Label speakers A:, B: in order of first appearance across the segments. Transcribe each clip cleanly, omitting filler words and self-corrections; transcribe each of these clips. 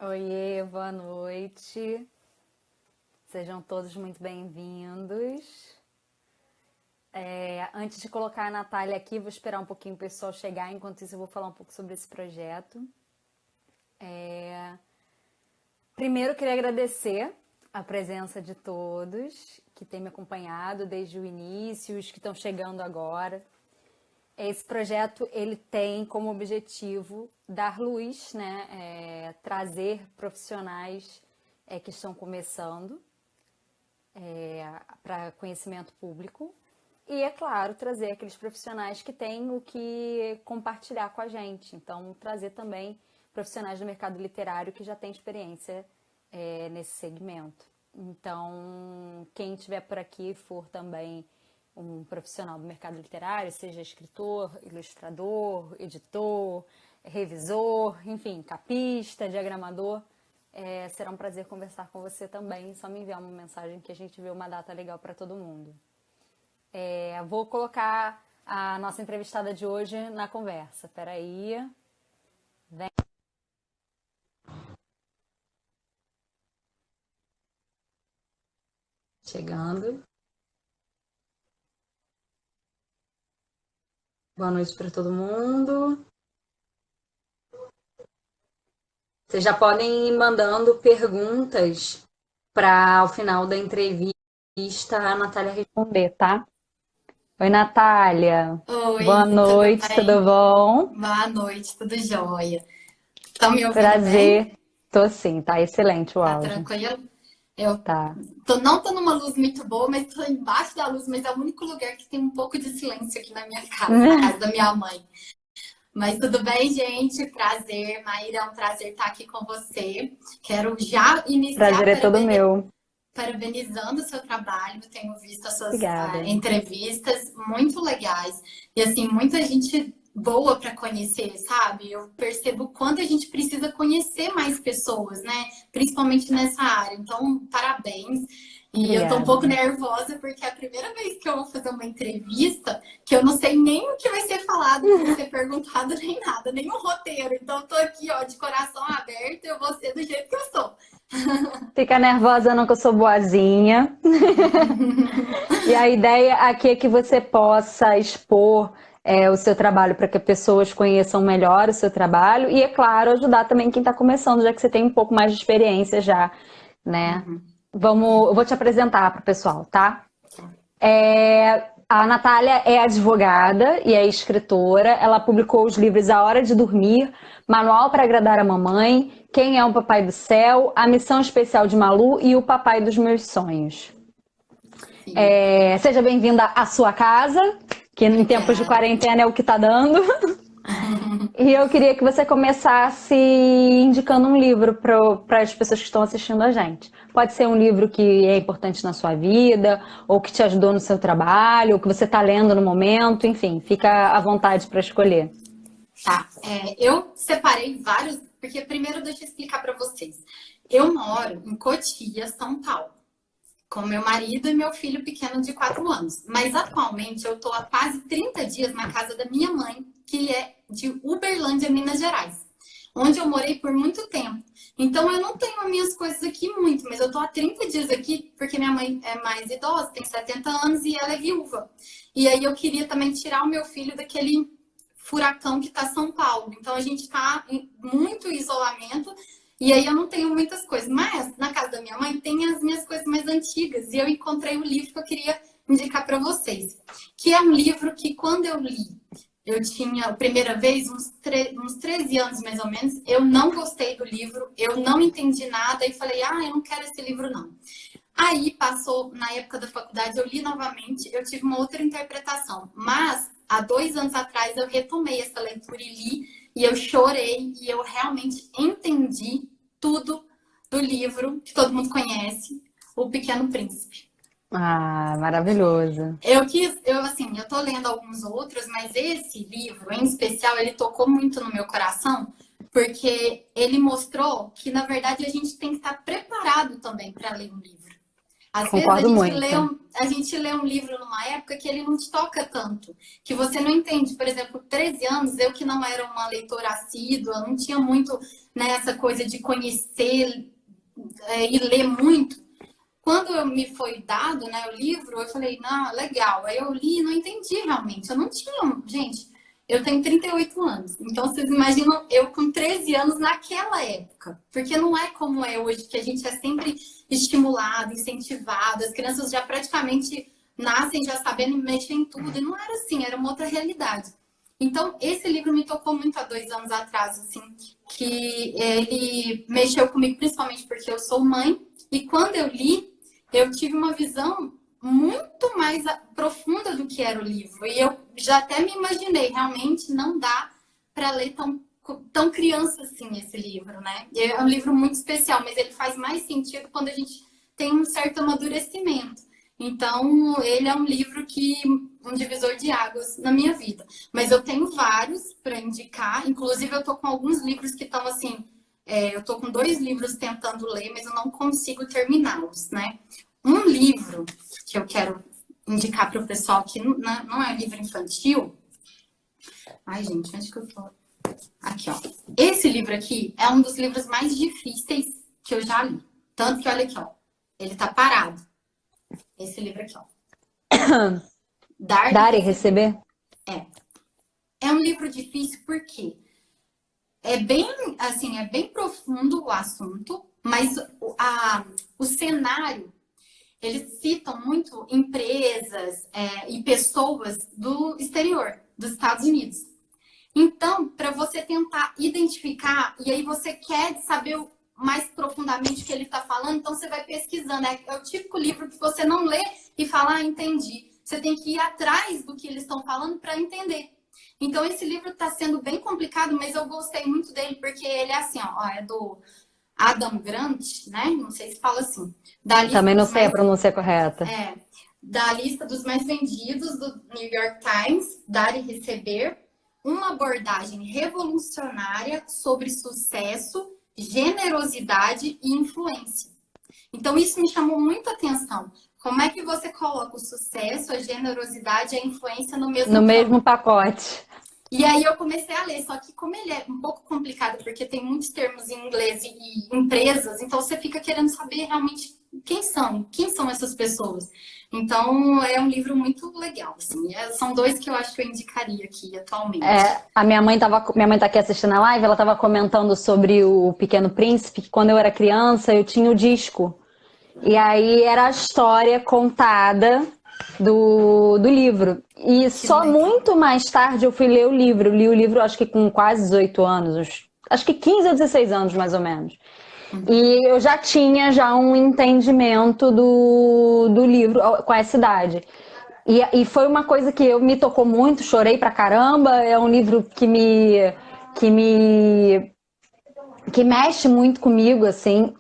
A: Oiê, boa noite. Sejam todos muito bem-vindos. Antes de colocar a Natália aqui, vou esperar um pouquinho o pessoal chegar. Enquanto isso, eu vou falar um pouco sobre esse projeto. Primeiro, eu queria agradecer a presença de todos que têm me acompanhado desde o início, os que estão chegando agora. Esse projeto ele tem como objetivo dar luz, né, trazer profissionais que estão começando para conhecimento público e, é claro, trazer aqueles profissionais que têm o que compartilhar com a gente. Então, trazer também profissionais do mercado literário que já têm experiência nesse segmento. Então, quem estiver por aqui for também um profissional do mercado literário, seja escritor, ilustrador, editor, revisor, enfim, capista, diagramador, será um prazer conversar com você também. Só me enviar uma mensagem que a gente vê uma data legal para todo mundo. Vou colocar a nossa entrevistada de hoje na conversa. Espera aí. Vem. Chegando. Boa noite para todo mundo. Vocês já podem ir mandando perguntas para ao final da entrevista a Natália responder, tá? Oi, Natália. Boa
B: Oi, tudo
A: noite,
B: bem?
A: tudo bom?
B: Boa noite, tudo jóia. Estão me ouvindo bem?
A: Prazer. Tô sim, tá excelente o
B: Tá
A: áudio.
B: tranquilo? Eu
A: Tá.
B: não tô numa luz muito boa, mas tô embaixo da luz, mas é o único lugar que tem um pouco de silêncio aqui na minha casa, na casa da minha mãe. Mas tudo bem, gente? Prazer, Maíra, é um prazer estar aqui com você. Quero já iniciar
A: Prazer é todo meu.
B: parabenizando o seu trabalho. Tenho visto as suas
A: Obrigada.
B: entrevistas muito legais e assim muita gente boa para conhecer, sabe? Eu percebo quanto a gente precisa conhecer mais pessoas, né? Principalmente nessa área. Então, parabéns. E eu tô um pouco
A: Obrigada.
B: nervosa porque é a primeira vez que eu vou fazer uma entrevista que eu não sei nem o que vai ser falado, o que vai ser perguntado, nem nada, nem um roteiro. Então, eu tô aqui, ó, de coração aberto e eu vou ser do jeito que eu sou.
A: Fica nervosa não que eu sou boazinha. E a ideia aqui é que você possa expor o seu trabalho para que pessoas conheçam melhor o seu trabalho e, é claro, ajudar também quem está começando, já que você tem um pouco mais de experiência já, né? Eu vou te apresentar para o pessoal, tá? A Natália é advogada e é escritora. Ela publicou os livros A Hora de Dormir, Manual para Agradar a Mamãe, Quem é o Papai do Céu, A Missão Especial de Malu e O Papai dos Meus Sonhos. Seja bem-vinda à sua casa, que em tempos de
B: Obrigada.
A: quarentena é o que está dando. E eu queria que você começasse indicando um livro para as pessoas que estão assistindo a gente. Pode ser um livro que é importante na sua vida, ou que te ajudou no seu trabalho, ou que você está lendo no momento, enfim, fica à vontade para escolher.
B: Tá, eu separei vários, porque primeiro deixa eu explicar para vocês. Eu moro em Cotia, São Paulo, com meu marido e meu filho pequeno de 4 anos. Mas atualmente eu tô há quase 30 dias na casa da minha mãe, que é de Uberlândia, Minas Gerais, onde eu morei por muito tempo. Então eu não tenho as minhas coisas aqui muito, mas eu tô há 30 dias aqui porque minha mãe é mais idosa, tem 70 anos e ela é viúva. E aí eu queria também tirar o meu filho daquele furacão que tá São Paulo. Então a gente tá em muito isolamento e aí eu não tenho muitas coisas. Mas na casa da minha mãe tem as minhas coisas mais antigas e eu encontrei um livro que eu queria indicar para vocês, que é um livro que quando eu li, eu tinha a primeira vez uns 13 anos mais ou menos, eu não gostei do livro, eu não entendi nada e falei, eu não quero esse livro não. Aí passou, na época da faculdade, eu li novamente, eu tive uma outra interpretação. Mas, há 2 anos atrás, eu retomei essa leitura e li, e eu chorei, e eu realmente entendi tudo do livro que todo mundo conhece, O Pequeno Príncipe.
A: Ah, maravilhoso.
B: Eu tô lendo alguns outros, mas esse livro, em especial, ele tocou muito no meu coração, porque ele mostrou que, na verdade, a gente tem que estar preparado também para ler um livro. Às vezes
A: Concordo muito.
B: a gente lê um livro numa época que ele não te toca tanto, que você não entende. Por exemplo, 13 anos, eu que não era uma leitora assídua, não tinha muito, né, essa coisa de conhecer e ler muito. Quando me foi dado, né, o livro, eu falei, não, legal. Aí eu li e não entendi realmente. Eu não tinha, gente, eu tenho 38 anos. Então vocês imaginam eu com 13 anos naquela época. Porque não é como é hoje, que a gente é sempre estimulado, incentivado. As crianças já praticamente nascem já sabendo mexer em tudo. E não era assim, era uma outra realidade. Então, esse livro me tocou muito há 2 anos atrás, assim, que ele mexeu comigo, principalmente porque eu sou mãe. E quando eu li, eu tive uma visão muito mais profunda do que era o livro. E eu já até me imaginei, realmente não dá para ler tão criança assim esse livro, né? É um livro muito especial, mas ele faz mais sentido quando a gente tem um certo amadurecimento. Então, ele é um livro um divisor de águas na minha vida. Mas eu tenho vários para indicar, inclusive eu tô com alguns livros que estão assim, eu tô com 2 livros tentando ler, mas eu não consigo terminá-los, né? Um livro que eu quero indicar para o pessoal que não é livro infantil. Ai, gente, onde que eu tô? Aqui, ó. Esse livro aqui é um dos livros mais difíceis que eu já li. Tanto que, olha aqui, ó. Ele tá parado. Esse livro aqui, ó.
A: Dar e receber?
B: É um livro difícil porque é bem, assim, é bem profundo o assunto, mas o cenário, eles citam muito empresas e pessoas do exterior, dos Estados Unidos. Então, para você tentar identificar, e aí você quer saber mais profundamente o que ele está falando, então você vai pesquisando. É o típico livro que você não lê e fala, entendi. Você tem que ir atrás do que eles estão falando para entender. Então, esse livro está sendo bem complicado, mas eu gostei muito dele, porque ele é assim, ó, é do Adam Grant, né? Não sei se fala assim.
A: Também não sei a pronúncia correta.
B: Da lista dos mais vendidos do New York Times, Dar e Receber, uma abordagem revolucionária sobre sucesso, generosidade e influência. Então, isso me chamou muito a atenção. Como é que você coloca o sucesso, a generosidade e a influência no mesmo
A: pacote?
B: E aí eu comecei a ler, só que como ele é um pouco complicado, porque tem muitos termos em inglês e empresas, então você fica querendo saber realmente quem são essas pessoas. Então é um livro muito legal, assim. São 2 que eu acho que eu indicaria aqui atualmente.
A: A minha mãe tá aqui assistindo a live, ela estava comentando sobre o Pequeno Príncipe, que quando eu era criança eu tinha o disco. E aí era a história contada do livro. E só muito mais tarde eu fui ler o livro. Eu li o livro acho que com quase 18 anos, acho que 15 ou 16 anos mais ou menos. E eu já tinha um entendimento do livro com essa idade. E foi uma coisa que me tocou muito, chorei pra caramba. É um livro que mexe muito comigo, assim.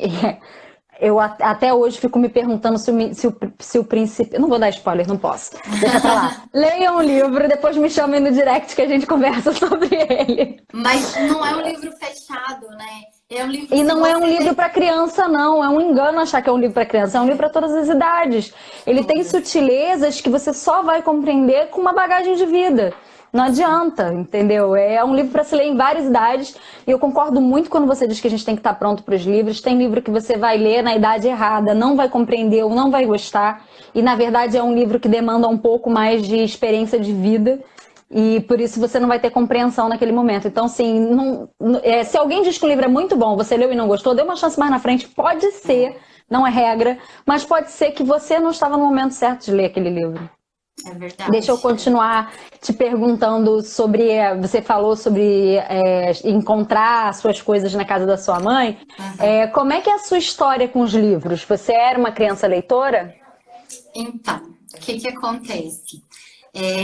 A: Eu até hoje fico me perguntando se o príncipe... Eu não vou dar spoiler, não posso. Deixa pra lá. Leiam o livro, depois me chamem no direct que a gente conversa sobre ele.
B: Mas não é um livro fechado, né? É um livro
A: e não é um livro para criança, não. É um engano achar que é um livro para criança. É um livro para todas as idades. Ele tem sutilezas que você só vai compreender com uma bagagem de vida. Não adianta, entendeu? É um livro para se ler em várias idades. E eu concordo muito quando você diz que a gente tem que estar pronto para os livros. Tem livro que você vai ler na idade errada, não vai compreender ou não vai gostar. E, na verdade, é um livro que demanda um pouco mais de experiência de vida. E por isso você não vai ter compreensão naquele momento. Então, assim, se alguém diz que o livro é muito bom, você leu e não gostou, dê uma chance mais na frente. Pode ser, não é regra, mas pode ser que você não estava no momento certo de ler aquele livro.
B: É verdade.
A: Deixa eu continuar te perguntando sobre... Você falou sobre encontrar as suas coisas na casa da sua mãe.
B: Uhum.
A: Como é que é a sua história com os livros? Você era uma criança leitora?
B: Então, o que acontece?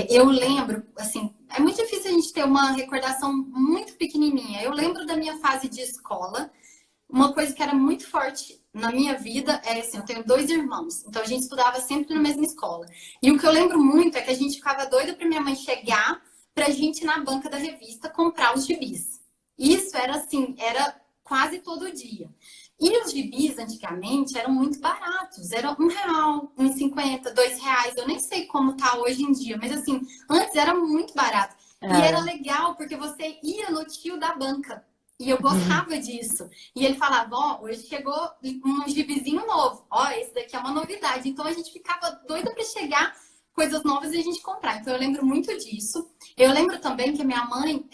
B: Eu lembro, assim, é muito difícil a gente ter uma recordação muito pequenininha. Eu lembro da minha fase de escola. Uma coisa que era muito forte na minha vida é assim, eu tenho 2 irmãos, então a gente estudava sempre na mesma escola. E o que eu lembro muito é que a gente ficava doida para minha mãe chegar pra gente ir na banca da revista comprar os gibis. Isso era assim, era quase todo dia. E os gibis, antigamente, eram muito baratos. Era R$ 1, R$ 1,50, R$ 2. Eu nem sei como tá hoje em dia, mas assim, antes era muito barato. E era legal, porque você ia no tio da banca. E eu gostava disso. E ele falava, ó, hoje chegou um gibizinho novo. Ó, esse daqui é uma novidade. Então a gente ficava doida para chegar coisas novas e a gente comprar. Então eu lembro muito disso. Eu lembro também que a minha mãe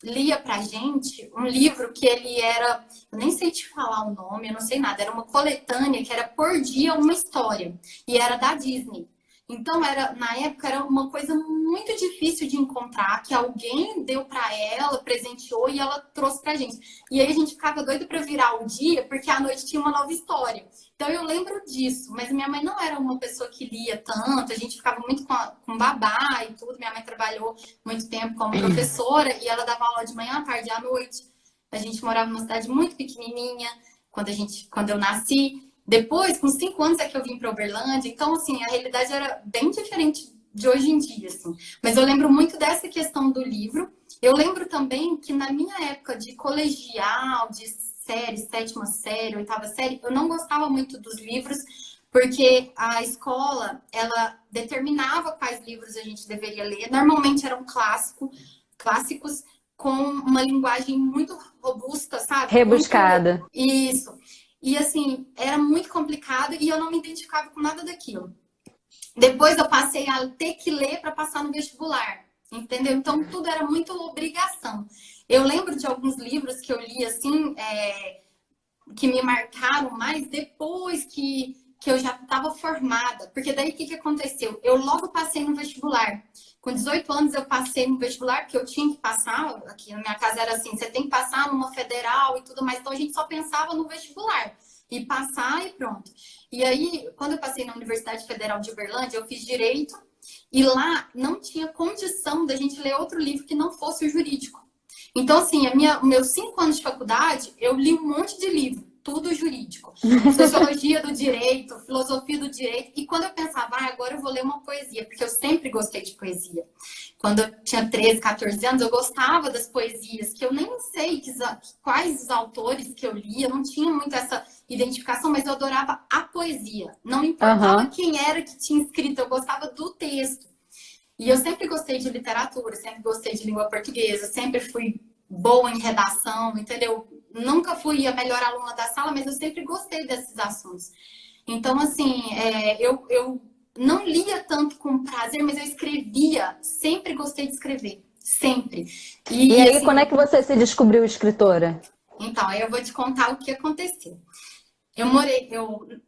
B: lia pra gente um livro que ele era, eu nem sei te falar o nome, eu não sei nada, era uma coletânea que era por dia uma história. E era da Disney. Então, na época, era uma coisa muito difícil de encontrar, que alguém deu para ela, presenteou e ela trouxe pra gente. E aí a gente ficava doido para virar o dia, porque à noite tinha uma nova história. Então, eu lembro disso. Mas minha mãe não era uma pessoa que lia tanto, a gente ficava muito com babá e tudo. Minha mãe trabalhou muito tempo como professora e ela dava aula de manhã, à tarde e à noite. A gente morava numa cidade muito pequenininha quando eu nasci. Depois, com 5 anos, é que eu vim para Uberlândia. Então, assim, a realidade era bem diferente de hoje em dia, assim. Mas eu lembro muito dessa questão do livro. Eu lembro também que na minha época de colegial, de série, 7ª série, 8ª série, eu não gostava muito dos livros, porque a escola, ela determinava quais livros a gente deveria ler. Normalmente eram clássicos com uma linguagem muito robusta, sabe?
A: Rebuscada.
B: Isso. E assim, era muito complicado e eu não me identificava com nada daquilo. Depois eu passei a ter que ler para passar no vestibular, entendeu? Então tudo era muito obrigação. Eu lembro de alguns livros que eu li assim, que me marcaram mais depois que eu já estava formada. Porque daí o que aconteceu? Eu logo passei no vestibular. Com 18 anos eu passei no vestibular, porque eu tinha que passar, aqui na minha casa era assim, você tem que passar numa federal e tudo mais, então a gente só pensava no vestibular, e passar e pronto. E aí, quando eu passei na Universidade Federal de Uberlândia, eu fiz Direito, e lá não tinha condição da gente ler outro livro que não fosse o jurídico. Então, assim, meus 5 anos de faculdade, eu li um monte de livro, tudo jurídico. Sociologia do direito, filosofia do direito. E quando eu pensava, agora eu vou ler uma poesia, porque eu sempre gostei de poesia. Quando eu tinha 13, 14 anos, eu gostava das poesias, que eu nem sei quais os autores que eu lia, não tinha muito essa identificação, mas eu adorava a poesia. Não importava quem era que tinha escrito, eu gostava do texto. E eu sempre gostei de literatura, sempre gostei de língua portuguesa, sempre fui boa em redação, entendeu? Nunca fui a melhor aluna da sala, mas eu sempre gostei desses assuntos. Então, assim, eu não lia tanto com prazer, mas eu escrevia. Sempre gostei de escrever. Sempre.
A: E aí,
B: assim,
A: quando é que você se descobriu escritora?
B: Então, aí eu vou te contar o que aconteceu. Eu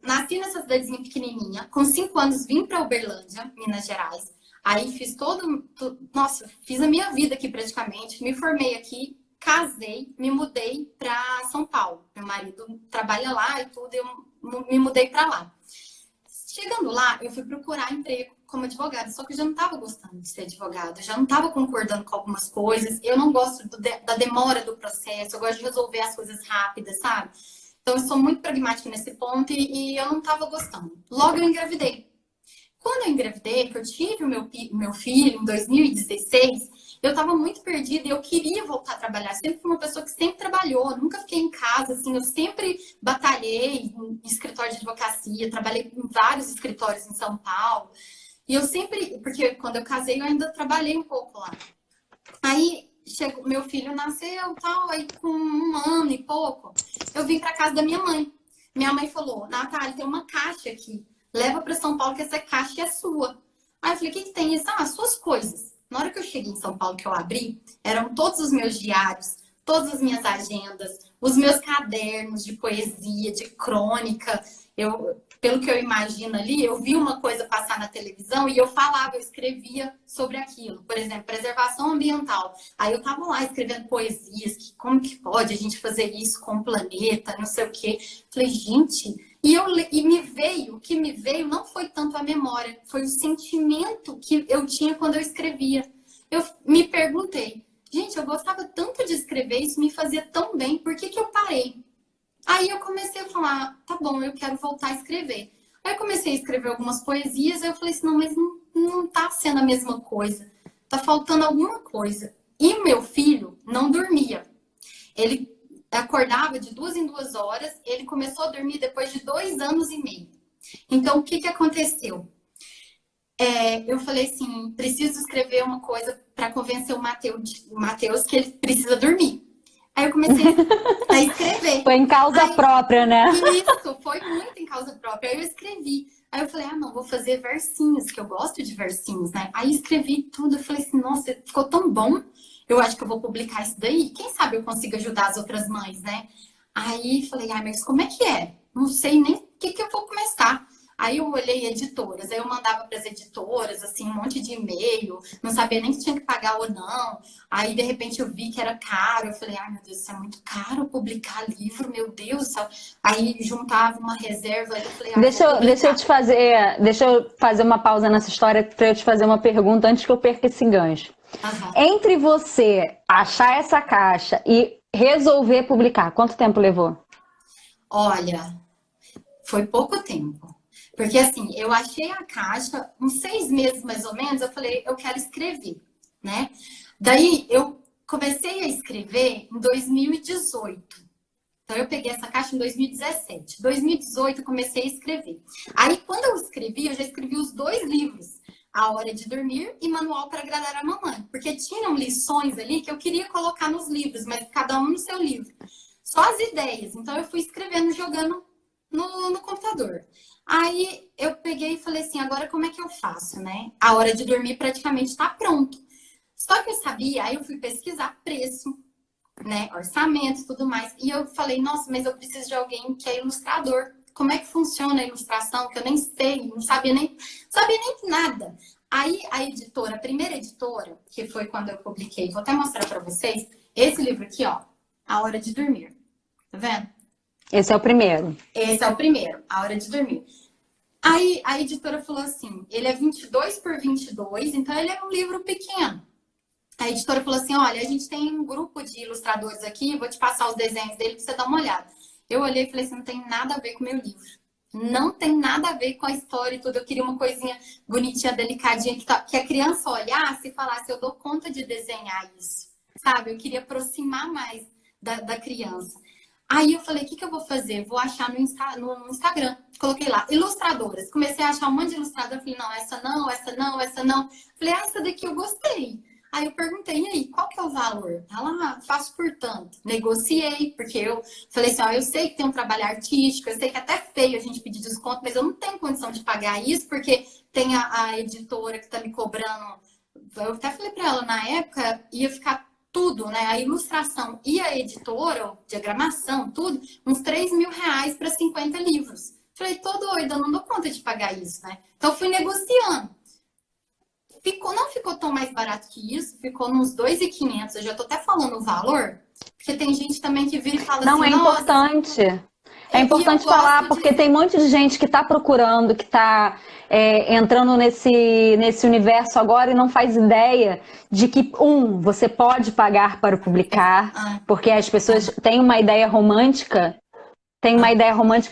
B: nasci nessa cidadezinha pequenininha. Com 5 anos, vim para Uberlândia, Minas Gerais. Aí fiz Nossa, fiz a minha vida aqui praticamente. Me formei aqui. Casei, me mudei para São Paulo. Meu marido trabalha lá e tudo, eu me mudei para lá. Chegando lá, eu fui procurar emprego como advogada, só que eu já não estava gostando de ser advogada, eu já não estava concordando com algumas coisas. Eu não gosto da demora do processo, eu gosto de resolver as coisas rápidas, sabe? Então, eu sou muito pragmática nesse ponto e eu não estava gostando. Logo, eu engravidei. Quando eu engravidei, que eu tive o meu filho em 2016, eu estava muito perdida e eu queria voltar a trabalhar. Sempre fui uma pessoa que sempre trabalhou, nunca fiquei em casa, assim, eu sempre batalhei em escritório de advocacia, trabalhei em vários escritórios em São Paulo. E eu sempre, porque quando eu casei, eu ainda trabalhei um pouco lá. Aí, meu filho nasceu, tal, aí com 1 ano e pouco, eu vim para casa da minha mãe. Minha mãe falou, Natália, tem uma caixa aqui. Leva para São Paulo que essa caixa é sua. Aí eu falei, o que tem isso? Suas coisas. Na hora que eu cheguei em São Paulo, que eu abri, eram todos os meus diários, todas as minhas agendas, os meus cadernos de poesia, de crônica. Pelo que eu imagino ali, eu vi uma coisa passar na televisão e eu falava, eu escrevia sobre aquilo. Por exemplo, preservação ambiental. Aí eu tava lá escrevendo poesias, como que pode a gente fazer isso com o planeta, não sei o quê. Falei, gente... o que me veio não foi tanto a memória, foi o sentimento que eu tinha quando eu escrevia. Eu me perguntei, gente, eu gostava tanto de escrever, isso me fazia tão bem, por que eu parei? Aí eu comecei a falar, tá bom, eu quero voltar a escrever. Aí eu comecei a escrever algumas poesias, aí eu falei assim, não, mas não tá sendo a mesma coisa, tá faltando alguma coisa. E meu filho não dormia. Ele acordava de 2 em 2 horas, ele começou a dormir depois de 2 anos e meio. Então, o que que aconteceu? Eu falei assim, preciso escrever uma coisa para convencer o Matheus que ele precisa dormir. Aí eu comecei a escrever.
A: Foi em causa própria, né?
B: Isso, foi muito em causa própria. Aí eu escrevi. Aí eu falei, não, vou fazer versinhos, que eu gosto de versinhos, né? Aí escrevi tudo, eu falei assim, nossa, ficou tão bom. Eu acho que eu vou publicar isso daí. Quem sabe eu consigo ajudar as outras mães, né? Aí falei, mas como é que é? Não sei nem o que eu vou começar. Aí eu olhei editoras, aí eu mandava para as editoras, assim, um monte de e-mail, não sabia nem se tinha que pagar ou não. Aí, de repente, eu vi que era caro. Eu falei, meu Deus, isso é muito caro publicar livro, meu Deus. Aí juntava uma reserva, aí eu falei,
A: deixa eu fazer uma pausa nessa história para eu te fazer uma pergunta antes que eu perca esse gancho. Entre você achar essa caixa e resolver publicar, quanto tempo levou?
B: Olha, foi pouco tempo. Porque assim, eu achei a caixa, uns 6 meses mais ou menos, eu falei, eu quero escrever, né? Daí eu comecei a escrever em 2018. Então eu peguei essa caixa em 2017. 2018 eu comecei a escrever. Aí quando eu escrevi, eu já escrevi os 2 livros. A Hora de Dormir e Manual para Agradar a Mamãe. Porque tinham lições ali que eu queria colocar nos livros, mas cada um no seu livro. Só as ideias. Então eu fui escrevendo, jogando no computador. Aí eu peguei e falei assim, agora como é que eu faço, né? A Hora de Dormir praticamente está pronto. Só que eu sabia, aí eu fui pesquisar preço, né? Orçamento e tudo mais. E eu falei, nossa, mas eu preciso de alguém que é ilustrador. Como é que funciona a ilustração? Que eu nem sei, não sabia nem nada. Aí a editora, a primeira editora, que foi quando eu publiquei, vou até mostrar para vocês, esse livro aqui, ó, A Hora de Dormir. Tá vendo?
A: Esse é o primeiro.
B: Esse é o primeiro, A Hora de Dormir. Aí a editora falou assim, ele é 22 por 22, então ele é um livro pequeno. A editora falou assim, olha, a gente tem um grupo de ilustradores aqui, vou te passar os desenhos dele para você dar uma olhada. Eu olhei e falei assim, não tem nada a ver com o meu livro. Não tem nada a ver com a história e tudo. Eu queria uma coisinha bonitinha, delicadinha, que a criança olhasse e falasse, eu dou conta de desenhar isso. Sabe? Eu queria aproximar mais da criança. Aí eu falei, o que eu vou fazer? Vou achar no Instagram. Coloquei lá, ilustradoras. Comecei a achar um monte de ilustradora. Falei, não, essa não, essa não, essa não. Falei, essa daqui eu gostei. Aí eu perguntei, e aí, qual que é o valor? Ela, faço por tanto. Negociei, porque eu falei assim, eu sei que tem um trabalho artístico, eu sei que é até feio a gente pedir desconto, mas eu não tenho condição de pagar isso, porque tem a editora que tá me cobrando. Eu até falei para ela, na época, ia ficar tudo, né? A ilustração e a editora, diagramação, tudo, uns 3 mil reais para 50 livros. Falei, tô doida, eu não dou conta de pagar isso, né? Então fui negociando. Não ficou tão mais barato que isso, ficou nos 2.500. Eu já tô até falando o valor, porque tem gente também que vira e fala
A: não,
B: assim,
A: é importante. É importante falar, porque tem um monte de gente que está procurando, que está entrando nesse universo agora e não faz ideia de que, você pode pagar para publicar, porque as pessoas têm uma ideia romântica,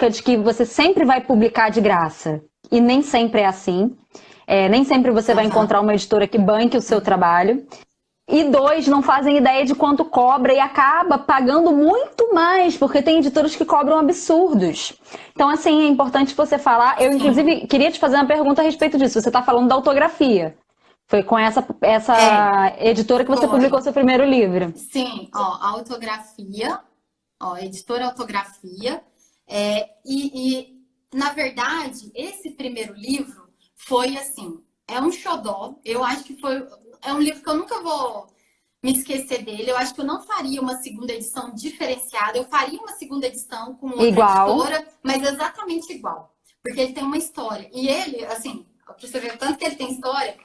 A: de que você sempre vai publicar de graça. E nem sempre é assim. Nem sempre você vai encontrar uma editora que banque o seu trabalho. E 2, não fazem ideia de quanto cobra e acaba pagando muito mais, porque tem editoras que cobram absurdos. Então, assim, é importante você falar. Eu, inclusive, queria te fazer uma pergunta a respeito disso. Você está falando da autografia. Foi com essa editora que você publicou seu primeiro livro.
B: Sim, a autografia, editora Autografia. Na verdade, esse primeiro livro foi assim, é um xodó. Eu acho que é um livro que eu nunca vou me esquecer dele. Eu acho que eu não faria uma segunda edição diferenciada. Eu faria uma segunda edição com outra editora, mas exatamente igual. Porque ele tem uma história. E ele, assim, pra você ver o tanto que ele tem história,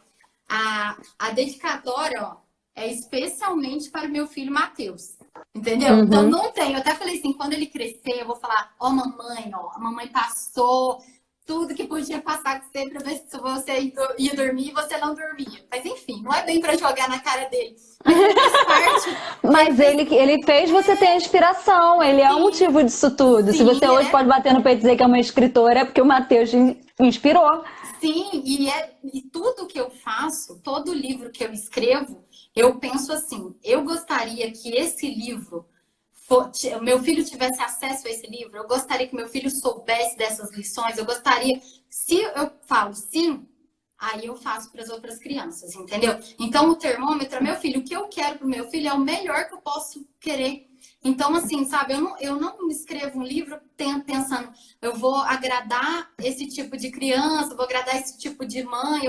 B: a dedicatória, é especialmente para o meu filho Matheus. Entendeu? Então não tem. Eu até falei assim, quando ele crescer, eu vou falar, mamãe, a mamãe passou tudo que podia passar com você para ver se você ia dormir e você não dormia. Mas enfim, não é bem para jogar na cara dele. Mas ele faz parte.
A: Mas ele fez você ter inspiração. Ele é o motivo disso tudo. Se você hoje pode bater no peito e dizer que é uma escritora, é porque o Matheus te inspirou.
B: Sim, e tudo que eu faço, todo livro que eu escrevo, eu penso assim, eu gostaria que esse livro meu filho tivesse acesso a esse livro, eu gostaria que meu filho soubesse dessas lições, eu gostaria, se eu falo sim, aí eu faço para as outras crianças, entendeu? Então, o termômetro, meu filho, o que eu quero para o meu filho é o melhor que eu posso querer. Então, assim, sabe, eu não escrevo um livro pensando, eu vou agradar esse tipo de criança, vou agradar esse tipo de mãe,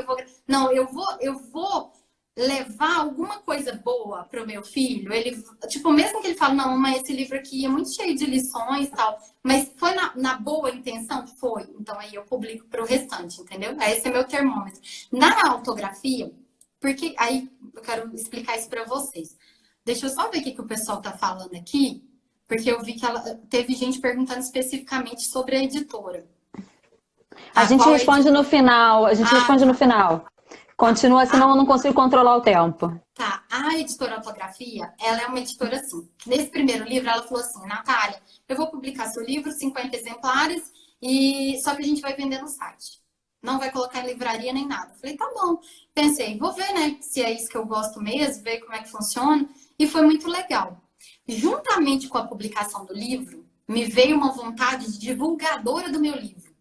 B: não, eu vou levar alguma coisa boa para o meu filho. Ele, tipo, mesmo que ele fale, não, mãe, esse livro aqui é muito cheio de lições e tal, mas foi na boa intenção? Foi. Então, aí eu publico para o restante, entendeu? Esse é meu termômetro. Na autografia, porque aí eu quero explicar isso para vocês. Deixa eu só ver o que o pessoal tá falando aqui, porque eu vi que teve gente perguntando especificamente sobre a editora.
A: A gente responde no final, a gente responde no final. Continua, senão eu não consigo controlar o tempo.
B: Tá, a editora Autografia, ela é uma editora assim. Nesse primeiro livro, ela falou assim, Natália, eu vou publicar seu livro, 50 exemplares, e só que a gente vai vender no site. Não vai colocar em livraria nem nada. Falei, tá bom. Pensei, vou ver, né, se é isso que eu gosto mesmo, ver como é que funciona. E foi muito legal. Juntamente com a publicação do livro, me veio uma vontade de divulgadora do meu livro.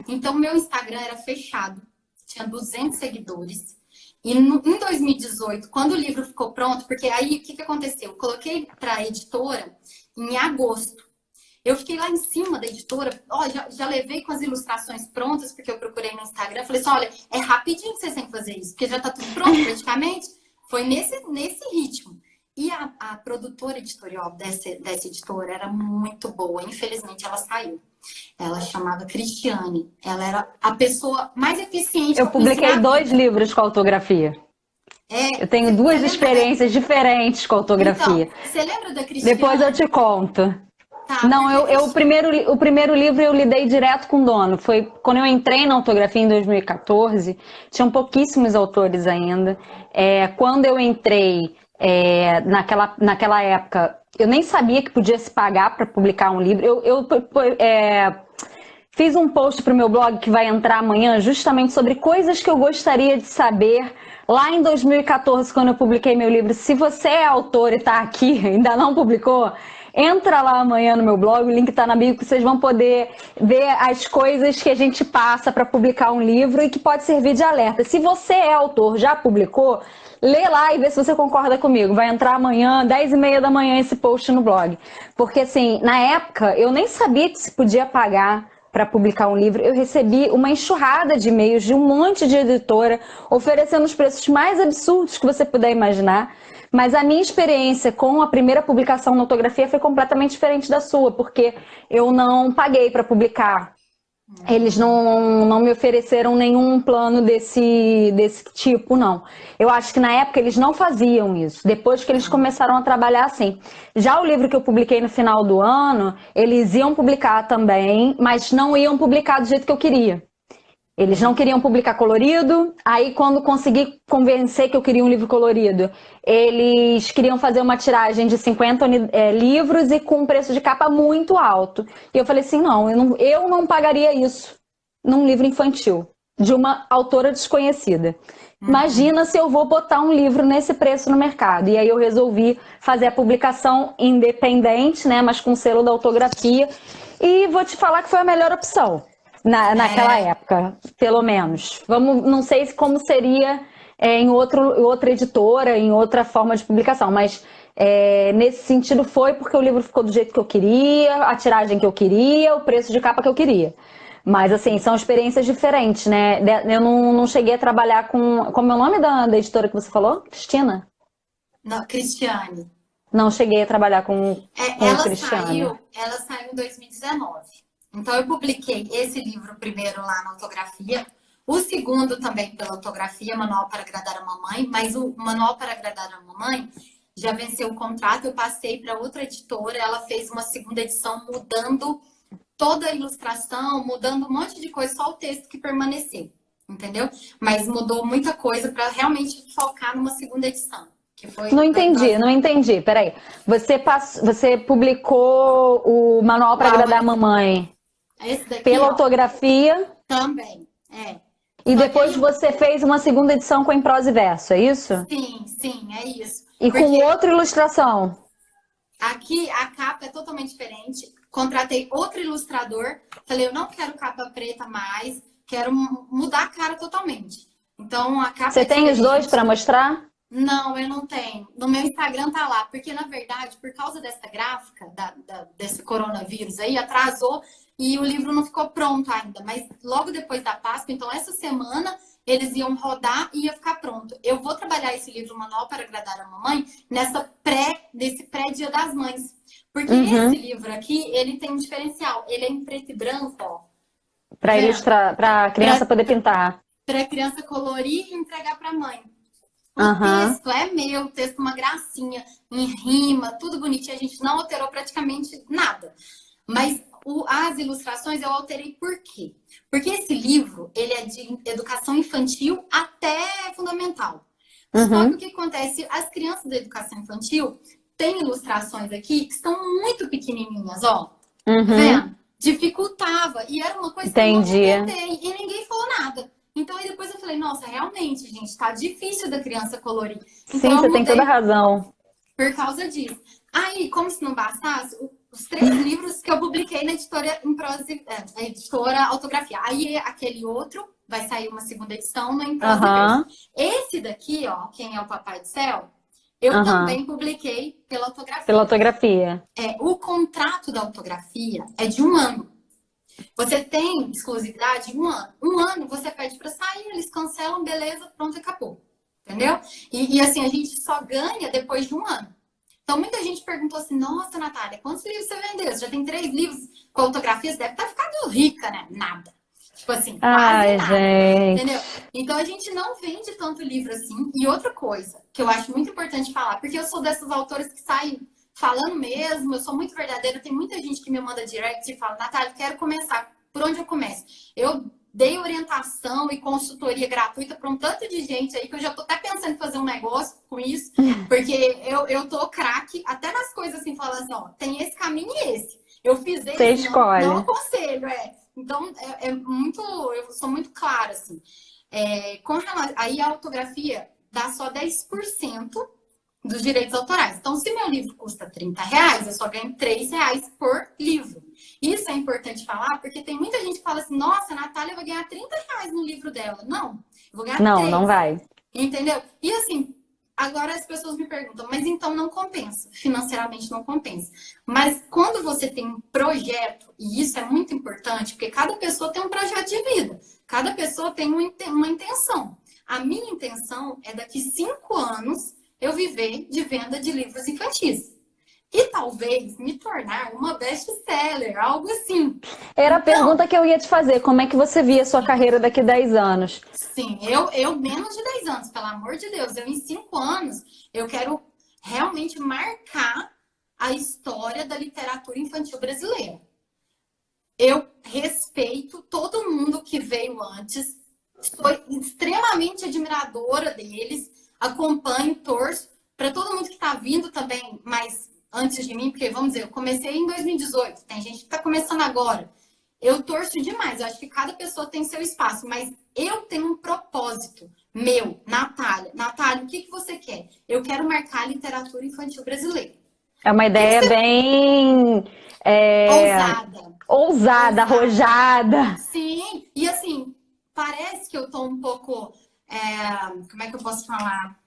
B: Então, meu Instagram era fechado, tinha 200 seguidores. E em 2018, quando o livro ficou pronto, porque aí o que aconteceu? Eu coloquei para a editora em agosto. Eu fiquei lá em cima da editora, ó, já levei com as ilustrações prontas, porque eu procurei no Instagram. Falei assim, olha, é rapidinho que vocês têm que fazer isso, porque já tá tudo pronto praticamente. Foi nesse ritmo. E a produtora editorial dessa editora era muito boa. Infelizmente, ela saiu. Ela chamava Cristiane. Ela era a pessoa mais eficiente.
A: Eu publiquei 2 livros com autografia. Eu tenho 2 experiências diferentes com autografia.
B: Então, você lembra da Cristiane?
A: Depois eu te conto.
B: Tá,
A: não, o primeiro livro eu lidei direto com o dono. Foi quando eu entrei na autografia em 2014. Tinham pouquíssimos autores ainda. Quando eu entrei naquela época, eu nem sabia que podia se pagar para publicar um livro. Eu fiz um post para o meu blog que vai entrar amanhã justamente sobre coisas que eu gostaria de saber lá em 2014, quando eu publiquei meu livro. Se você é autor e está aqui, ainda não publicou, entra lá amanhã no meu blog, o link está na bio, que vocês vão poder ver as coisas que a gente passa para publicar um livro e que pode servir de alerta. Se você é autor, já publicou, lê lá e vê se você concorda comigo. Vai entrar amanhã, 10h30 da manhã, esse post no blog. Porque, assim, na época, eu nem sabia que se podia pagar para publicar um livro. Eu recebi uma enxurrada de e-mails de um monte de editora oferecendo os preços mais absurdos que você puder imaginar. Mas a minha experiência com a primeira publicação na autografia foi completamente diferente da sua, porque eu não paguei para publicar. Eles não me ofereceram nenhum plano desse tipo, não. Eu acho que na época eles não faziam isso, depois que eles começaram a trabalhar assim. Já o livro que eu publiquei no final do ano, eles iam publicar também, mas não iam publicar do jeito que eu queria. Eles não queriam publicar colorido, aí quando consegui convencer que eu queria um livro colorido, eles queriam fazer uma tiragem de 50 livros e com um preço de capa muito alto. E eu falei assim, não, eu não pagaria isso num livro infantil, de uma autora desconhecida. Imagina se eu vou botar um livro nesse preço no mercado. E aí eu resolvi fazer a publicação independente, né, mas com selo da autografia. E vou te falar que foi a melhor opção. Naquela época, pelo menos. Não sei como seria em outra editora, em outra forma de publicação, mas nesse sentido foi porque o livro ficou do jeito que eu queria, a tiragem que eu queria, o preço de capa que eu queria. Mas, assim, são experiências diferentes, né? Eu não cheguei a trabalhar com... Como é o nome da editora que você falou? Cristina?
B: Não, Cristiane.
A: Não cheguei a trabalhar com Cristiane.
B: Ela saiu em 2019. Então, eu publiquei esse livro primeiro lá na autografia, o segundo também pela autografia, Manual para Agradar a Mamãe, mas o Manual para Agradar a Mamãe já venceu o contrato, eu passei para outra editora, ela fez uma segunda edição mudando toda a ilustração, mudando um monte de coisa, só o texto que permaneceu, entendeu? Mas mudou muita coisa para realmente focar numa segunda edição.
A: Não entendi. Peraí. Você publicou o Manual para Agradar a Mamãe pela autografia?
B: Também,
A: E depois você fez uma segunda edição com Em Prosa e Verso, é isso?
B: Sim, é isso.
A: E com outra ilustração?
B: Aqui a capa é totalmente diferente. Contratei outro ilustrador. Falei, eu não quero capa preta mais. Quero mudar a cara totalmente. Então a capa
A: Você
B: é
A: tem os dois
B: diferente.
A: para mostrar?
B: Não, eu não tenho. No meu Instagram tá lá, porque na verdade, por causa dessa gráfica, desse coronavírus aí, atrasou e o livro não ficou pronto ainda. Mas logo depois da Páscoa, então essa semana, eles iam rodar e ia ficar pronto. Eu vou trabalhar esse livro Manual para Agradar a Mamãe nesse pré-Dia das Mães. Porque esse livro aqui, ele tem um diferencial. Ele é em preto e branco, ó.
A: Para ilustrar, para a criança poder pintar.
B: Para a criança colorir e entregar para a mãe. O texto é meu, o texto uma gracinha, em rima, tudo bonitinho. A gente não alterou praticamente nada. Mas as ilustrações eu alterei por quê? Porque esse livro, ele é de educação infantil até fundamental. Só que o que acontece? As crianças da educação infantil têm ilustrações aqui que são muito pequenininhas, ó. Tá vendo? Dificultava. E era uma coisa que eu não tentei. E ninguém falou nada. Então, aí depois eu falei, nossa, realmente, gente, tá difícil da criança colorir. Então,
A: sim, você tem toda a razão.
B: Por causa disso. Aí, como se não bastasse, os 3 livros que eu publiquei na editora em prosa, editora Autografia. Aí, aquele outro, vai sair uma segunda edição no Em Prosa e Verso. Esse daqui, ó, Quem é o Papai do Céu, eu também publiquei pela Autografia.
A: Pela Autografia.
B: O contrato da Autografia é de 1 ano. Você tem exclusividade em 1 ano. 1 ano você pede para sair, eles cancelam, beleza, pronto, acabou. Entendeu? E assim, a gente só ganha depois de 1 ano. Então, muita gente perguntou assim, nossa, Natália, quantos livros você vendeu? Você já tem 3 livros com autografias, deve estar ficando rica, né? Nada. Tipo assim, quase nada.
A: Gente.
B: Entendeu? Então, a gente não vende tanto livro assim. E outra coisa que eu acho muito importante falar, porque eu sou dessas autoras que saem falando mesmo, eu sou muito verdadeira, tem muita gente que me manda direct e fala, Natália, quero começar. Por onde eu começo? Eu dei orientação e consultoria gratuita para um tanto de gente aí que eu já tô até pensando em fazer um negócio com isso, porque eu tô craque até nas coisas assim, falando assim, ó, tem esse caminho e esse. Eu fiz esse,
A: Você escolhe.
B: não aconselho, Então, eu sou muito clara, assim. Aí a autografia dá só 10% dos direitos autorais. Então, se meu livro custa R$30, eu só ganho R$3 por livro. Isso é importante falar, porque tem muita gente que fala assim, nossa, a Natália vai ganhar R$30 no livro dela. Não, eu vou ganhar 3.
A: Não vai.
B: Entendeu? E assim, agora as pessoas me perguntam, mas então não compensa. Financeiramente não compensa. Mas quando você tem um projeto, e isso é muito importante, porque cada pessoa tem um projeto de vida. Cada pessoa tem uma intenção. A minha intenção é daqui 5 anos eu viver de venda de livros infantis. E talvez me tornar uma best-seller, algo assim.
A: Era a pergunta que eu ia te fazer. Como é que você via a sua carreira daqui a 10 anos?
B: Sim, eu menos de 10 anos, pelo amor de Deus. Eu em 5 anos, eu quero realmente marcar a história da literatura infantil brasileira. Eu respeito todo mundo que veio antes. Sou extremamente admiradora deles. Acompanho, torço. Para todo mundo que está vindo também, mas antes de mim, porque, vamos dizer, eu comecei em 2018. Tem gente que está começando agora. Eu torço demais. Eu acho que cada pessoa tem seu espaço. Mas eu tenho um propósito meu, Natália. Natália, o que você quer? Eu quero marcar a literatura infantil brasileira.
A: É uma ideia bem... Ousada, arrojada.
B: Sim. E assim, parece que eu tô um pouco... como é que eu posso falar?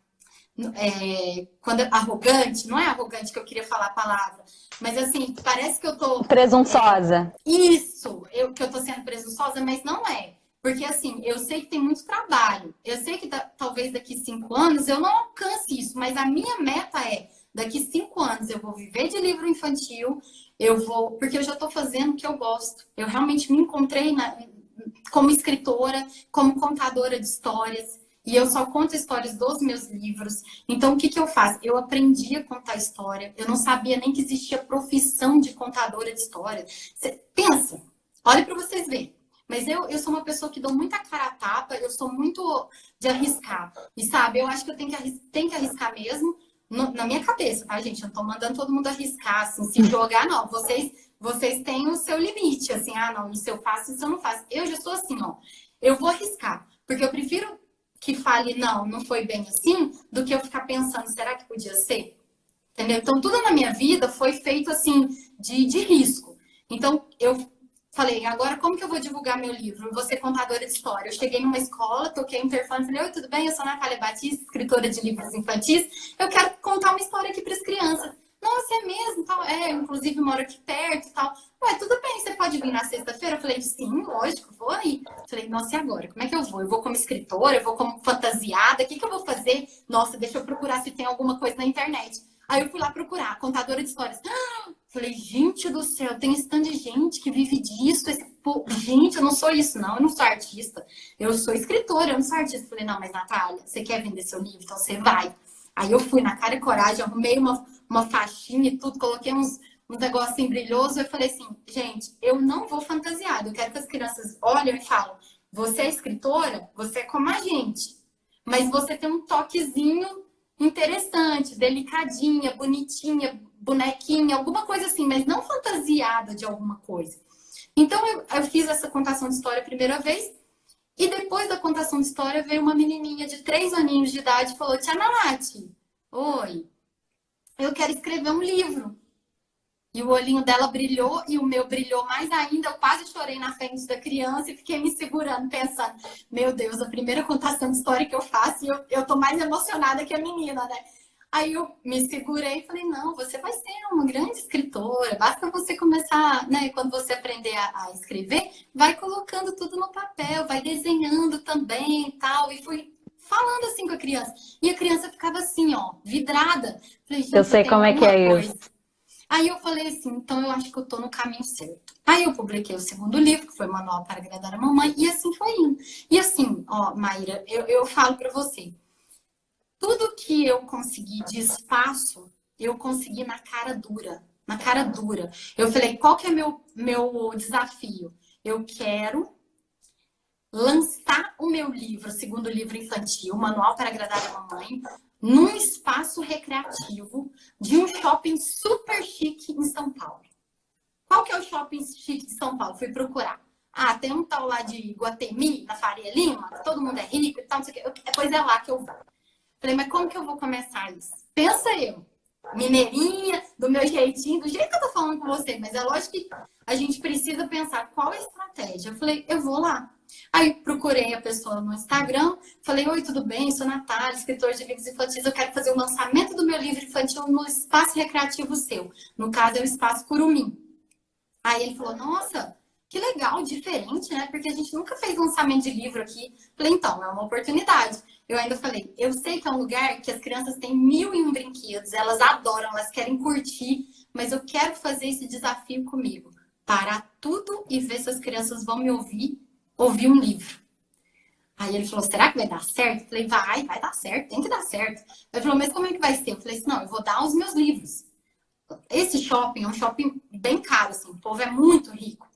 B: Quando arrogante, não é arrogante que eu queria falar a palavra, mas assim, parece que eu tô...
A: Presunçosa.
B: Isso, que eu tô sendo presunçosa, mas não é. Porque assim, eu sei que tem muito trabalho. Eu sei que talvez daqui 5 anos eu não alcance isso, mas a minha meta é, daqui 5 anos eu vou viver de livro infantil, porque eu já tô fazendo o que eu gosto. Eu realmente me encontrei como escritora, como contadora de histórias. E eu só conto histórias dos meus livros. Então, o que eu faço? Eu aprendi a contar história. Eu não sabia nem que existia profissão de contadora de história. Pensa, olha para vocês verem. Mas eu sou uma pessoa que dou muita cara a tapa, eu sou muito de arriscar. E sabe, eu acho que eu tenho que arriscar mesmo na minha cabeça, tá, gente? Eu não tô mandando todo mundo arriscar, assim, se jogar, não. Vocês têm o seu limite, assim, não, isso eu faço, isso eu não faço. Eu já sou assim, ó. Eu vou arriscar, porque eu prefiro... que fale, não foi bem assim, do que eu ficar pensando, será que podia ser? entendeu? Então, tudo na minha vida foi feito, assim, de risco. Então, eu falei, agora como que eu vou divulgar meu livro? Eu vou ser contadora de história. Eu cheguei numa escola, toquei o interfone, falei, oi, tudo bem? Eu sou a Natália Batista, escritora de livros infantis. Eu quero contar uma história aqui para as crianças. Nossa, é mesmo? Tal. É, eu, inclusive moro aqui perto e tal. Ué, tudo bem, você pode vir na sexta-feira? Eu falei, sim, lógico, vou aí. Falei, nossa, e agora? Como é que eu vou? Eu vou como escritora? Eu vou como fantasiada? O que eu vou fazer? Nossa, deixa eu procurar se tem alguma coisa na internet. Aí eu fui lá procurar, contadora de histórias. Falei, gente do céu, tem esse tanto de gente que vive disso. Gente, eu não sou isso, não. Eu não sou artista. Eu sou escritora, eu não sou artista. Falei, não, mas Natália, você quer vender seu livro? Então você vai. Aí eu fui na cara e coragem, arrumei uma faixinha e tudo, coloquei uns negocinho brilhoso. Eu falei assim, gente, eu não vou fantasiada. Eu quero que as crianças olhem e falem, você é escritora? Você é como a gente. Mas você tem um toquezinho interessante, delicadinha, bonitinha, bonequinha, alguma coisa assim, mas não fantasiada de alguma coisa. Então eu fiz essa contação de história a primeira vez, e depois da contação de história veio uma menininha de 3 aninhos de idade e falou, Tia Nath, oi, eu quero escrever um livro. E o olhinho dela brilhou e o meu brilhou mais ainda. Eu quase chorei na frente da criança e fiquei me segurando, pensando, meu Deus, a primeira contação de história que eu faço e eu tô mais emocionada que a menina, né? Aí eu me segurei e falei, não, você vai ser uma grande escritora, basta você começar, né? Quando você aprender a escrever, vai colocando tudo no papel, vai desenhando também e tal. E fui falando assim com a criança. E a criança ficava assim, ó, vidrada. Falei, gente,
A: Eu sei
B: tem
A: como é que
B: alguma
A: é
B: coisa.
A: isso.
B: Aí eu falei assim, então eu acho que eu tô no caminho certo. Aí eu publiquei o segundo livro, que foi Manual para Agradar a Mamãe, e assim foi indo. E assim, ó, Maíra, eu falo para você, tudo que eu consegui de espaço, eu consegui na cara dura. Na cara dura. Eu falei, qual que é meu desafio? Eu quero lançar o meu livro, o segundo livro infantil, Manual para Agradar a Mamãe, num espaço recreativo de um shopping super chique em São Paulo. Qual que é o shopping chique de São Paulo? Fui procurar. Ah, tem um tal lá de Guatemi, na Faria Lima, que todo mundo é rico e tal, não sei o quê. Depois é lá que eu vou. Falei, mas como que eu vou começar isso? Pensa eu, mineirinha, do meu jeitinho, do jeito que eu tô falando com você, mas é lógico que a gente precisa pensar qual é a estratégia. Eu falei, eu vou lá. Aí procurei a pessoa no Instagram, falei, oi, tudo bem? Sou Natália, escritora de livros infantis, eu quero fazer o lançamento do meu livro infantil no espaço recreativo seu. No caso, é o Espaço Curumim. Aí ele falou, nossa, que legal, diferente, né? Porque a gente nunca fez lançamento de livro aqui. Falei, então, é uma oportunidade. Eu ainda falei, eu sei que é um lugar que as crianças têm 1001 brinquedos, elas adoram, elas querem curtir, mas eu quero fazer esse desafio comigo. Parar tudo e ver se as crianças vão me ouvir um livro. Aí ele falou, será que vai dar certo? Eu falei, vai dar certo, tem que dar certo. Ele falou, mas como é que vai ser? Eu falei assim, não, eu vou dar os meus livros. Esse shopping é um shopping bem caro, assim, o povo é muito rico.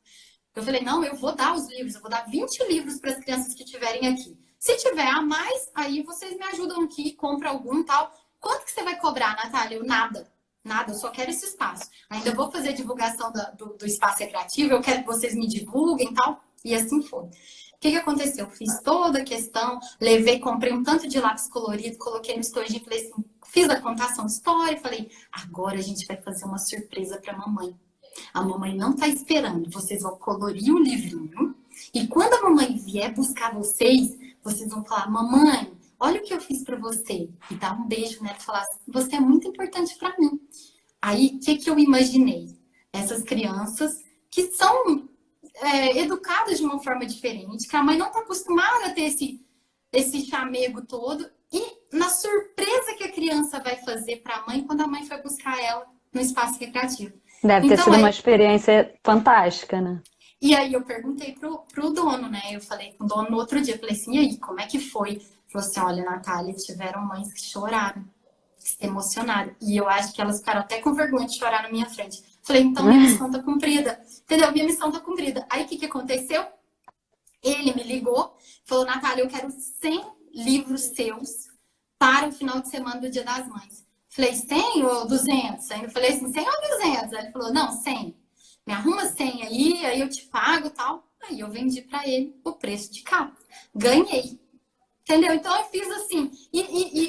B: Eu falei, não, eu vou dar os livros, eu vou dar 20 livros para as crianças que estiverem aqui. Se tiver a mais, aí vocês me ajudam aqui, compra algum e tal. Quanto que você vai cobrar, Natália? Eu, nada. Nada, eu só quero esse espaço. Ainda vou fazer divulgação do espaço recreativo, eu quero que vocês me divulguem e tal. E assim foi. O que aconteceu? Eu fiz toda a questão, levei, comprei um tanto de lápis colorido, coloquei no estojinho, falei assim, fiz a contação de história, falei, agora a gente vai fazer uma surpresa para a mamãe. A mamãe não tá esperando, vocês vão colorir o livrinho. E quando a mamãe vier buscar vocês, vocês vão falar, mamãe, olha o que eu fiz para você. E dar um beijo, né? E falar, você é muito importante para mim. Aí, o que eu imaginei? Essas crianças que são educadas de uma forma diferente, que a mãe não está acostumada a ter esse chamego todo. E na surpresa que a criança vai fazer para a mãe quando a mãe foi buscar ela no espaço recreativo.
A: Deve ter
B: Então,
A: sido uma experiência fantástica, né?
B: e aí eu perguntei pro dono, né? Eu falei com o dono no outro dia, eu falei assim, e aí, como é que foi? Ele falou assim, olha, Natália, tiveram mães que choraram, que se emocionaram. E eu acho que elas ficaram até com vergonha de chorar na minha frente. Falei, então minha missão tá cumprida. Entendeu? Minha missão tá cumprida. Aí o que aconteceu? Ele me ligou, falou, Natália, eu quero 100 livros seus para o final de semana do Dia das Mães. Falei, 100 ou 200? Aí eu falei assim, 100 ou 200? Aí ele falou, não, 100. Me arruma 100 aí eu te pago e tal. Aí eu vendi para ele o preço de capa. Ganhei. Entendeu? Então eu fiz assim.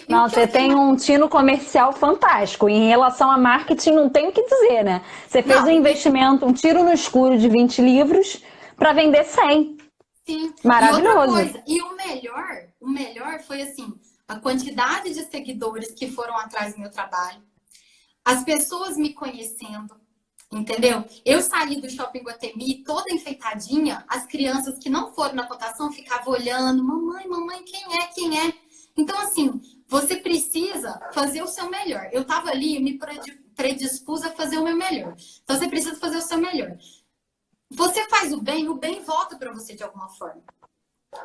A: Não, você tem um tino comercial fantástico. Em relação a marketing, não tem o que dizer, né? Você fez um investimento, um tiro no escuro de 20 livros para vender 100.
B: Sim.
A: Maravilhoso.
B: E outra coisa, o melhor foi assim, a quantidade de seguidores que foram atrás do meu trabalho, as pessoas me conhecendo, entendeu? Eu saí do Shopping Guatemi toda enfeitadinha, as crianças que não foram na cotação ficavam olhando, mamãe, quem é? Então, assim, você precisa fazer o seu melhor. Eu tava ali, me predispus a fazer o meu melhor. Então, você precisa fazer o seu melhor. Você faz o bem volta para você de alguma forma.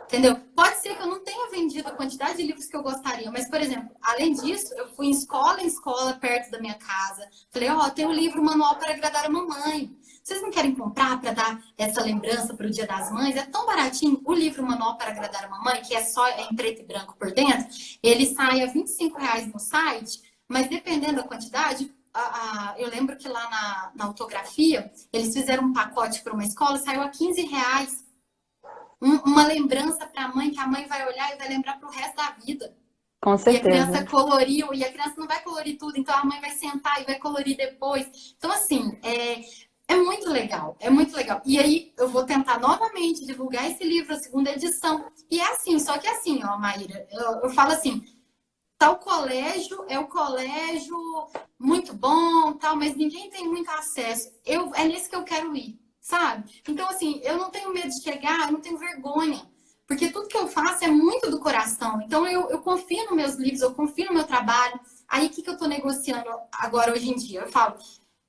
B: Entendeu? Pode ser que eu não tenha vendido a quantidade de livros que eu gostaria, mas, por exemplo, além disso, eu fui em escola perto da minha casa. Falei, tem um livro Manual para Agradar a Mamãe. Vocês não querem comprar para dar essa lembrança para o Dia das Mães? É tão baratinho. O livro Manual para Agradar a Mamãe, que é em preto e branco por dentro, ele sai a R$25 no site, mas dependendo da quantidade, eu lembro que lá na autografia, eles fizeram um pacote para uma escola, saiu a R$15. Uma lembrança para a mãe, que a mãe vai olhar e vai lembrar para o resto da vida.
A: Com certeza.
B: E a criança coloriu, e a criança não vai colorir tudo, então a mãe vai sentar e vai colorir depois. Então, assim, é muito legal, é muito legal. E aí, eu vou tentar novamente divulgar esse livro, a segunda edição. E é assim, só que é assim, Maíra, eu falo assim, tal colégio é o colégio muito bom, tal, mas ninguém tem muito acesso. É nesse que eu quero ir, sabe? Então, assim, eu não tenho medo de chegar, eu não tenho vergonha. Porque tudo que eu faço é muito do coração. Então, eu confio nos meus livros, eu confio no meu trabalho. Aí, o que eu estou negociando agora, hoje em dia? Eu falo,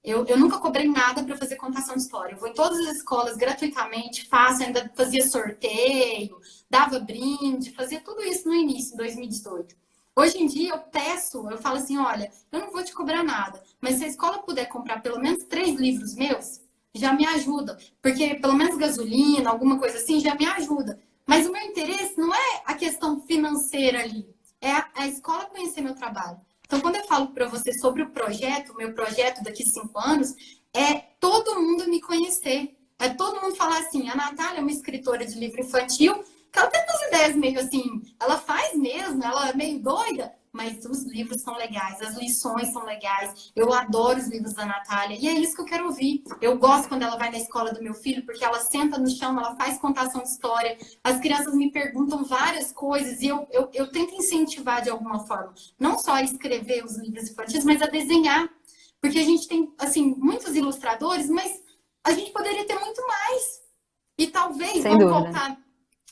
B: eu nunca cobrei nada para fazer contação de história. Eu vou em todas as escolas gratuitamente, faço, ainda fazia sorteio, dava brinde, fazia tudo isso no início, em 2018. Hoje em dia, eu falo assim, olha, eu não vou te cobrar nada, mas se a escola puder comprar pelo menos 3 livros meus, já me ajuda. Porque pelo menos gasolina, alguma coisa assim, já me ajuda. Mas o meu interesse não é a questão financeira ali, é a escola conhecer meu trabalho. Então, quando eu falo para você sobre o projeto, meu projeto daqui 5 anos, é todo mundo me conhecer. É todo mundo falar assim, a Natália é uma escritora de livro infantil, que ela tem umas ideias meio assim, ela faz mesmo, ela é meio doida, mas os livros são legais, as lições são legais. Eu adoro os livros da Natália e é isso que eu quero ouvir. Eu gosto quando ela vai na escola do meu filho, porque ela senta no chão, ela faz contação de história. As crianças me perguntam várias coisas e eu tento incentivar de alguma forma. Não só a escrever os livros infantis, mas a desenhar. Porque a gente tem, assim, muitos ilustradores, mas a gente poderia ter muito mais. E talvez,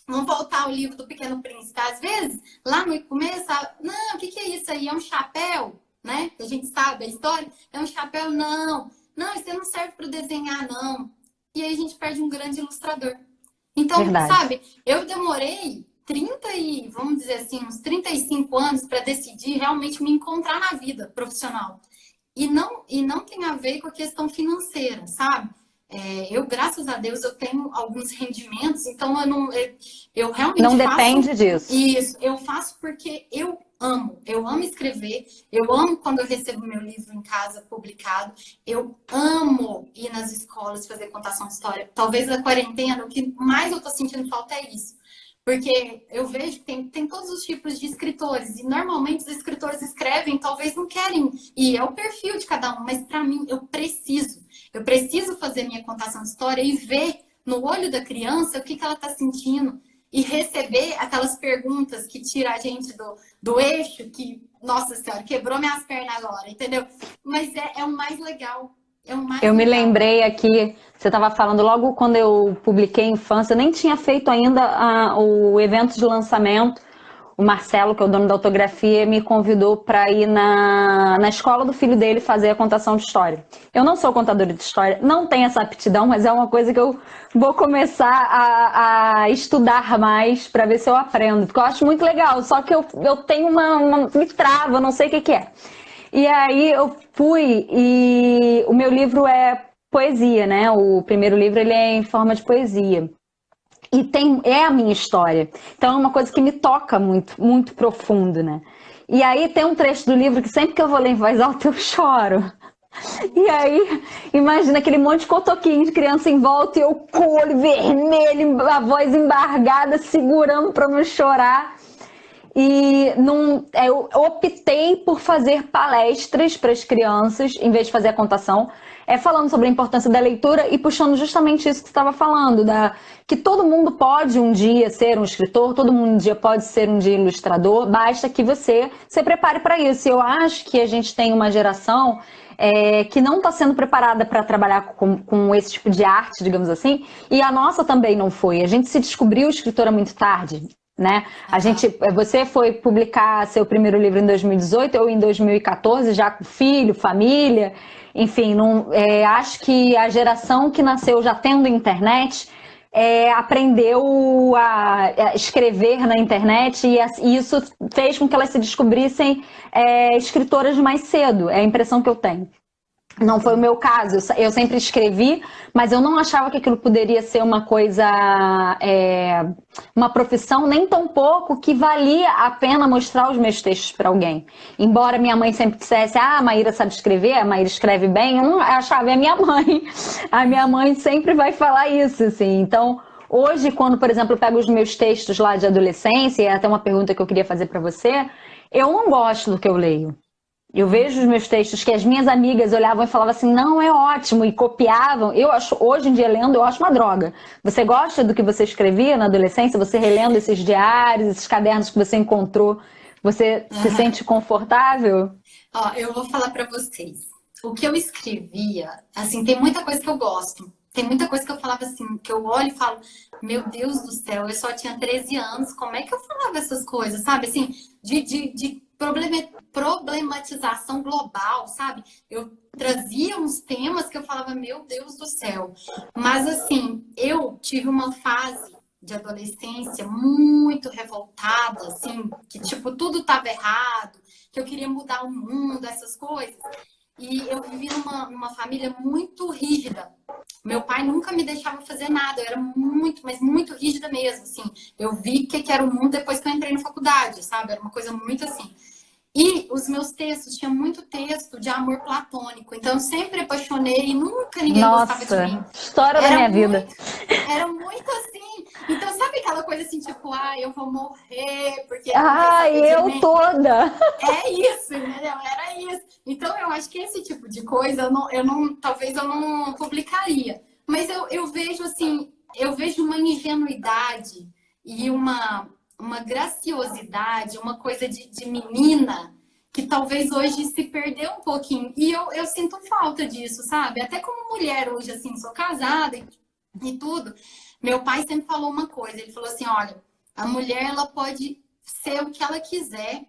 B: vamos voltar ao livro do Pequeno Príncipe. Às vezes, lá no começo, não, o que é isso aí? É um chapéu, né? A gente sabe a história. É um chapéu, não. Não, isso não serve para desenhar, não. E aí a gente perde um grande ilustrador. Então, sabe, eu demorei vamos dizer assim, uns 35 anos para decidir realmente me encontrar na vida profissional. E não tem a ver com a questão financeira, sabe? Eu, graças a Deus, eu tenho alguns rendimentos, então eu realmente
A: não depende disso.
B: Isso, eu faço porque eu amo escrever, eu amo quando eu recebo meu livro em casa publicado, eu amo ir nas escolas fazer contação de história. Talvez na quarentena, o que mais eu tô sentindo falta é isso. Porque eu vejo que tem todos os tipos de escritores, e normalmente os escritores escrevem, talvez não querem, e é o perfil de cada um, mas para mim, eu preciso fazer minha contação de história e ver no olho da criança o que ela está sentindo, e receber aquelas perguntas que tiram a gente do eixo, que, nossa senhora, quebrou minhas pernas agora, entendeu? Mas é o mais legal. Eu
A: me lembrei aqui, você estava falando logo quando eu publiquei Infância, eu nem tinha feito ainda o evento de lançamento. O Marcelo, que é o dono da autografia, me convidou para ir na escola do filho dele fazer a contação de história. Eu não sou contadora de história, não tenho essa aptidão, mas é uma coisa que eu vou começar a estudar mais para ver se eu aprendo, porque eu acho muito legal, só que eu tenho me trava, não sei o que é. E aí eu fui e o meu livro é poesia, né? O primeiro livro ele é em forma de poesia. E é a minha história. Então é uma coisa que me toca muito, muito profundo, né? E aí tem um trecho do livro que sempre que eu vou ler em voz alta eu choro. E aí, imagina aquele monte de cotoquinho de criança em volta e eu com o olho vermelho, a voz embargada, segurando para não chorar. e não, eu optei por fazer palestras para as crianças, em vez de fazer a contação, falando sobre a importância da leitura e puxando justamente isso que você estava falando, que todo mundo pode um dia ser um escritor, todo mundo um dia pode ser um dia ilustrador, basta que você se prepare para isso. Eu acho que a gente tem uma geração que não está sendo preparada para trabalhar com esse tipo de arte, digamos assim, e a nossa também não foi. A gente se descobriu escritora muito tarde, né? Você foi publicar seu primeiro livro em 2018, eu em 2014, já com filho, família, enfim, acho que a geração que nasceu já tendo internet aprendeu a escrever na internet e isso fez com que elas se descobrissem escritoras mais cedo, é a impressão que eu tenho. Não foi o meu caso, eu sempre escrevi, mas eu não achava que aquilo poderia ser uma coisa, uma profissão, nem tão pouco que valia a pena mostrar os meus textos para alguém. Embora minha mãe sempre dissesse, a Maíra sabe escrever, a Maíra escreve bem, eu não achava, é a minha mãe. A minha mãe sempre vai falar isso, assim. Então, hoje, quando, por exemplo, eu pego os meus textos lá de adolescência, e é até uma pergunta que eu queria fazer para você, eu não gosto do que eu leio. Eu vejo os meus textos que as minhas amigas olhavam e falavam assim, não, é ótimo, e copiavam. Eu acho, hoje em dia, lendo, eu acho uma droga. Você gosta do que você escrevia na adolescência? Você relendo esses diários, esses cadernos que você encontrou, você se sente confortável?
B: Ó, eu vou falar pra vocês. O que eu escrevia, assim, tem muita coisa que eu gosto. Tem muita coisa que eu falava assim, que eu olho e falo, meu Deus do céu, eu só tinha 13 anos, como é que eu falava essas coisas, sabe? Assim, de problematização global, sabe? Eu trazia uns temas que eu falava, meu Deus do céu. Mas, assim, eu tive uma fase de adolescência muito revoltada, assim, que, tipo, tudo estava errado, que eu queria mudar o mundo, essas coisas. E eu vivi numa família muito rígida. Meu pai nunca me deixava fazer nada, eu era muito, mas muito rígida mesmo, assim. Eu vi o que era o mundo depois que eu entrei na faculdade, sabe? Era uma coisa muito assim. E os meus textos tinham muito texto de amor platônico, então eu sempre apaixonei e nunca ninguém gostava de mim.
A: História da minha vida.
B: Era muito assim. Então, sabe aquela coisa assim, tipo, eu vou morrer, porque
A: eu toda!
B: É isso, entendeu? Era isso. Então, eu acho que esse tipo de coisa, talvez eu não publicaria. Mas eu vejo assim, eu vejo uma ingenuidade e uma graciosidade, uma coisa de menina que talvez hoje se perdeu um pouquinho. E eu sinto falta disso, sabe? Até como mulher hoje, assim, sou casada e tudo. Meu pai sempre falou uma coisa, ele falou assim, olha, a mulher, ela pode ser o que ela quiser,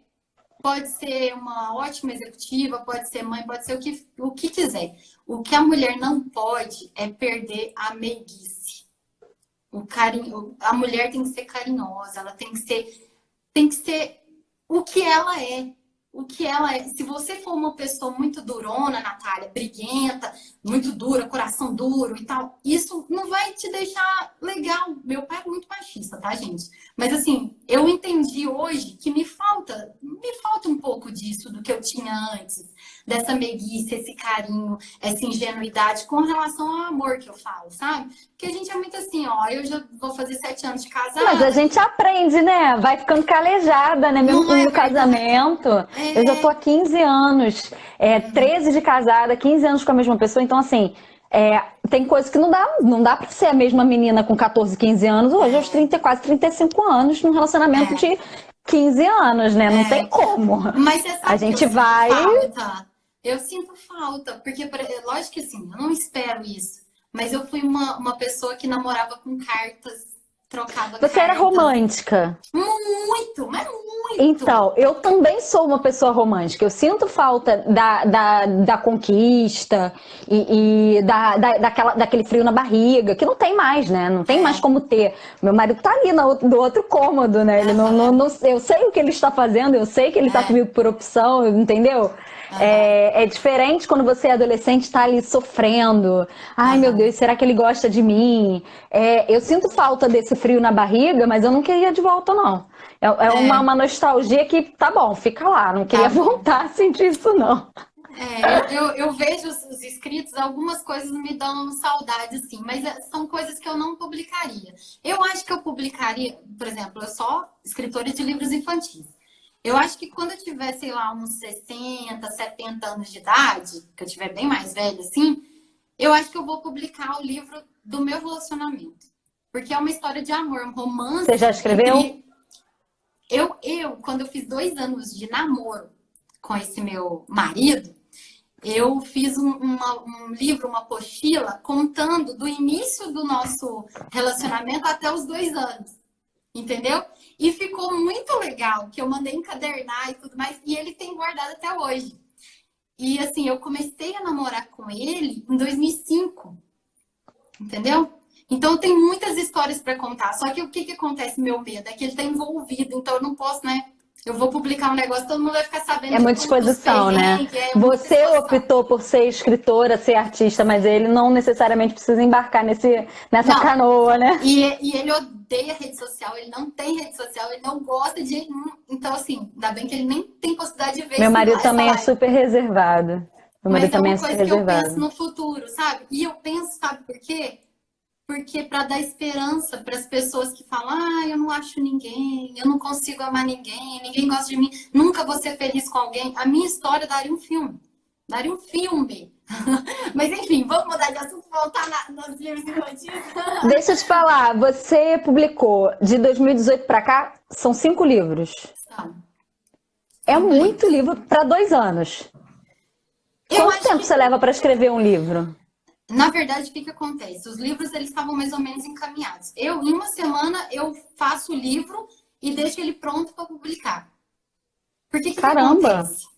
B: pode ser uma ótima executiva, pode ser mãe, pode ser o que quiser. O que a mulher não pode é perder a meiguice. A mulher tem que ser carinhosa, ela tem que ser o que ela é. O que ela é. Se você for uma pessoa muito durona, Natália, briguenta, muito dura, coração duro e tal, isso não vai te deixar legal. Meu pai é muito machista, tá, gente? Mas assim, eu entendi hoje que me falta um pouco disso, do que eu tinha antes. Dessa meiguice, esse carinho, essa ingenuidade com relação ao amor que eu falo, sabe? Porque a gente é muito assim, ó, eu já vou fazer 7 anos de casada.
A: Mas a gente aprende, né? Vai ficando calejada, né? Mesmo no casamento. Eu já tô há 15 anos, 13 de casada, 15 anos com a mesma pessoa. Então, assim, tem coisas que não dá pra ser a mesma menina com 14, 15 anos. Hoje, aos 30, quase 35 anos, num relacionamento de 15 anos, né? Não tem como.
B: Mas você sabe
A: a gente vai...
B: Eu sinto falta, porque, lógico que assim, eu não espero isso. Mas eu fui uma pessoa que namorava com cartas, trocava cartas.
A: Você era romântica?
B: Muito, mas muito.
A: Então, eu também sou uma pessoa romântica. Eu sinto falta da conquista e daquele frio na barriga, que não tem mais, né? Não tem mais como ter. Meu marido tá ali do outro cômodo, né? Ele eu sei o que ele está fazendo, eu sei que ele tá comigo por opção, entendeu? É diferente quando você é adolescente, tá ali sofrendo. Ai, meu Deus, será que ele gosta de mim? Eu sinto falta desse frio na barriga, mas eu não queria de volta, não. Uma nostalgia que, tá bom, fica lá. Não queria voltar a sentir isso, não.
B: Eu vejo os escritos, algumas coisas me dão saudade, assim, mas são coisas que eu não publicaria. Eu acho que eu publicaria, por exemplo, eu sou escritora de livros infantis. Eu acho que quando eu tiver, sei lá, uns 60, 70 anos de idade, que eu tiver bem mais velha, assim, eu acho que eu vou publicar o livro do meu relacionamento. Porque é uma história de amor, um romance.
A: Você já escreveu?
B: Quando eu fiz 2 anos de namoro com esse meu marido, eu fiz um livro, uma apostila, contando do início do nosso relacionamento até os 2 anos. Entendeu? E ficou muito legal, que eu mandei encadernar e tudo mais, e ele tem guardado até hoje. E assim, eu comecei a namorar com ele em 2005, entendeu? Então tem muitas histórias para contar. Só que o que acontece, meu medo, é que ele tá envolvido, então eu não posso, né? Eu vou publicar um negócio, todo mundo vai ficar sabendo
A: É
B: de
A: muita
B: tudo, os
A: exposição, né?
B: perrengues, muita
A: Você
B: exposição.
A: optou por ser escritora, ser artista, mas ele não necessariamente precisa embarcar nessa
B: Não.
A: canoa, né?
B: E ele odeia rede social, ele não tem rede social, ele não gosta de. Então, assim, ainda bem que ele nem tem possibilidade de ver
A: Meu marido
B: essa
A: também é
B: live.
A: super reservado. Meu marido
B: Mas é
A: também é
B: uma
A: super
B: coisa que eu penso
A: reservado.
B: no futuro, sabe? E eu penso, sabe por quê? Porque para dar esperança para as pessoas que falam, eu não acho ninguém, eu não consigo amar ninguém, ninguém gosta de mim, nunca vou ser feliz com alguém. A minha história daria um filme. Daria um filme. Mas enfim, vamos mudar de assunto, voltar nos livros infantis.
A: Deixa eu te falar, você publicou de 2018 para cá, são 5 livros. É muito livro para 2 anos. Quanto tempo você leva para escrever um livro?
B: Na verdade, o que acontece? Os livros, eles estavam mais ou menos encaminhados. Em uma semana, eu faço o livro e deixo ele pronto para publicar. Porque que acontece?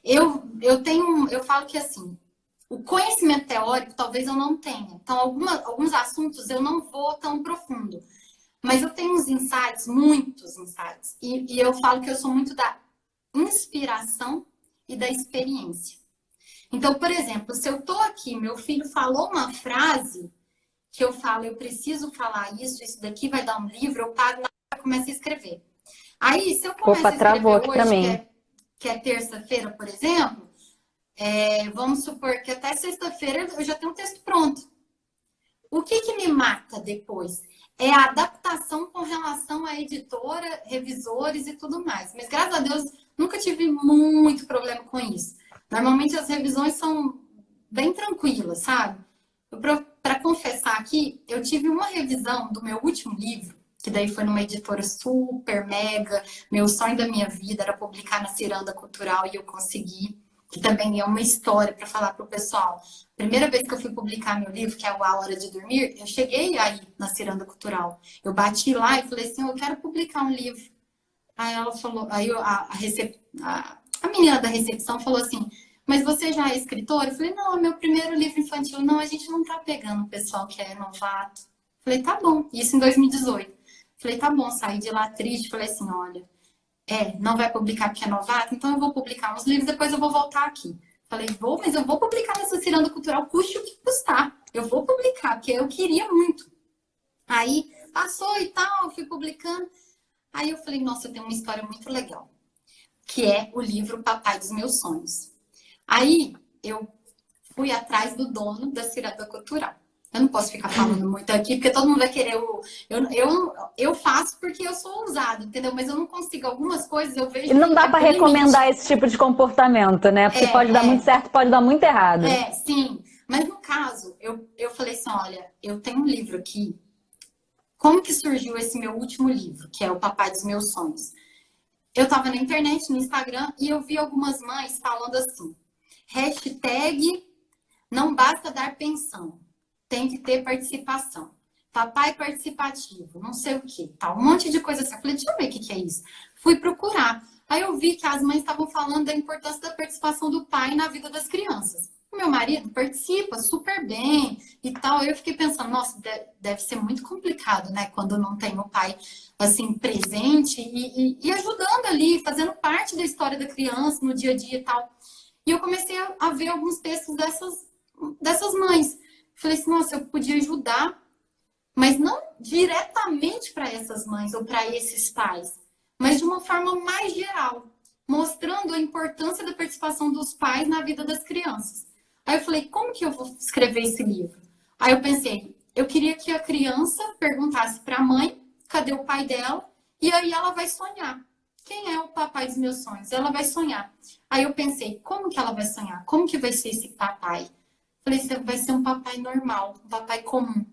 B: Eu falo que assim, o conhecimento teórico talvez eu não tenha. Então, alguns assuntos eu não vou tão profundo. Mas eu tenho uns insights, muitos insights. E eu falo que eu sou muito da inspiração e da experiência. Então, por exemplo, se eu tô aqui, meu filho falou uma frase que eu falo, eu preciso falar isso daqui vai dar um livro, eu paro lá e começo a escrever. Aí, se eu começo a escrever hoje, que é terça-feira, por exemplo, vamos supor que até sexta-feira eu já tenho o texto pronto. O que me mata depois? É a adaptação com relação à editora, revisores e tudo mais. Mas, graças a Deus, nunca tive muito problema com isso. Normalmente as revisões são bem tranquilas, sabe? Para confessar aqui, eu tive uma revisão do meu último livro, que daí foi numa editora super mega. Meu sonho da minha vida era publicar na Ciranda Cultural e eu consegui. Que também é uma história para falar para o pessoal. Primeira vez que eu fui publicar meu livro, que é A Hora de Dormir, eu cheguei aí na Ciranda Cultural. Eu bati lá e falei assim, eu quero publicar um livro. Aí ela falou, a menina da recepção falou assim, mas você já é escritora? Eu falei, não, é meu primeiro livro infantil. Não, a gente não tá pegando o pessoal que é novato. Eu falei, tá bom. Isso em 2018. Eu falei, tá bom, saí de lá triste. Falei assim, olha, não vai publicar porque é novato, então eu vou publicar uns livros, depois eu vou voltar aqui. Falei, mas eu vou publicar nessa Ciranda Cultural, custe o que custar. Eu vou publicar, porque eu queria muito. Aí, passou e tal, fui publicando. Aí eu falei, nossa, eu tenho uma história muito legal, que é o livro Papai dos Meus Sonhos. Aí eu fui atrás do dono da Ciranda Cultural. Eu não posso ficar falando muito aqui, porque todo mundo vai querer eu faço porque eu sou ousada, entendeu? Mas eu não consigo algumas coisas, eu vejo.
A: E não dá para recomendar esse tipo de comportamento, né? Porque pode dar muito certo, pode dar muito errado.
B: Sim. Mas no caso, eu falei assim, olha, eu tenho um livro aqui. Como que surgiu esse meu último livro, que é O Papai dos Meus Sonhos? Eu tava na internet, no Instagram, e eu vi algumas mães falando assim, hashtag não basta dar pensão, tem que ter participação. Papai participativo, não sei o que, tal. Um monte de coisa assim. Eu falei, deixa eu ver o que é isso. Fui procurar. Aí eu vi que as mães estavam falando da importância da participação do pai na vida das crianças. O meu marido participa super bem e tal. Eu fiquei pensando, nossa, deve ser muito complicado, né? Quando não tem o pai, assim, presente e ajudando ali, fazendo parte da história da criança no dia a dia e tal. E eu comecei a ver alguns textos dessas mães. Falei assim, nossa, eu podia ajudar, mas não diretamente para essas mães ou para esses pais, mas de uma forma mais geral, mostrando a importância da participação dos pais na vida das crianças. Aí eu falei, como que eu vou escrever esse livro? Aí eu pensei, eu queria que a criança perguntasse para a mãe, cadê o pai dela? E aí ela vai sonhar. quem é o papai dos meus sonhos? Ela vai sonhar. Aí eu pensei, como que ela vai sonhar? Como que vai ser esse papai? Falei, vai ser um papai normal, um papai comum.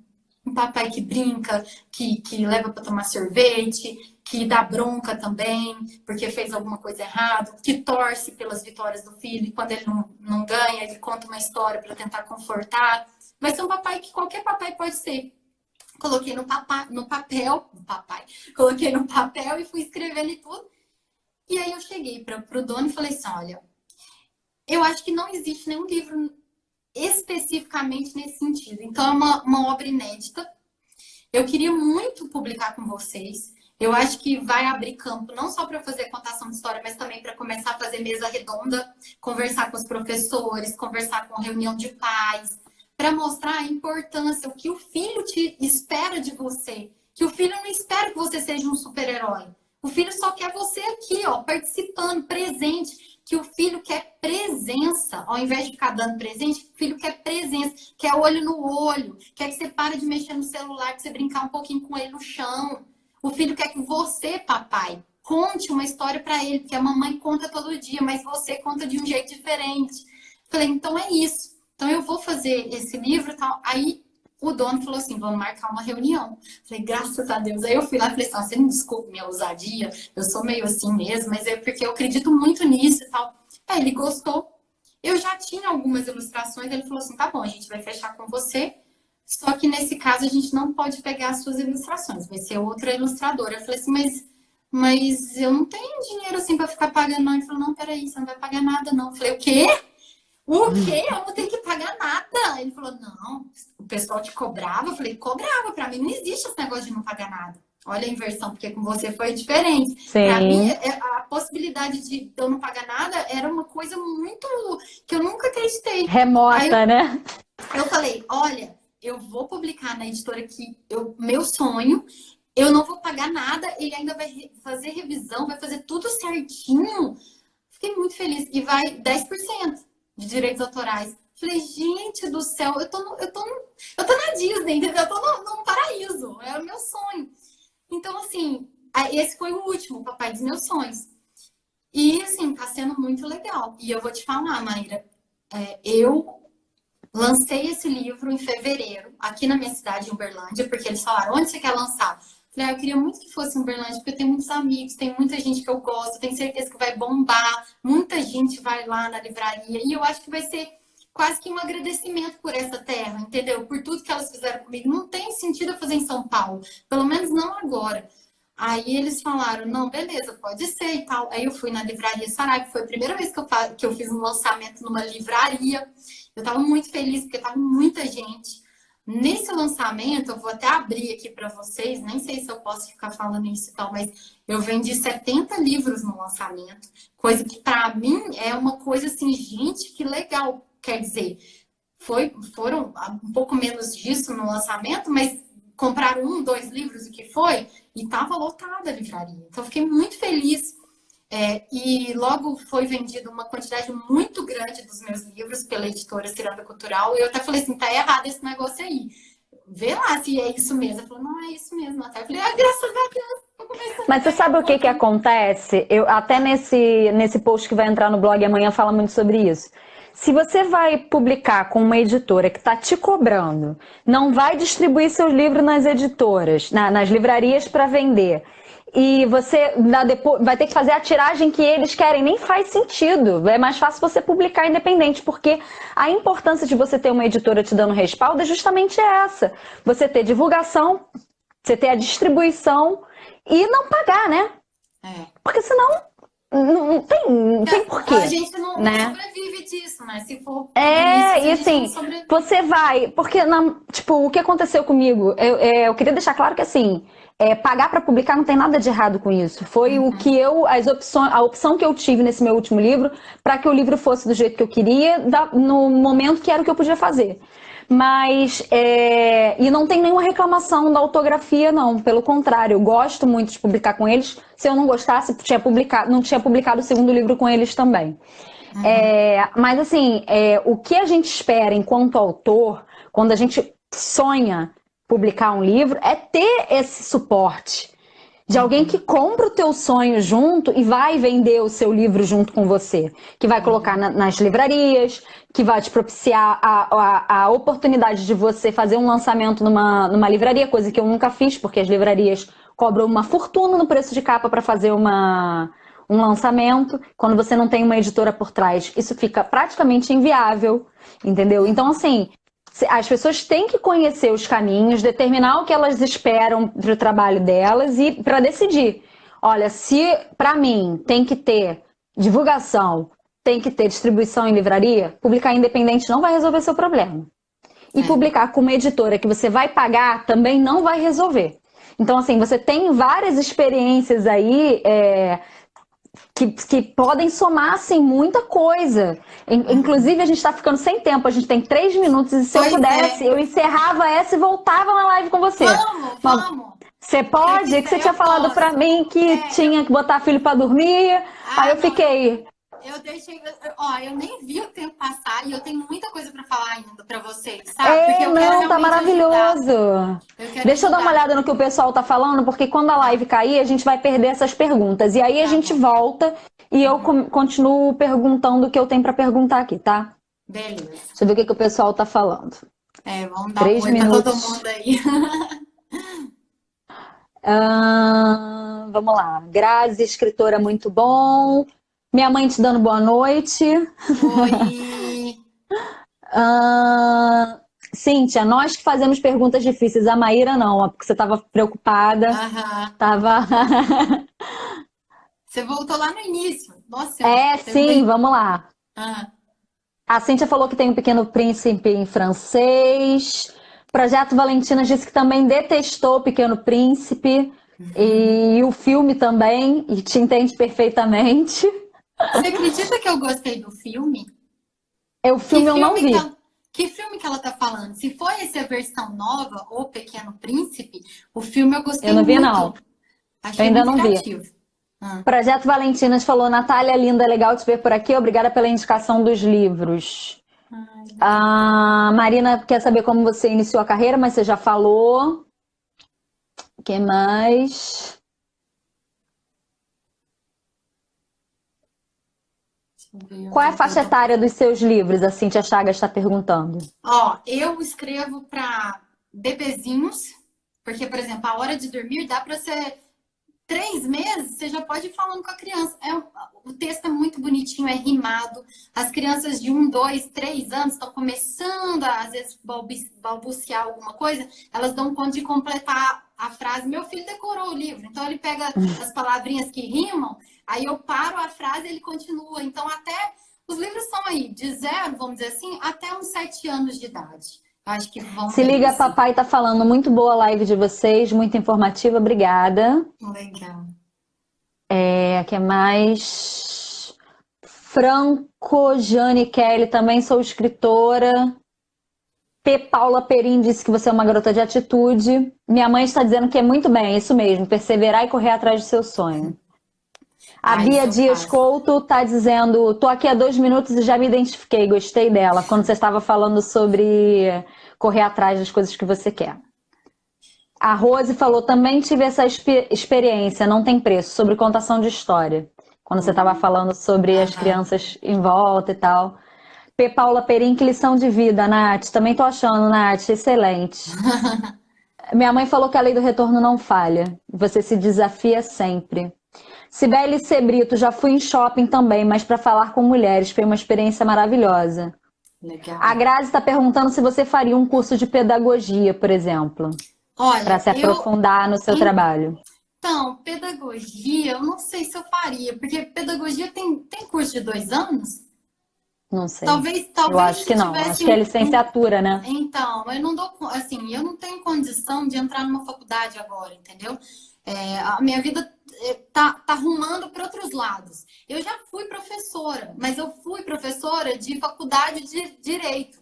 B: Um papai que brinca, que leva para tomar sorvete, que dá bronca também, porque fez alguma coisa errada, que torce pelas vitórias do filho, e quando ele não ganha, ele conta uma história para tentar confortar. Vai ser um papai que qualquer papai pode ser. Coloquei no papel, coloquei no papel e fui escrevendo e tudo. E aí eu cheguei para o dono e falei assim, olha, eu acho que não existe nenhum livro especificamente nesse sentido. Então é uma obra inédita. Eu queria muito publicar com vocês. Eu acho que vai abrir campo não só para fazer contação de história, mas também para começar a fazer mesa redonda, conversar com os professores, conversar com reunião de pais, para mostrar a importância, o que o filho te espera de você. Que o filho não espera que você seja um super-herói. O filho só quer você aqui, ó, participando, presente. Que o filho quer presença, ao invés de ficar dando presente, o filho quer presença, quer olho no olho, quer que você pare de mexer no celular, que você brincar um pouquinho com ele no chão. O filho quer que você, papai, conte uma história para ele, porque a mamãe conta todo dia, mas você conta de um jeito diferente. Falei, então é isso. Então eu vou fazer esse livro e tal. Aí o dono falou assim, vamos marcar uma reunião. Falei, graças a Deus. Aí eu fui lá e falei assim, você não desculpe minha ousadia, eu sou meio assim mesmo, mas é porque eu acredito muito nisso e tal. Aí ele gostou. Eu já tinha algumas ilustrações, ele falou assim, tá bom, a gente vai fechar com você, só que nesse caso a gente não pode pegar as suas ilustrações, vai ser outra ilustradora. Eu falei assim, mas eu não tenho dinheiro assim pra ficar pagando não. Ele falou, não, peraí, você não vai pagar nada não. Eu falei, o quê? O quê? Eu não tenho que pagar nada. Ele falou, não, o pessoal te cobrava? Eu falei, cobrava. Pra mim não existe esse negócio de não pagar nada. Olha a inversão, porque com você foi diferente. Pra mim, a possibilidade de eu não pagar nada era uma coisa muito... que eu nunca acreditei.
A: Remota, né?
B: Eu falei, olha, eu vou publicar na editora que meu sonho, eu não vou pagar nada, ele ainda vai fazer revisão, vai fazer tudo certinho. Fiquei muito feliz. E vai 10% de direitos autorais. Falei, gente do céu, eu tô na Disney, entendeu? Eu tô num paraíso. É o meu sonho. Então, assim, esse foi o último, o papai dos meus sonhos. E, assim, tá sendo muito legal. E eu vou te falar, Maíra, eu lancei esse livro em fevereiro, aqui na minha cidade, em Uberlândia, porque eles falaram, onde você quer lançar? Falei, eu queria muito que fosse em Uberlândia, porque eu tenho muitos amigos, tem muita gente que eu gosto, tenho certeza que vai bombar, muita gente vai lá na livraria, e eu acho que vai ser quase que um agradecimento por essa terra, entendeu? Por tudo que elas fizeram comigo. Não tem sentido eu fazer em São Paulo, pelo menos não agora. Aí eles falaram, não, beleza, pode ser e tal. Aí eu fui na livraria Saraiva, foi a primeira vez que eu fiz um lançamento numa livraria. Eu tava muito feliz, porque tava muita gente. Nesse lançamento, eu vou até abrir aqui para vocês, nem sei se eu posso ficar falando isso e tal, mas eu vendi 70 livros no lançamento, coisa que para mim é uma coisa assim, gente, que legal. Quer dizer, foram um pouco menos disso no lançamento, mas compraram 1, 2 livros, o que foi, e estava lotada a livraria. Então, eu fiquei muito feliz. E logo foi vendida uma quantidade muito grande dos meus livros pela editora Ciranda Cultural. E eu até falei assim, tá errado esse negócio aí. Vê lá se é isso mesmo. Ela falou, não, é isso mesmo. Até eu falei, graças a Deus.
A: Mas você sabe o que acontece? Eu até nesse post que vai entrar no blog amanhã fala muito sobre isso. Se você vai publicar com uma editora que está te cobrando, não vai distribuir seus livros nas editoras, nas livrarias para vender, e você vai ter que fazer a tiragem que eles querem, nem faz sentido. É mais fácil você publicar independente, porque a importância de você ter uma editora te dando respaldo é justamente essa. Você ter divulgação, você ter a distribuição e não pagar, né? Porque senão não tem porquê. A
B: gente não sobrevive disso, né? Se for
A: e assim, você vai... Porque, tipo, o que aconteceu comigo? Eu queria deixar claro que, assim... pagar para publicar não tem nada de errado com isso. Foi o que a opção que eu tive nesse meu último livro para que o livro fosse do jeito que eu queria, no momento que era o que eu podia fazer. Mas, e não tem nenhuma reclamação da autografia, não. Pelo contrário, eu gosto muito de publicar com eles. Se eu não gostasse, não tinha publicado o segundo livro com eles também. Mas assim, o que a gente espera enquanto autor, quando a gente sonha publicar um livro, é ter esse suporte de alguém que compra o teu sonho junto e vai vender o seu livro junto com você, que vai colocar nas livrarias, que vai te propiciar a oportunidade de você fazer um lançamento numa livraria, coisa que eu nunca fiz, porque as livrarias cobram uma fortuna no preço de capa para fazer um lançamento. Quando você não tem uma editora por trás, isso fica praticamente inviável, entendeu? Então, assim, as pessoas têm que conhecer os caminhos, determinar o que elas esperam para o trabalho delas e para decidir. Olha, se para mim tem que ter divulgação, tem que ter distribuição em livraria, publicar independente não vai resolver seu problema. E publicar com uma editora que você vai pagar também não vai resolver. Então, assim, você tem várias experiências aí que podem somar, assim, muita coisa. Inclusive, a gente tá ficando sem tempo. A gente tem 3 minutos e se eu pudesse, eu encerrava essa e voltava na live com você.
B: Vamos!
A: Você pode? É que você tinha falado pra mim que tinha que botar filho pra dormir. Aí eu fiquei...
B: Eu deixei, eu nem vi o tempo passar e eu tenho muita coisa pra falar ainda pra vocês, sabe? Porque eu quero
A: tá maravilhoso. Deixa eu dar uma olhada no que o pessoal tá falando, porque quando a live cair, a gente vai perder essas perguntas. E aí a gente volta e eu continuo perguntando o que eu tenho pra perguntar aqui, tá?
B: Beleza.
A: Deixa eu ver o que o pessoal tá falando.
B: Vamos dar 3 minutos pra todo mundo aí.
A: Vamos lá. Grazi, escritora, muito bom. Minha mãe te dando boa noite.
B: Oi.
A: Cíntia, nós que fazemos perguntas difíceis. A Maíra não, porque você estava preocupada. Tava...
B: Você voltou lá no início. Nossa,
A: sim, vamos lá. A Cíntia falou que tem um Pequeno Príncipe em francês. Projeto Valentinas disse que também detestou o Pequeno Príncipe. E o filme também, e te entende perfeitamente.
B: Você acredita que eu gostei do filme?
A: O filme eu não vi.
B: Que filme que ela tá falando? Se for essa versão nova, O Pequeno Príncipe, o filme eu gostei muito.
A: Eu não vi, não.
B: Achei
A: eu ainda
B: muito
A: não
B: criativo.
A: vi. Projeto Valentinas falou, Natália, linda, legal te ver por aqui. Obrigada pela indicação dos livros. A Marina quer saber como você iniciou a carreira, mas você já falou. O que mais? Qual é a faixa etária dos seus livros? A Cíntia Chagas está perguntando.
B: Eu escrevo para bebezinhos, porque, por exemplo, a hora de dormir dá para ser 3 meses, você já pode ir falando com a criança. O texto é muito bonitinho, é rimado. As crianças de 1, 2, 3 anos estão começando a, às vezes, balbuciar alguma coisa, elas dão conta de completar a frase. Meu filho decorou o livro, então ele pega as palavrinhas que rimam, aí eu paro a frase e ele continua. Então, até os livros são aí, de 0, vamos dizer assim, até uns 7 anos de idade. Acho que vão.
A: Se liga, papai tá falando. Muito boa a live de vocês, muito informativa, obrigada.
B: Legal.
A: Que é mais? Franco, Jane Kelly, também sou escritora. P. Paula Perim disse que você é uma garota de atitude. Minha mãe está dizendo que é muito bem, isso mesmo, perseverar e correr atrás do seu sonho. A Bia Dias Couto tá dizendo, tô aqui há 2 minutos e já me identifiquei, gostei dela, quando você estava falando sobre correr atrás das coisas que você quer. A Rose falou, também tive essa experiência, não tem preço, sobre contação de história. Quando você estava falando sobre as crianças em volta e tal. P. Paula Perim, que lição de vida, Nath. Também tô achando, Nath, excelente. Minha mãe falou que a lei do retorno não falha. Você se desafia sempre. Cibele Cebrito, já fui em shopping também, mas para falar com mulheres. Foi uma experiência maravilhosa.
B: Legal.
A: A Grazi está perguntando se você faria um curso de pedagogia, por exemplo.
B: Olha,
A: para se aprofundar no seu trabalho.
B: Então, pedagogia, eu não sei se eu faria, porque pedagogia tem curso de 2 anos?
A: Não sei.
B: Talvez
A: eu acho que não. Acho que é licenciatura, né?
B: Então, eu não dou, assim, eu não tenho condição de entrar numa faculdade agora, entendeu? A minha vida tá rumando para outros lados. Eu já fui professora, mas eu fui professora de faculdade de Direito.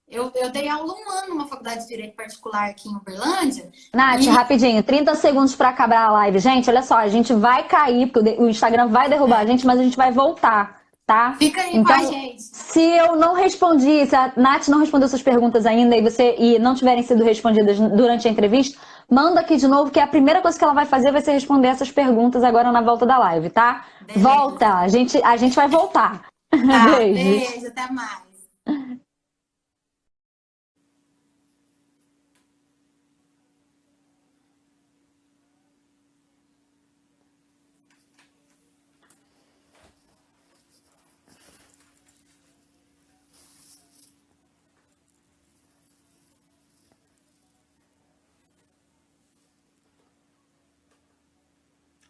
B: Eu dei aula 1 ano numa faculdade de Direito particular aqui em Uberlândia.
A: Nath, rapidinho, 30 segundos para acabar a live. Gente, olha só, a gente vai cair, porque o Instagram vai derrubar a gente, mas a gente vai voltar, tá?
B: Fica aí
A: então,
B: com a gente.
A: Se eu não respondi, se a Nath não respondeu suas perguntas ainda e não tiverem sido respondidas durante a entrevista, manda aqui de novo, que a primeira coisa que ela vai fazer vai ser responder essas perguntas agora na volta da live, tá?
B: Beleza.
A: Volta, a gente vai voltar.
B: Tá,
A: Beijos.
B: beijo, até mais.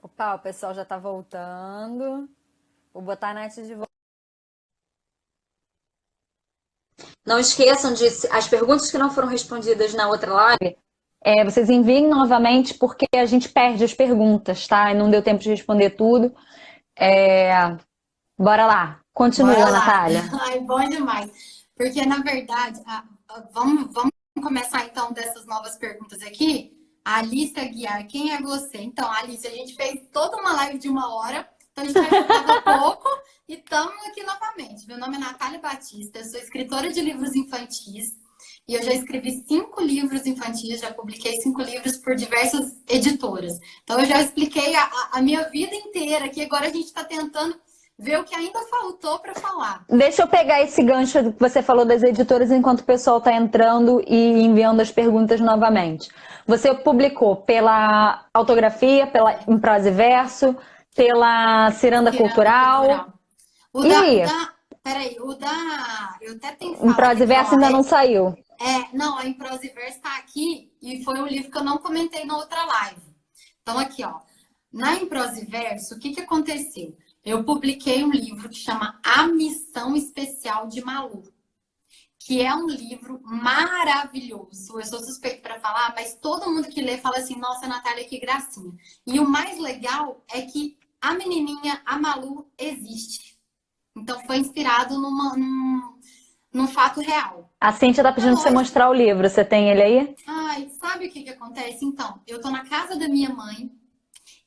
A: Opa, o pessoal já tá voltando. Vou botar a Nath de volta. Não esqueçam de as perguntas que não foram respondidas na outra live, vocês enviem novamente, porque a gente perde as perguntas, tá? E não deu tempo de responder tudo. Bora lá. Continua,
B: Bora lá.
A: Natália.
B: Ai, bom demais. Porque, na verdade, vamos começar então dessas novas perguntas aqui. A Alice Aguiar, quem é você? Então, Alice, a gente fez toda uma live de 1 hora, então a gente vai voltar um pouco e estamos aqui novamente. Meu nome é Natália Batista, eu sou escritora de livros infantis e eu já escrevi 5 livros infantis, já publiquei 5 livros por diversas editoras. Então, eu já expliquei a minha vida inteira aqui, agora a gente está tentando ver o que ainda faltou para falar.
A: Deixa eu pegar esse gancho que você falou das editoras enquanto o pessoal está entrando e enviando as perguntas novamente. Você publicou pela Autografia, pela Em Prosa e Verso, pela Ciranda Cultural.
B: Peraí, eu até tenho que
A: Em
B: falar
A: Prosa e Verso ainda não saiu.
B: Não, a Em Prosa e Verso está aqui e foi um livro que eu não comentei na outra live. Então, aqui, ó. Na Em Prosa e Verso, o que aconteceu? Eu publiquei um livro que chama A Missão Especial de Malu, que é um livro maravilhoso. Eu sou suspeita para falar, mas todo mundo que lê fala assim, nossa, Natália, que gracinha. E o mais legal é que a menininha, a Malu, existe. Então, foi inspirado num fato real.
A: A Cíntia tá pedindo pra você mostrar o livro. Você tem ele aí?
B: Ai, sabe o que acontece? Então, eu tô na casa da minha mãe,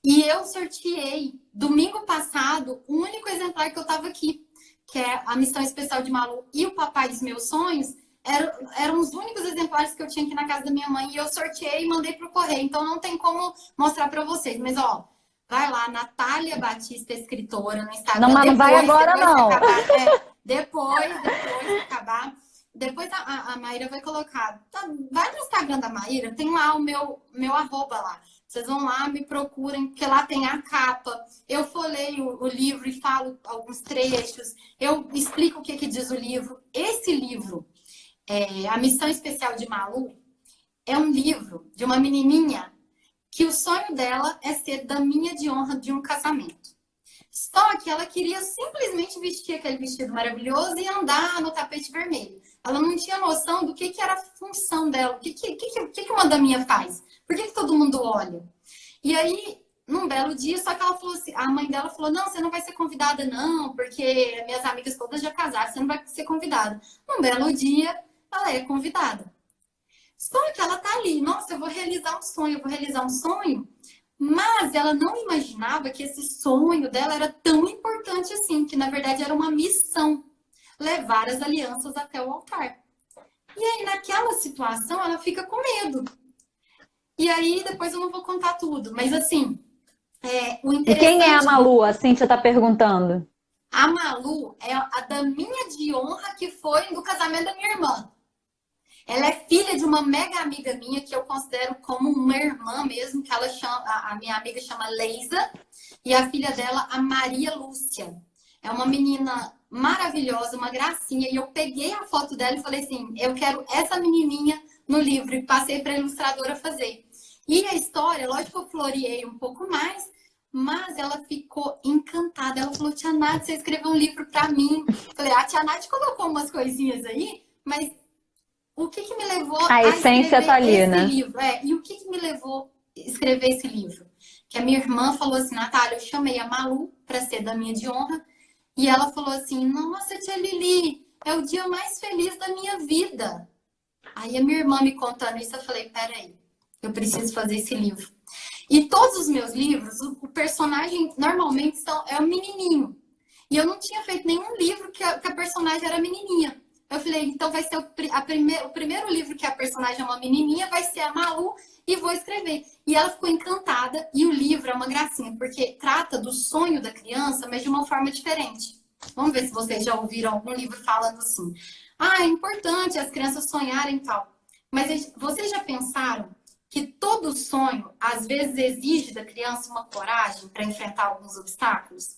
B: e eu sorteei, domingo passado, o único exemplar que eu tava aqui, que é a Missão Especial de Malu e o Papai dos Meus Sonhos, eram os únicos exemplares que eu tinha aqui na casa da minha mãe, e eu sorteei e mandei pro correio, então não tem como mostrar pra vocês. Mas, ó, vai lá, Natália Batista, escritora, no Instagram.
A: Não, mas não vai agora, não.
B: Depois que acabar. Depois a Maíra vai colocar. Vai no Instagram da Maíra, tem lá o meu arroba lá. Vocês vão lá, me procurem, porque lá tem a capa. Eu folheio o livro e falo alguns trechos. Eu explico o que diz o livro. Esse livro, A Missão Especial de Malu, é um livro de uma menininha que o sonho dela é ser daminha de honra de um casamento. Só que ela queria simplesmente vestir aquele vestido maravilhoso e andar no tapete vermelho. Ela não tinha noção do que era a função dela, o que uma daminha faz. Por que todo mundo olha? E aí, num belo dia, só que ela falou assim, a mãe dela falou, não, você não vai ser convidada não, porque minhas amigas todas já casaram, você não vai ser convidada. Num belo dia, ela é convidada. Só que ela tá ali, nossa, eu vou realizar um sonho. Mas ela não imaginava que esse sonho dela era tão importante assim, que na verdade era uma missão, levar as alianças até o altar. E aí, naquela situação, ela fica com medo. E aí, depois eu não vou contar tudo, mas assim, o interessante...
A: E quem é a Malu? A Cíntia tá perguntando.
B: A Malu é a daminha de honra que foi no casamento da minha irmã. Ela é filha de uma mega amiga minha, que eu considero como uma irmã mesmo, que ela chama, a minha amiga chama Leisa, e a filha dela, a Maria Lúcia. É uma menina maravilhosa, uma gracinha, e eu peguei a foto dela e falei assim, eu quero essa menininha no livro, e passei para a ilustradora fazer. E a história, lógico que eu floreei um pouco mais, mas ela ficou encantada. Ela falou, Tia Nath, você escreveu um livro para mim. Eu falei, a Tia Nath colocou umas coisinhas aí, mas o que me levou
A: a essência tá ali,
B: esse
A: né?
B: livro? E o que me levou a escrever esse livro? Que a minha irmã falou assim, Natália, eu chamei a Malu para ser daminha de honra, e ela falou assim, nossa, Tia Lili, é o dia mais feliz da minha vida. Aí a minha irmã me contando isso, eu falei, peraí, eu preciso fazer esse livro. E todos os meus livros, o personagem normalmente é um menininho. E eu não tinha feito nenhum livro que a personagem era menininha. Eu falei, então vai ser o primeiro livro que a personagem é uma menininha, vai ser a Malu e vou escrever. E ela ficou encantada e o livro é uma gracinha, porque trata do sonho da criança, mas de uma forma diferente. Vamos ver se vocês já ouviram algum livro falando assim. Ah, é importante as crianças sonharem e tal. Mas vocês já pensaram que todo sonho, às vezes, exige da criança uma coragem para enfrentar alguns obstáculos?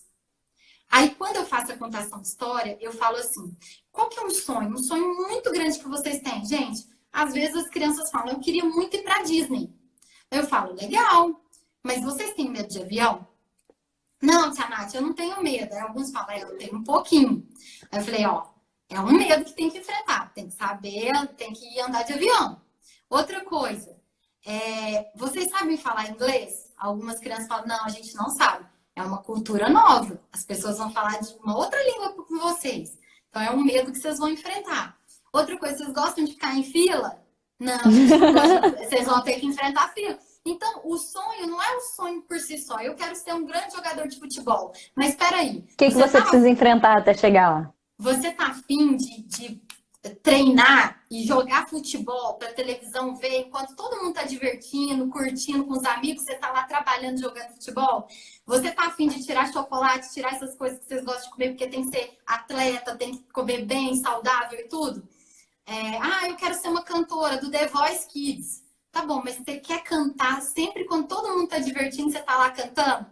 B: Aí, quando eu faço a contação de história, eu falo assim, qual que é um sonho? Um sonho muito grande que vocês têm. Gente, às vezes as crianças falam, eu queria muito ir para Disney. Eu falo, legal, mas vocês têm medo de avião? Não, tia Nath, eu não tenho medo. Aí alguns falam, eu tenho um pouquinho. Aí eu falei, ó, é um medo que tem que enfrentar. Tem que saber, tem que andar de avião. Outra coisa, vocês sabem falar inglês? Algumas crianças falam, não, a gente não sabe. É uma cultura nova. As pessoas vão falar de uma outra língua com vocês. Então é um medo que vocês vão enfrentar. Outra coisa, vocês gostam de ficar em fila? Não, a gente não gosta. Vocês vão ter que enfrentar a fila. Então, o sonho não é um sonho por si só. Eu quero ser um grande jogador de futebol. Mas espera aí.
A: O que você precisa enfrentar até chegar lá?
B: Você tá afim de treinar e jogar futebol para televisão ver enquanto todo mundo tá divertindo, curtindo com os amigos, você tá lá trabalhando, jogando futebol? Você tá afim de tirar chocolate, tirar essas coisas que vocês gostam de comer, porque tem que ser atleta, tem que comer bem, saudável e tudo? Eu quero ser uma cantora do The Voice Kids. Tá bom, mas você quer cantar sempre quando todo mundo tá divertindo, você tá lá cantando?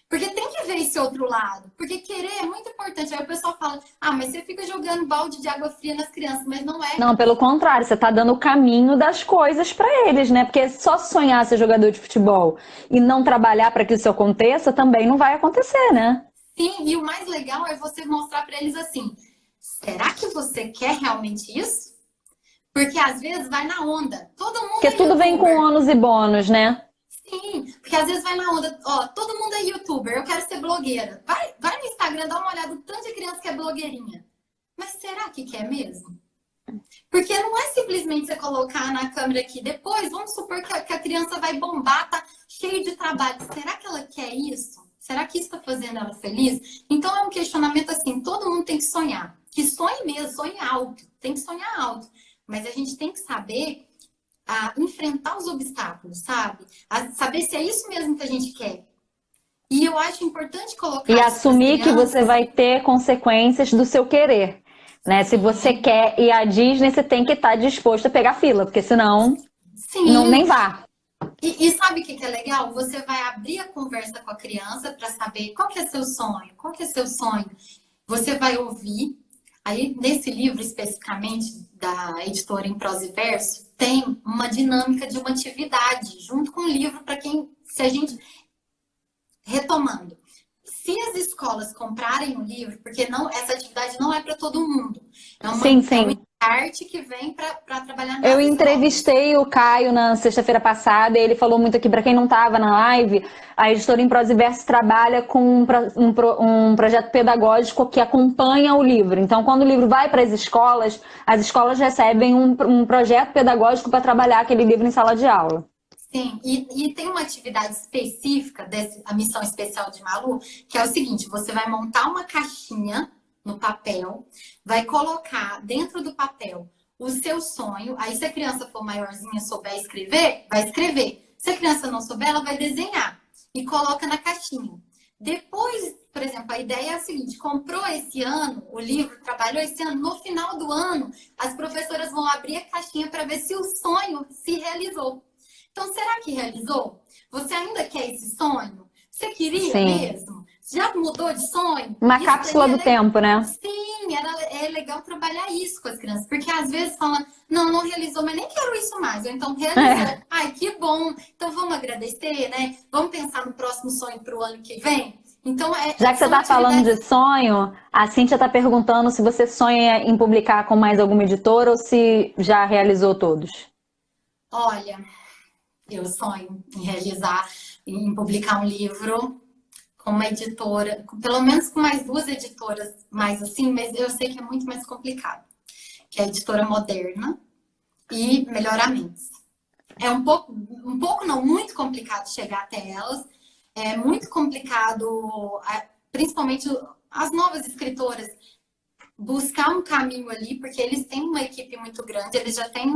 B: Porque tem que ver esse outro lado. Porque querer é muito importante. Aí o pessoal fala, mas você fica jogando balde de água fria nas crianças, mas não é.
A: Não, pelo contrário, você tá dando o caminho das coisas para eles, né? Porque só sonhar ser jogador de futebol e não trabalhar para que isso aconteça também não vai acontecer, né?
B: Sim, e o mais legal é você mostrar para eles assim, será que você quer realmente isso? Porque às vezes vai na onda. Todo mundo
A: Porque tudo vem com ônus e bônus, né?
B: Sim, porque às vezes vai na onda, todo mundo é youtuber, eu quero ser blogueira. Vai no Instagram, dá uma olhada, o tanto de criança que é blogueirinha. Mas será que quer mesmo? Porque não é simplesmente você colocar na câmera aqui, depois, vamos supor que a criança vai bombar, tá cheio de trabalho. Será que ela quer isso? Será que isso está fazendo ela feliz? Então é um questionamento assim, todo mundo tem que sonhar. Que sonhe mesmo, sonhe alto. Tem que sonhar alto. Mas a gente tem que saber enfrentar os obstáculos, sabe? Saber se é isso mesmo que a gente quer. E eu acho importante colocar...
A: E assumir que você vai ter consequências do seu querer, né? Se você quer ir à Disney, você tem que estar disposto a pegar fila, porque senão não, nem vá.
B: E sabe o que é legal? Você vai abrir a conversa com a criança para saber qual que é seu sonho, qual que é seu sonho. Você vai ouvir. Aí, nesse livro especificamente, da editora Em Prosa e Verso, tem uma dinâmica de uma atividade, junto com o livro, para se a gente... Retomando, se as escolas comprarem o livro, porque essa atividade não é para todo mundo. É uma arte que vem para trabalhar nas
A: Eu entrevistei o Caio na sexta-feira passada e ele falou muito aqui, para quem não estava na live, a editora Em Prosa e Verso trabalha com um projeto pedagógico que acompanha o livro. Então, quando o livro vai para as escolas recebem um projeto pedagógico para trabalhar aquele livro em sala de aula.
B: Sim, e tem uma atividade específica a missão especial de Malu, que é o seguinte, você vai montar uma caixinha no papel, vai colocar dentro do papel o seu sonho, aí se a criança for maiorzinha souber escrever, vai escrever. Se a criança não souber, ela vai desenhar e coloca na caixinha. Depois, por exemplo, a ideia é a seguinte, comprou esse ano, o livro trabalhou esse ano, no final do ano, as professoras vão abrir a caixinha para ver se o sonho se realizou. Então, será que realizou? Você ainda quer esse sonho? Você queria mesmo? Já mudou de sonho?
A: Uma cápsula do tempo, né?
B: Sim, é legal trabalhar isso com as crianças. Porque às vezes falam, não realizou, mas nem quero isso mais. Ou então realizou. Ai, que bom. Então vamos agradecer, né? Vamos pensar no próximo sonho para o ano que vem? Então,
A: já que você está falando de sonho, a Cíntia está perguntando se você sonha em publicar com mais alguma editora ou se já realizou todos.
B: Olha... Eu sonho em realizar, em publicar um livro com uma editora, pelo menos com mais 2 editoras, mais assim, mas eu sei que é muito mais complicado. Que é a Editora Moderna e Melhoramentos. É um pouco não, muito complicado chegar até elas. É muito complicado, principalmente as novas escritoras, buscar um caminho ali, porque eles têm uma equipe muito grande, eles já têm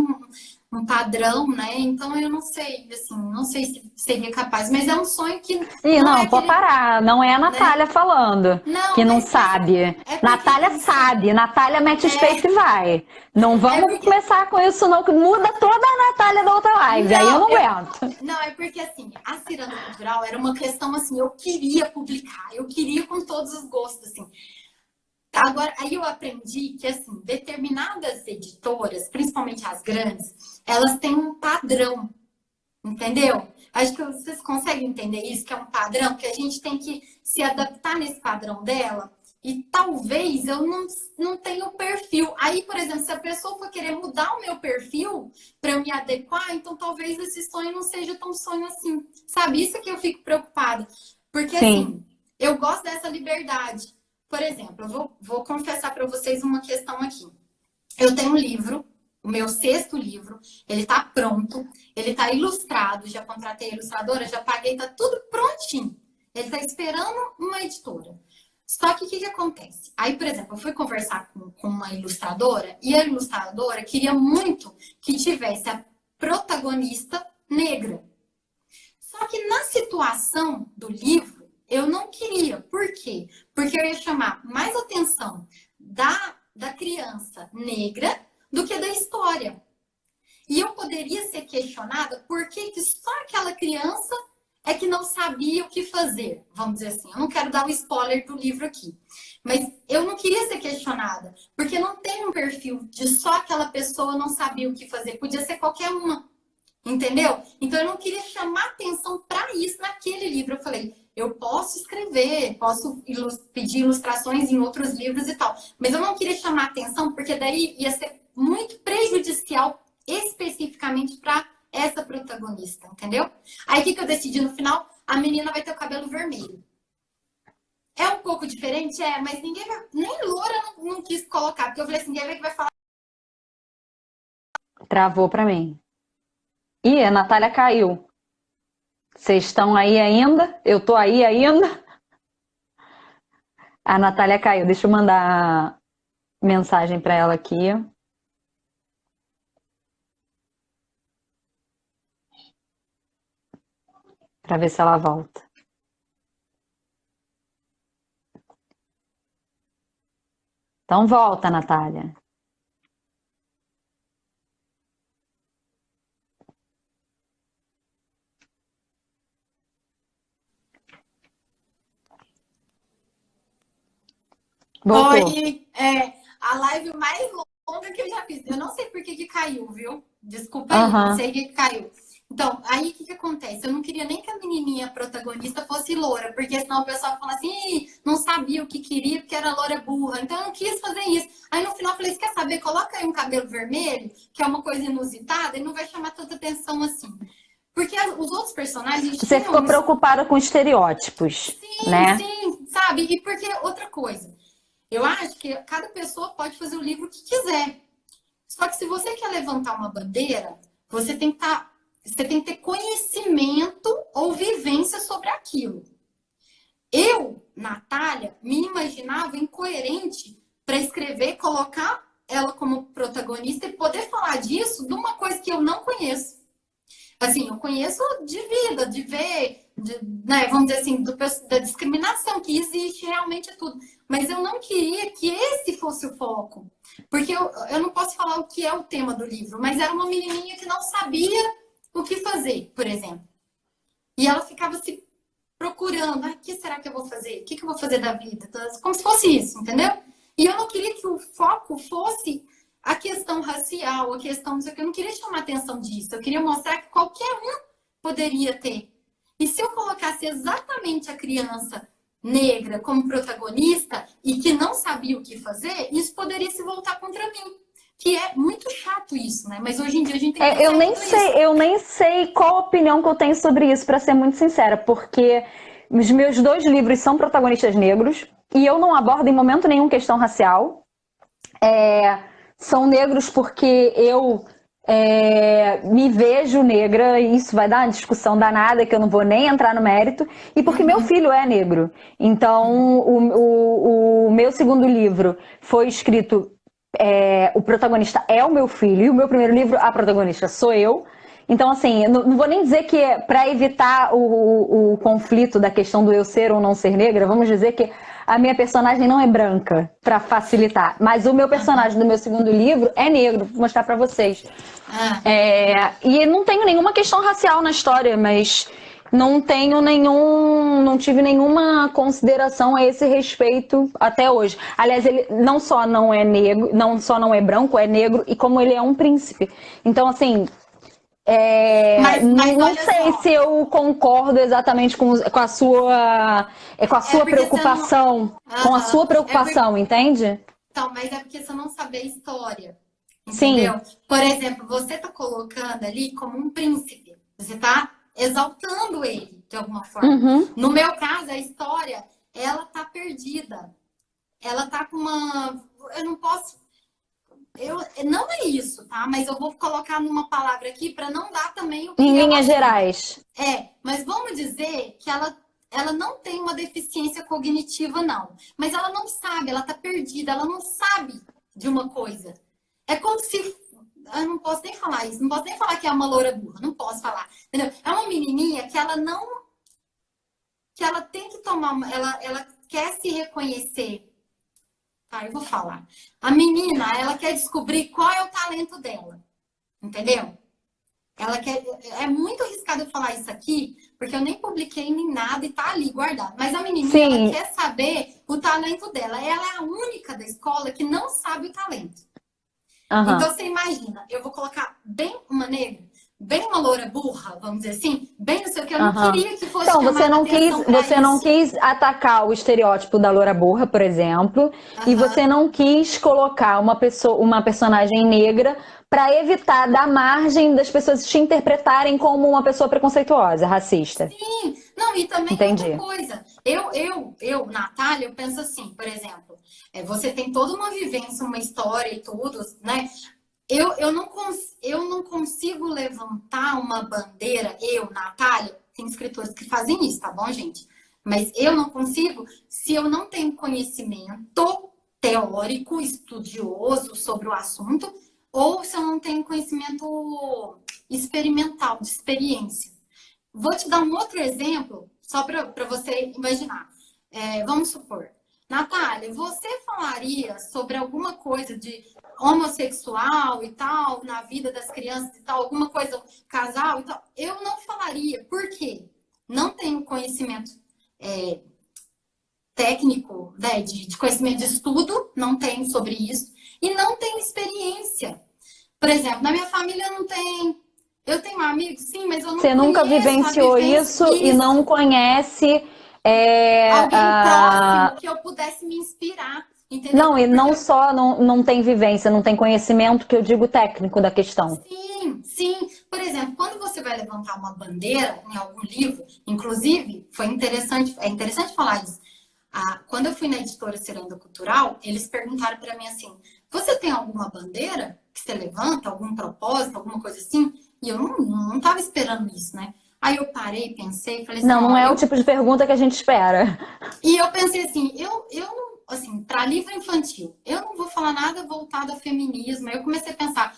B: um padrão, né? Então eu não sei, assim, não sei se seria capaz, mas é um sonho que
A: Ih,
B: não é
A: não, pode
B: aquele,
A: parar. Não é a
B: né?
A: Natália falando
B: Não,
A: que não
B: mas
A: sabe.
B: é porque
A: Natália
B: assim,
A: sabe. Natália mete os peitos
B: é,
A: e vai. Não
B: é
A: vamos
B: porque
A: começar com isso, não, que muda toda a Natália da outra live. Aí eu
B: não,
A: não aguento.
B: não, é porque assim, a ciranda cultural era uma questão assim, eu queria publicar, eu queria com todos os gostos, assim. Agora, aí eu aprendi que, assim, determinadas editoras, principalmente as grandes, elas têm um padrão, entendeu? Acho que vocês conseguem entender isso, que é um padrão, que a gente tem que se adaptar nesse padrão dela. E talvez eu não tenha o perfil. Aí, por exemplo, se a pessoa for querer mudar o meu perfil para eu me adequar, então talvez esse sonho não seja tão sonho assim. Sabe? Isso que eu fico preocupada. Porque,
A: Sim.
B: assim, eu gosto dessa liberdade. Por exemplo, eu vou confessar para vocês uma questão aqui. Eu tenho um livro, o meu sexto livro, ele está pronto, ele está ilustrado, já contratei a ilustradora, já paguei, tá tudo prontinho. Ele está esperando uma editora. Só que o que acontece? Aí, por exemplo, eu fui conversar com uma ilustradora e a ilustradora queria muito que tivesse a protagonista negra. Só que na situação do livro, eu não queria. Por quê? Porque eu ia chamar mais atenção da criança negra do que da história. E eu poderia ser questionada por que só aquela criança é que não sabia o que fazer. Vamos dizer assim, eu não quero dar o spoiler do livro aqui. Mas eu não queria ser questionada, porque não tem um perfil de só aquela pessoa não sabia o que fazer. Podia ser qualquer uma. Entendeu? Então eu não queria chamar atenção para isso naquele livro. Eu falei, eu posso escrever, posso pedir ilustrações em outros livros e tal, mas eu não queria chamar atenção porque daí ia ser muito prejudicial especificamente para essa protagonista, entendeu? Aí o que eu decidi no final? A menina vai ter o cabelo vermelho. É um pouco diferente, mas ninguém vai, nem Loura não quis colocar, porque eu falei assim, ninguém vai que vai falar.
A: Travou pra mim. Ih, a Natália caiu. Vocês estão aí ainda? Eu tô aí ainda? A Natália caiu. Deixa eu mandar mensagem pra ela aqui. Pra ver se ela volta. Então volta, Natália. Voltou.
B: Foi a live mais longa que eu já fiz. Eu não sei por que caiu, viu? Desculpa aí, não
A: Aham.
B: sei o que caiu. Então, aí o que acontece? Eu não queria nem que a menininha protagonista fosse loura, porque senão o pessoal fala assim, não sabia o que queria porque era loura burra. Então eu não quis fazer isso. Aí no final eu falei, quer saber? Coloca aí um cabelo vermelho, que é uma coisa inusitada, e não vai chamar tanta atenção assim. Porque os outros personagens
A: Você
B: tinham.
A: ficou preocupada com estereótipos,
B: Sim,
A: né?
B: sim, sabe? E porque outra coisa. Eu acho que cada pessoa pode fazer o livro que quiser. Só que se você quer levantar uma bandeira, você tem que ter conhecimento ou vivência sobre aquilo. Eu, Natália, me imaginava incoerente para escrever, colocar ela como protagonista e poder falar disso de uma coisa que eu não conheço. Assim, eu conheço de vida, de ver, né, vamos dizer assim, da discriminação que existe realmente é tudo. Mas eu não queria que esse fosse o foco. Porque eu não posso falar o que é o tema do livro, mas era uma menininha que não sabia o que fazer, por exemplo. E ela ficava se procurando, o que será que eu vou fazer? O que eu vou fazer da vida? Como se fosse isso, entendeu? E eu não queria que o foco fosse a questão racial, a questão, não sei o que, eu não queria chamar atenção disso. Eu queria mostrar que qualquer um poderia ter. E se eu colocasse exatamente a criança negra como protagonista e que não sabia o que fazer, isso poderia se voltar contra mim. Que é muito chato isso, né? Mas hoje em dia a gente tem que
A: Eu
B: pensar em
A: nem
B: tudo
A: sei,
B: isso.
A: eu nem sei qual a opinião que eu tenho sobre isso, para ser muito sincera, porque os meus dois livros são protagonistas negros e eu não abordo em momento nenhum questão racial. São negros porque eu me vejo negra, e isso vai dar uma discussão danada que eu não vou nem entrar no mérito, e porque meu filho é negro. Então, o meu segundo livro foi escrito, o protagonista é o meu filho, e o meu primeiro livro, a protagonista sou eu. Então, assim, eu não vou nem dizer que para evitar o conflito da questão do eu ser ou não ser negra, vamos dizer que a minha personagem não é branca, para facilitar. Mas o meu personagem do meu segundo livro é negro, vou mostrar para vocês. E não tenho nenhuma questão racial na história, mas não tive nenhuma consideração a esse respeito até hoje. Aliás, ele não só não é negro, não só não é branco, é negro, e como ele é um príncipe. Então, assim,
B: Mas
A: não
B: olha
A: sei
B: só.
A: se eu concordo exatamente com a sua, com a sua
B: Porque você não.
A: preocupação, com a
B: Aham.
A: sua preocupação, entende?
B: Então, mas é porque você não sabe a história.
A: Sim.
B: Entendeu? Por exemplo, você tá colocando ali como um príncipe. Você tá exaltando ele de alguma forma.
A: Uhum.
B: No meu caso, a história, ela tá perdida. Ela tá com uma. Eu não posso. Não é isso, tá? Mas eu vou colocar numa palavra aqui para não dar também o
A: Em
B: que é o
A: linhas
B: assunto.
A: gerais.
B: Mas vamos dizer que ela não tem uma deficiência cognitiva, não. Mas ela não sabe, ela tá perdida, ela não sabe de uma coisa. É como se. Eu não posso nem falar isso, não posso nem falar que é uma loura burra, não posso falar. Entendeu? É uma menininha que ela não. Que ela tem que tomar. Ela quer se reconhecer. Tá, eu vou falar. A menina, ela quer descobrir qual é o talento dela. Entendeu? Ela quer. É muito arriscado eu falar isso aqui, porque eu nem publiquei nem nada e tá ali guardado. Mas a menininha, ela
A: Sim.
B: quer saber o talento dela. Ela é a única da escola que não sabe o talento.
A: Uhum.
B: Então você imagina, eu vou colocar bem uma negra, bem uma loura burra, vamos dizer assim, bem não sei o que, eu não queria que fosse
A: Então,
B: chamada atenção pra
A: você não
B: isso.
A: quis atacar o estereótipo da loura burra, por exemplo, e você não quis colocar uma personagem negra para evitar dar margem das pessoas te interpretarem como uma pessoa preconceituosa, racista.
B: Sim, não, e também
A: Entendi.
B: outra coisa. Natália, eu penso assim, por exemplo, você tem toda uma vivência, uma história e tudo, né? Eu não consigo levantar uma bandeira, Natália, tem escritores que fazem isso, tá bom, gente? Mas eu não consigo se eu não tenho conhecimento teórico, estudioso sobre o assunto, ou se eu não tenho conhecimento experimental, de experiência. Vou te dar um outro exemplo, só para você imaginar. Vamos supor, Natália, você falaria sobre alguma coisa de homossexual e tal, na vida das crianças e tal, alguma coisa, casal e tal? Eu não falaria. Por quê? Não tenho conhecimento técnico, né, de conhecimento de estudo, não tenho sobre isso, e não tenho experiência. Por exemplo, na minha família não tem. Eu tenho amigos, sim, mas eu não
A: Você nunca vivenciou isso e não conhece.
B: Alguém próximo que eu pudesse me inspirar, entendeu?
A: Não, e não só não tem vivência, não tem conhecimento, que eu digo técnico da questão.
B: Sim, sim. Por exemplo, quando você vai levantar uma bandeira em algum livro, inclusive, é interessante falar isso. Quando eu fui na editora Ciranda Cultural, eles perguntaram para mim assim: você tem alguma bandeira que você levanta, algum propósito, alguma coisa assim? E eu não estava esperando isso, né? Aí eu parei, pensei, falei assim:
A: Não é o tipo de pergunta que a gente espera.
B: E eu pensei assim, eu não, assim, para livro infantil, eu não vou falar nada voltado a feminismo. Aí eu comecei a pensar,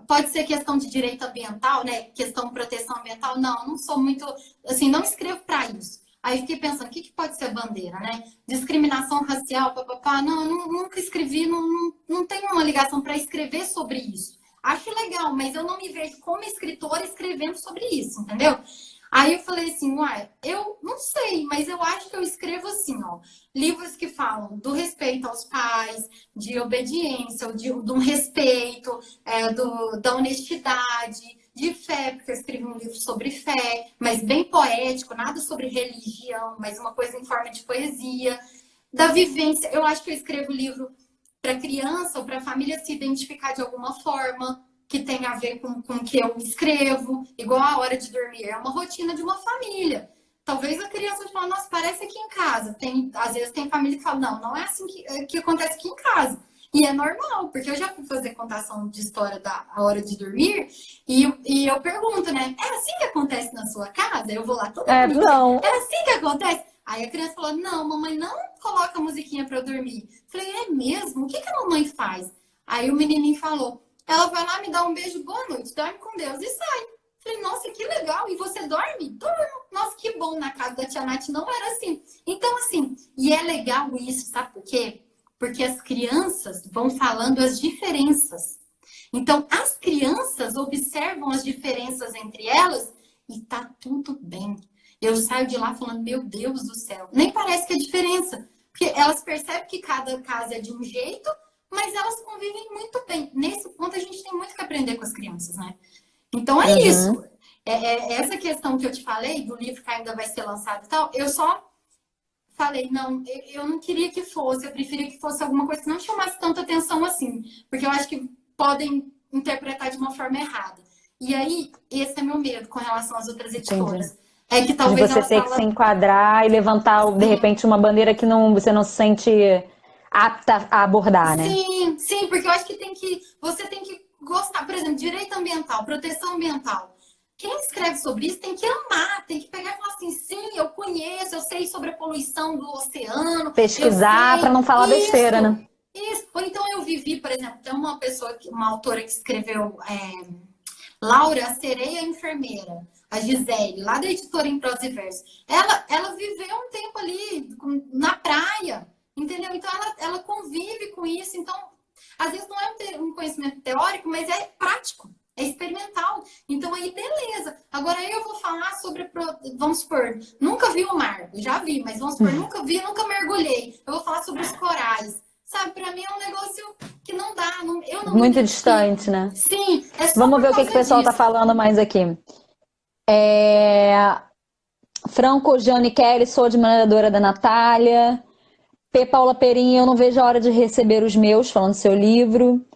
B: pode ser questão de direito ambiental, né? Questão de proteção ambiental. Não sou muito, assim, não escrevo para isso. Aí fiquei pensando, o que pode ser bandeira, né? Discriminação racial, papapá. Não, eu nunca escrevi, não tenho uma ligação para escrever sobre isso. Acho legal, mas eu não me vejo como escritora escrevendo sobre isso, entendeu? Aí eu falei assim, uai, eu não sei, mas eu acho que eu escrevo assim, ó, livros que falam do respeito aos pais, de obediência, de um respeito, da honestidade, de fé, porque eu escrevi um livro sobre fé, mas bem poético, nada sobre religião, mas uma coisa em forma de poesia, da vivência. Eu acho que eu escrevo livro para criança ou para família se identificar de alguma forma, que tem a ver com o que eu escrevo, igual a hora de dormir, é uma rotina de uma família. Talvez a criança fale, nossa, parece aqui em casa. Às vezes tem família que fala, não é assim que acontece aqui em casa. E é normal, porque eu já fui fazer contação de história da hora de dormir e eu pergunto, né? É assim que acontece na sua casa? Eu vou lá toda bonitinha.
C: Não.
B: É assim que acontece? Aí a criança falou, não, mamãe não coloca musiquinha pra eu dormir. Falei, é mesmo? O que que a mamãe faz? Aí o menininho falou, ela vai lá, me dá um beijo, boa noite, dorme com Deus e sai. Falei, nossa, que legal. E você dorme? Durmo. Nossa, que bom. Na casa da tia Nath não era assim. Então, assim, e é legal isso, sabe por quê? Porque as crianças vão falando as diferenças. Então, as crianças observam as diferenças entre elas e tá tudo bem. Eu saio de lá falando, meu Deus do céu, nem parece que é diferença. Porque elas percebem que cada casa é de um jeito, mas elas convivem muito bem. Nesse ponto, a gente tem muito que aprender com as crianças, né? Então é isso. Essa questão que eu te falei, do livro que ainda vai ser lançado e tal, eu só falei, não, eu não queria que fosse, eu preferia que fosse alguma coisa que não chamasse tanta atenção assim, porque eu acho que podem interpretar de uma forma errada. E aí, esse é meu medo com relação às outras editoras.
C: Entendi.
B: É que
C: De
B: talvez
C: você
B: elas
C: ter que se
B: falam,
C: enquadrar e levantar, de repente, uma bandeira que você não se sente apta a abordar, né?
B: sim, porque eu acho que você tem que gostar, por exemplo, direito ambiental, proteção ambiental. Quem escreve sobre isso tem que amar, tem que pegar e falar assim, sim, eu conheço, eu sei sobre a poluição do oceano.
C: Pesquisar para não falar besteira, né?
B: Isso. Ou então eu vivi, por exemplo, tem uma pessoa, uma autora que escreveu Laura, a Sereia Enfermeira, a Gisele, lá da editora Em Prosa e Verso. Ela viveu um tempo ali na praia, entendeu? Então ela convive com isso. Então, às vezes não é um conhecimento teórico, mas é prático. É experimental. Então, aí, beleza. Agora, eu vou falar sobre, vamos supor, nunca vi o mar. Eu já vi, mas vamos supor, nunca vi, nunca mergulhei. Eu vou falar sobre os corais. Sabe, pra mim é um negócio que não dá. Eu não
C: Muito distante, né?
B: Sim, é só
C: Vamos ver o que
B: por
C: o pessoal
B: causa
C: tá falando mais aqui. Franco Gianni Kelly, sou admiradora da Natália. P. Paula Perim, eu não vejo a hora de receber os meus, falando do seu livro.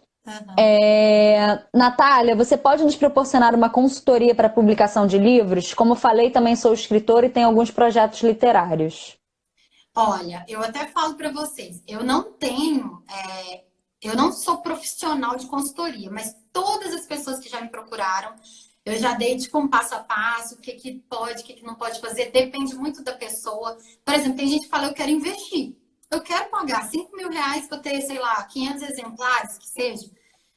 C: Natália, você pode nos proporcionar uma consultoria para publicação de livros? Como falei, também sou escritora e tenho alguns projetos literários.
B: Olha, eu até falo para vocês, eu não sou profissional de consultoria, mas todas as pessoas que já me procuraram, eu já dei tipo um passo a passo, o que que pode, o que que não pode fazer, depende muito da pessoa. Por exemplo, tem gente que fala, eu quero investir, eu quero pagar R$ 5.000 para ter, sei lá, 500 exemplares, que seja.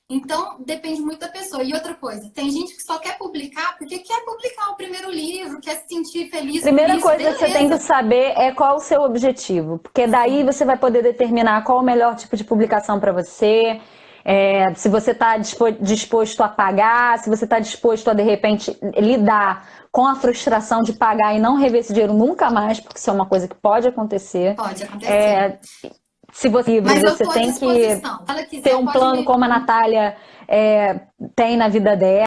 B: Então, depende muito da pessoa. E outra coisa, tem gente que só quer publicar porque quer publicar o primeiro livro, quer se sentir feliz
C: Primeira
B: por isso,
C: coisa que você tem que saber é qual o seu objetivo, porque daí você vai poder determinar qual o melhor tipo de publicação para você, se você está disposto a pagar, se você está disposto a, de repente, lidar com a frustração de pagar e não rever esse dinheiro nunca mais, porque isso é uma coisa que pode acontecer.
B: Pode acontecer.
C: Se você tem que ter um plano como a Natália tem na vida dela,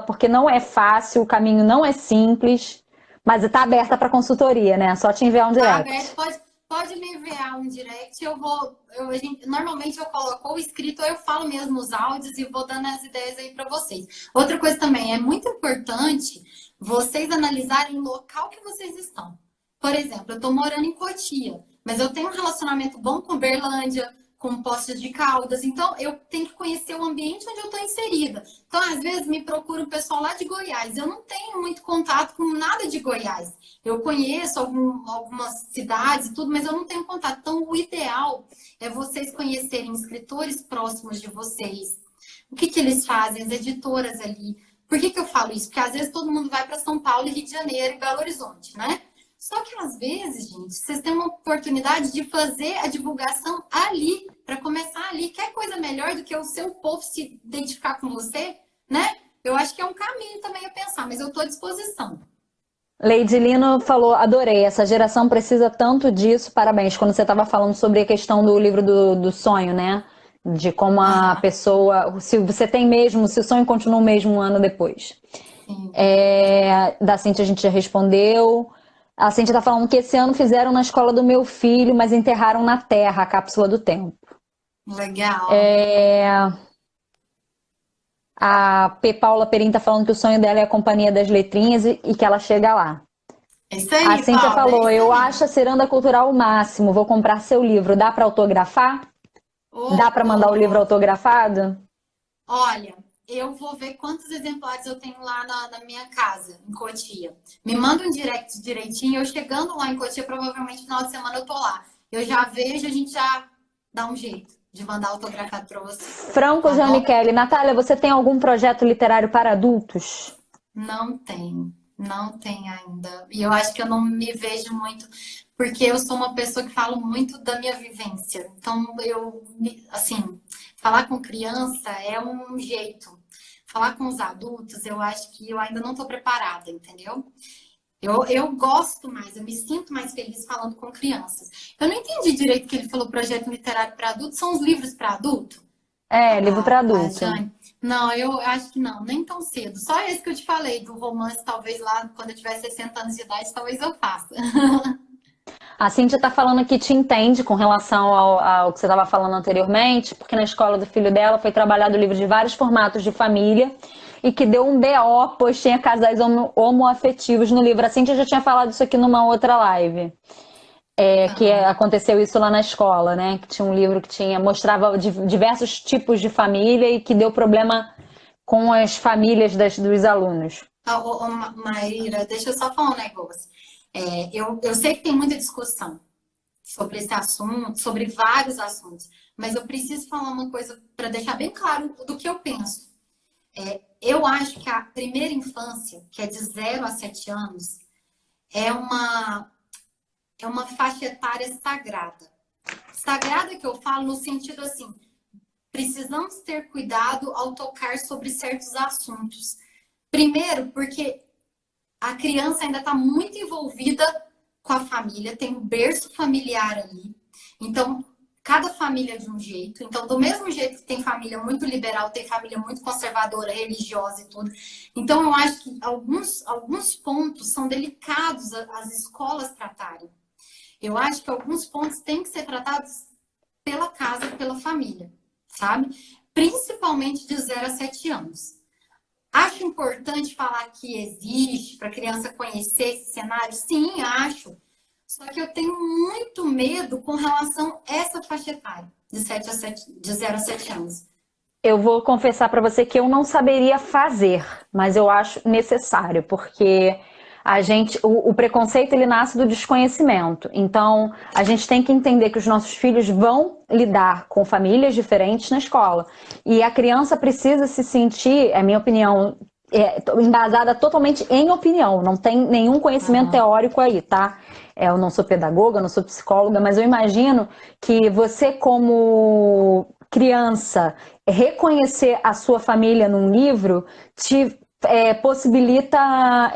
C: porque não é fácil, o caminho não é simples, mas está aberta para consultoria, né? Só te enviar um direct.
B: Pode me enviar um direct, normalmente eu coloco ou escrito ou eu falo mesmo os áudios e vou dando as ideias aí para vocês. Outra coisa também, é muito importante vocês analisarem o local que vocês estão. Por exemplo, eu estou morando em Cotia, mas eu tenho um relacionamento bom com Berlândia, com Poços de Caldas, então eu tenho que conhecer o ambiente onde eu estou inserida. Então, às vezes, me procura um pessoal lá de Goiás. Eu não tenho muito contato com nada de Goiás. Eu conheço algumas cidades e tudo, mas eu não tenho contato. Então, o ideal é vocês conhecerem escritores próximos de vocês. O que eles fazem, as editoras ali. Por que eu falo isso? Porque às vezes todo mundo vai para São Paulo, Rio de Janeiro e Belo Horizonte, né? Só que às vezes, gente, vocês têm uma oportunidade de fazer a divulgação ali, para começar ali. Quer coisa melhor do que o seu povo se identificar com você, né? Eu acho que é um caminho também a pensar, mas eu estou à disposição.
C: Lady Lino falou, adorei, essa geração precisa tanto disso, parabéns. Quando você estava falando sobre a questão do livro do sonho, né? De como a pessoa, se você tem mesmo, se o sonho continua o mesmo um ano depois. Da Cíntia a gente já respondeu. A Cíntia tá falando que esse ano fizeram na escola do meu filho, mas enterraram na terra a cápsula do tempo.
B: Legal.
C: A P. Paula Perim tá falando que o sonho dela é a Companhia das Letrinhas e que ela chega lá.
B: É isso aí,
C: a Cíntia
B: Paula,
C: falou, eu acho a ciranda cultural o máximo, vou comprar seu livro, dá para autografar? Dá para mandar o livro autografado?
B: Olha, eu vou ver quantos exemplares eu tenho lá na minha casa, em Cotia. Me manda um direct direitinho. Eu chegando lá em Cotia, provavelmente no final de semana eu tô lá. Eu já vejo, a gente já dá um jeito de mandar autografado para você.
C: Franco
B: Tá bom?
C: Giannicheli. Natália, você tem algum projeto literário para adultos?
B: Não tem, não tem ainda. E eu acho que eu não me vejo muito, porque eu sou uma pessoa que falo muito da minha vivência. Então, assim, falar com criança é um jeito. Falar com os adultos, eu acho que eu ainda não estou preparada, entendeu? Eu gosto mais, eu me sinto mais feliz falando com crianças. Eu não entendi direito que ele falou projeto literário para adulto, são os livros para adulto?
C: É, livro para
B: A
C: adulto.
B: Jane. Não, eu acho que não, nem tão cedo. Só esse que eu te falei, do romance, talvez lá, quando eu tiver 60 anos de idade, talvez eu faça.
C: A Cíntia está falando que te entende com relação ao que você estava falando anteriormente, porque na escola do filho dela foi trabalhado o livro de vários formatos de família e que deu um BO, pois tinha casais homoafetivos no livro. A Cíntia já tinha falado isso aqui numa outra live. Aconteceu isso lá na escola, né? Que tinha um livro que mostrava diversos tipos de família e que deu problema com as famílias dos alunos.
B: Maíra, deixa eu só falar um negócio. Eu sei que tem muita discussão sobre esse assunto, sobre vários assuntos, mas eu preciso falar uma coisa para deixar bem claro do que eu penso. Eu acho que a primeira infância, que é de 0 a 7 anos, é uma faixa etária sagrada. Sagrada que eu falo no sentido assim, precisamos ter cuidado ao tocar sobre certos assuntos. Primeiro, porque a criança ainda está muito envolvida com a família, tem um berço familiar ali. Então, cada família é de um jeito. Então, do mesmo jeito que tem família muito liberal, tem família muito conservadora, religiosa e tudo. Então, eu acho que alguns pontos são delicados as escolas tratarem. Eu acho que alguns pontos têm que ser tratados pela casa, pela família, sabe? Principalmente de 0 a 7 anos. Acho importante falar que existe para a criança conhecer esse cenário? Sim, acho. Só que eu tenho muito medo com relação a essa faixa etária, de 0 a 7 anos.
C: Eu vou confessar para você que eu não saberia fazer, mas eu acho necessário, porque o preconceito ele nasce do desconhecimento. Então, a gente tem que entender que os nossos filhos vão lidar com famílias diferentes na escola. E a criança precisa se sentir, é minha opinião, embasada totalmente em opinião, não tem nenhum conhecimento teórico aí, tá? Eu não sou pedagoga, não sou psicóloga, mas eu imagino que você, como criança, reconhecer a sua família num livro te possibilita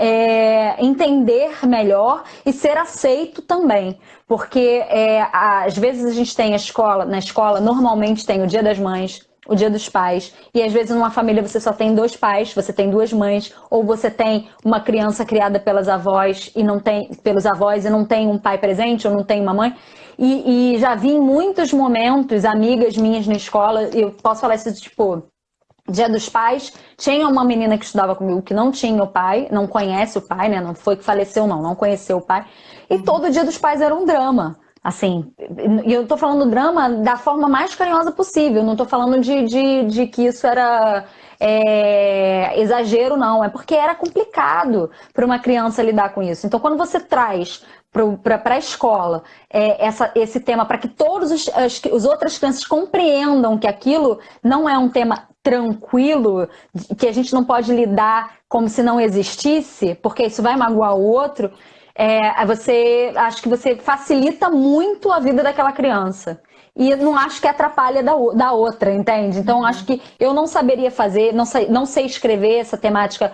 C: entender melhor e ser aceito também. Porque às vezes a gente tem na escola normalmente tem o Dia das Mães, o Dia dos Pais, e às vezes numa família você só tem 2 pais, você tem 2 mães, ou você tem uma criança criada pelos avós e não tem um pai presente, ou não tem uma mãe. E já vi em muitos momentos, amigas minhas na escola, eu posso falar isso tipo, Dia dos Pais, tinha uma menina que estudava comigo que não tinha o pai, não conhece o pai, né? Não foi que faleceu, não conheceu o pai. E todo Dia dos Pais era um drama. Assim, e eu tô falando drama da forma mais carinhosa possível, não tô falando de que isso era exagero, não. É porque era complicado para uma criança lidar com isso. Então, quando você traz para a escola esse tema para que todas as outras crianças compreendam que aquilo não é um tema tranquilo, que a gente não pode lidar como se não existisse, porque isso vai magoar o outro, acho que você facilita muito a vida daquela criança. E eu não acho que atrapalha da outra, entende? Então, acho que eu não saberia fazer, não sei escrever essa temática.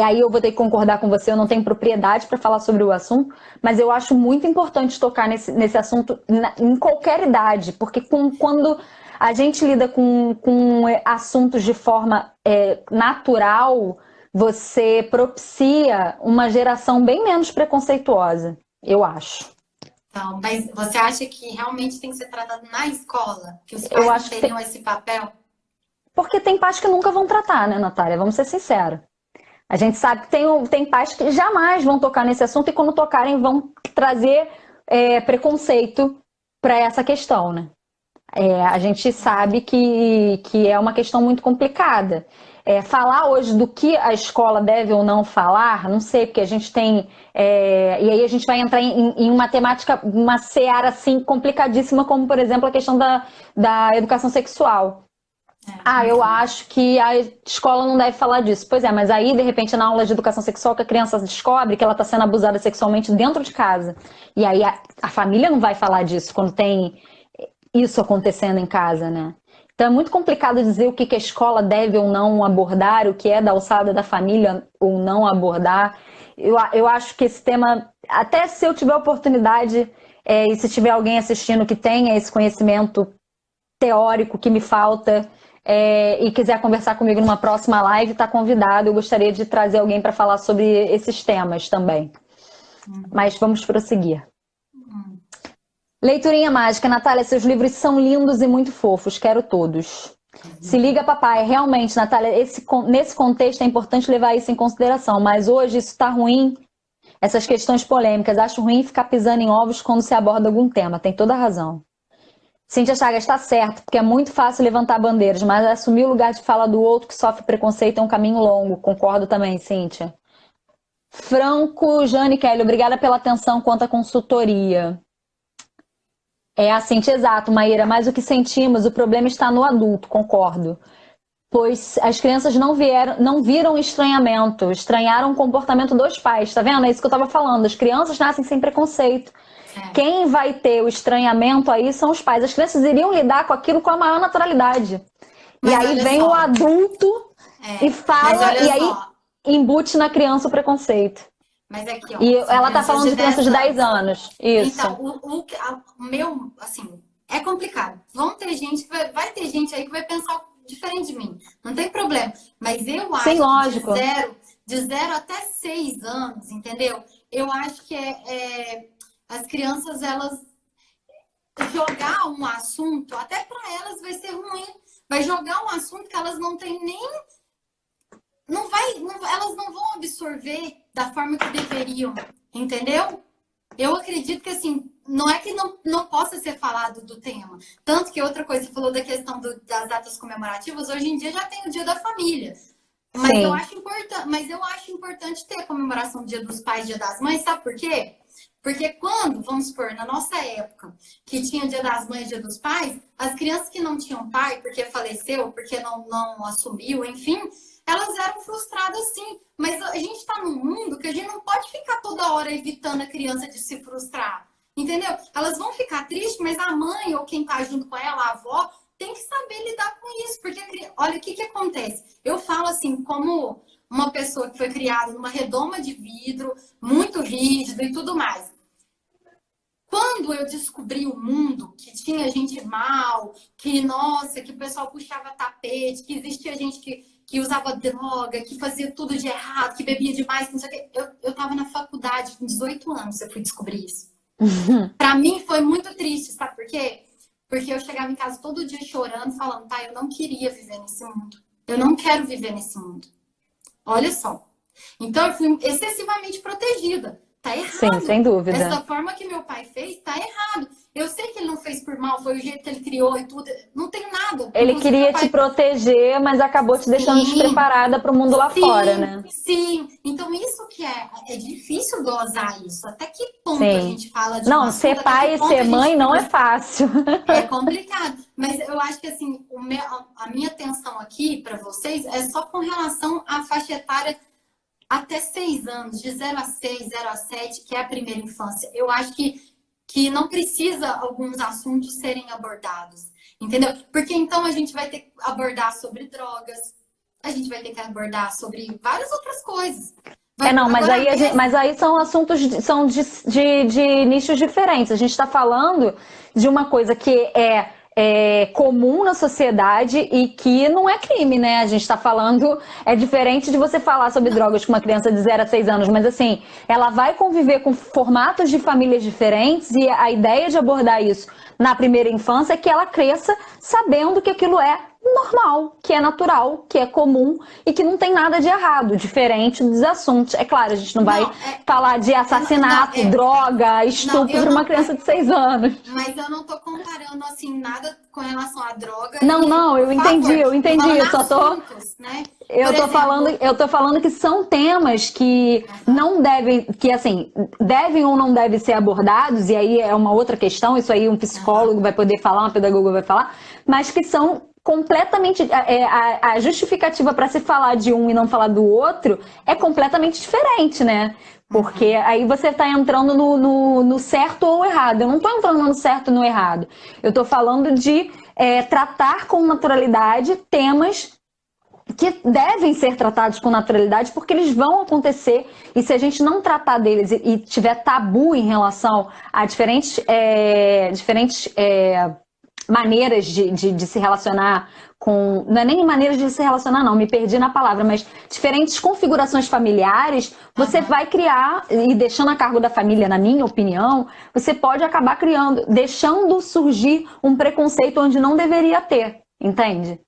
C: Aí eu vou ter que concordar com você, eu não tenho propriedade para falar sobre o assunto, mas eu acho muito importante tocar nesse assunto em qualquer idade, porque quando a gente lida com assuntos de forma natural, você propicia uma geração bem menos preconceituosa, eu acho.
B: Então, mas você acha que realmente tem que ser tratado na escola? Que os pais teriam esse papel?
C: Porque tem pais que nunca vão tratar, né, Natália? Vamos ser sinceros. A gente sabe que tem pais que jamais vão tocar nesse assunto e quando tocarem vão trazer preconceito para essa questão, né? A gente sabe que é uma questão muito complicada. Falar hoje do que a escola deve ou não falar, não sei, porque a gente tem... e aí a gente vai entrar em uma temática, uma seara assim, complicadíssima, como, por exemplo, a questão da educação sexual. Eu acho que a escola não deve falar disso. Pois é, mas aí, de repente, na aula de educação sexual, que a criança descobre que ela está sendo abusada sexualmente dentro de casa. E aí a família não vai falar disso quando tem isso acontecendo em casa, né? Então é muito complicado dizer o que a escola deve ou não abordar, o que é da alçada da família ou não abordar. Eu acho que esse tema, até se eu tiver oportunidade, e se tiver alguém assistindo que tenha esse conhecimento teórico que me falta, e quiser conversar comigo numa próxima live, está convidado. Eu gostaria de trazer alguém para falar sobre esses temas também. Mas vamos prosseguir. Leiturinha mágica. Natália, seus livros são lindos e muito fofos. Quero todos. Se liga, papai. Realmente, Natália, nesse contexto é importante levar isso em consideração. Mas hoje isso está ruim. Essas questões polêmicas. Acho ruim ficar pisando em ovos quando se aborda algum tema. Tem toda a razão. Cíntia Chagas, está certo, porque é muito fácil levantar bandeiras, mas assumir o lugar de fala do outro que sofre preconceito é um caminho longo. Concordo também, Cíntia. Franco Jane Kelly, obrigada pela atenção quanto à consultoria. A Cíntia, exato, Maíra, mas o que sentimos, o problema está no adulto, concordo. Pois as crianças não viram estranhamento, estranharam o comportamento dos pais, tá vendo? É isso que eu estava falando, as crianças nascem sem preconceito. Quem vai ter o estranhamento aí são os pais. As crianças iriam lidar com aquilo com a maior naturalidade. Mas e aí vem o adulto e fala, e aí embute na criança o preconceito.
B: Mas aqui, ó,
C: e ela tá falando de crianças de 10 anos. Isso.
B: Então, o meu, assim, é complicado. Vão ter gente que vai ter gente aí que vai pensar diferente de mim. Não tem problema. Mas eu acho
C: lógico.
B: que de 0 até 6 anos, entendeu? Eu acho que as crianças, elas jogar um assunto, até para elas vai ser ruim. Vai jogar um assunto que elas não têm nem... elas não vão absorver da forma que deveriam, entendeu? Eu acredito que, assim, não é que não possa ser falado do tema. Tanto que outra coisa, você falou da questão das datas comemorativas, hoje em dia já tem o Dia da Família. Mas eu acho importante ter a comemoração do Dia dos Pais, Dia das Mães, sabe por quê? Porque quando, vamos supor, na nossa época, que tinha Dia das Mães, Dia dos Pais, as crianças que não tinham pai, porque faleceu, porque não assumiu, enfim, elas eram frustradas sim. Mas a gente está num mundo que a gente não pode ficar toda hora evitando a criança de se frustrar, entendeu? Elas vão ficar tristes, mas a mãe ou quem está junto com ela, a avó, tem que saber lidar com isso. Porque, olha, o que acontece? Eu falo assim, como uma pessoa que foi criada numa redoma de vidro, muito rígido e tudo mais. Quando eu descobri o mundo, que tinha gente mal, que, nossa, que o pessoal puxava tapete, que existia gente que usava droga, que fazia tudo de errado, que bebia demais, não sei o quê. Eu tava na faculdade com 18 anos, eu fui descobrir isso. Pra mim foi muito triste, sabe por quê? Porque eu chegava em casa todo dia chorando, falando, tá, eu não queria viver nesse mundo. Eu não quero viver nesse mundo. Olha só. Então eu fui excessivamente protegida. Tá errado.
C: Sim, sem dúvida.
B: Essa forma que meu pai fez, tá errado. Eu sei que ele não fez por mal, foi o jeito que ele criou e tudo. Não tem nada.
C: Ele queria te proteger, mas acabou te deixando despreparada para o mundo lá fora, né?
B: Sim. Então isso que é difícil dosar isso. Até que ponto a gente fala de
C: não, ser pai e ser mãe não é fácil.
B: É complicado. Mas eu acho que assim, a minha atenção aqui para vocês é só com relação à faixa etária até 6 anos, de 0 a 6, 0 a 7, que é a primeira infância. Eu acho que não precisa alguns assuntos serem abordados, entendeu? Porque então a gente vai ter que abordar sobre drogas, a gente vai ter que abordar sobre várias outras coisas.
C: Mas aí são assuntos, são de nichos diferentes. A gente está falando de uma coisa que é comum na sociedade e que não é crime, né? A gente tá falando, é diferente de você falar sobre drogas com uma criança de 0 a 6 anos, mas assim, ela vai conviver com formatos de famílias diferentes e a ideia de abordar isso na primeira infância é que ela cresça sabendo que aquilo é normal, que é natural, que é comum e que não tem nada de errado, diferente dos assuntos. É claro, a gente não vai falar de assassinato, droga, estupro para uma criança de 6 anos.
B: Mas eu não tô comparando assim nada com relação à droga.
C: Não, eu entendi, eu só tô...
B: assuntos, né?
C: Eu tô falando que são temas que não devem, que assim, devem ou não devem ser abordados, e aí é uma outra questão, isso aí um psicólogo vai poder falar, uma pedagoga vai falar, mas que são completamente, a justificativa para se falar de um e não falar do outro é completamente diferente, né? Porque aí você está entrando no certo ou errado. Eu não estou entrando no certo ou no errado. Eu estou falando de tratar com naturalidade temas que devem ser tratados com naturalidade, porque eles vão acontecer, e se a gente não tratar deles e tiver tabu em relação a diferentes maneiras de se relacionar com... Não é nem maneiras de se relacionar, não, me perdi na palavra, mas diferentes configurações familiares, você vai criar, e deixando a cargo da família, na minha opinião, você pode acabar criando, deixando surgir um preconceito onde não deveria ter, entende?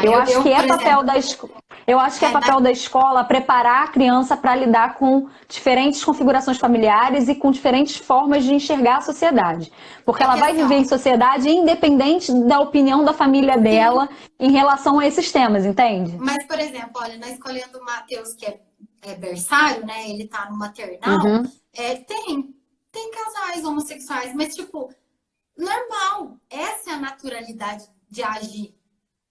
C: Eu acho que é papel da escola preparar a criança para lidar com diferentes configurações familiares e com diferentes formas de enxergar a sociedade. Porque ela vai viver em sociedade independente da opinião da família dela em relação a esses temas, entende?
B: Mas, por exemplo, olha, na escolinha do Matheus, que é berçário, né? Ele tá no maternal, tem casais homossexuais, mas, tipo, normal. Essa é a naturalidade de agir.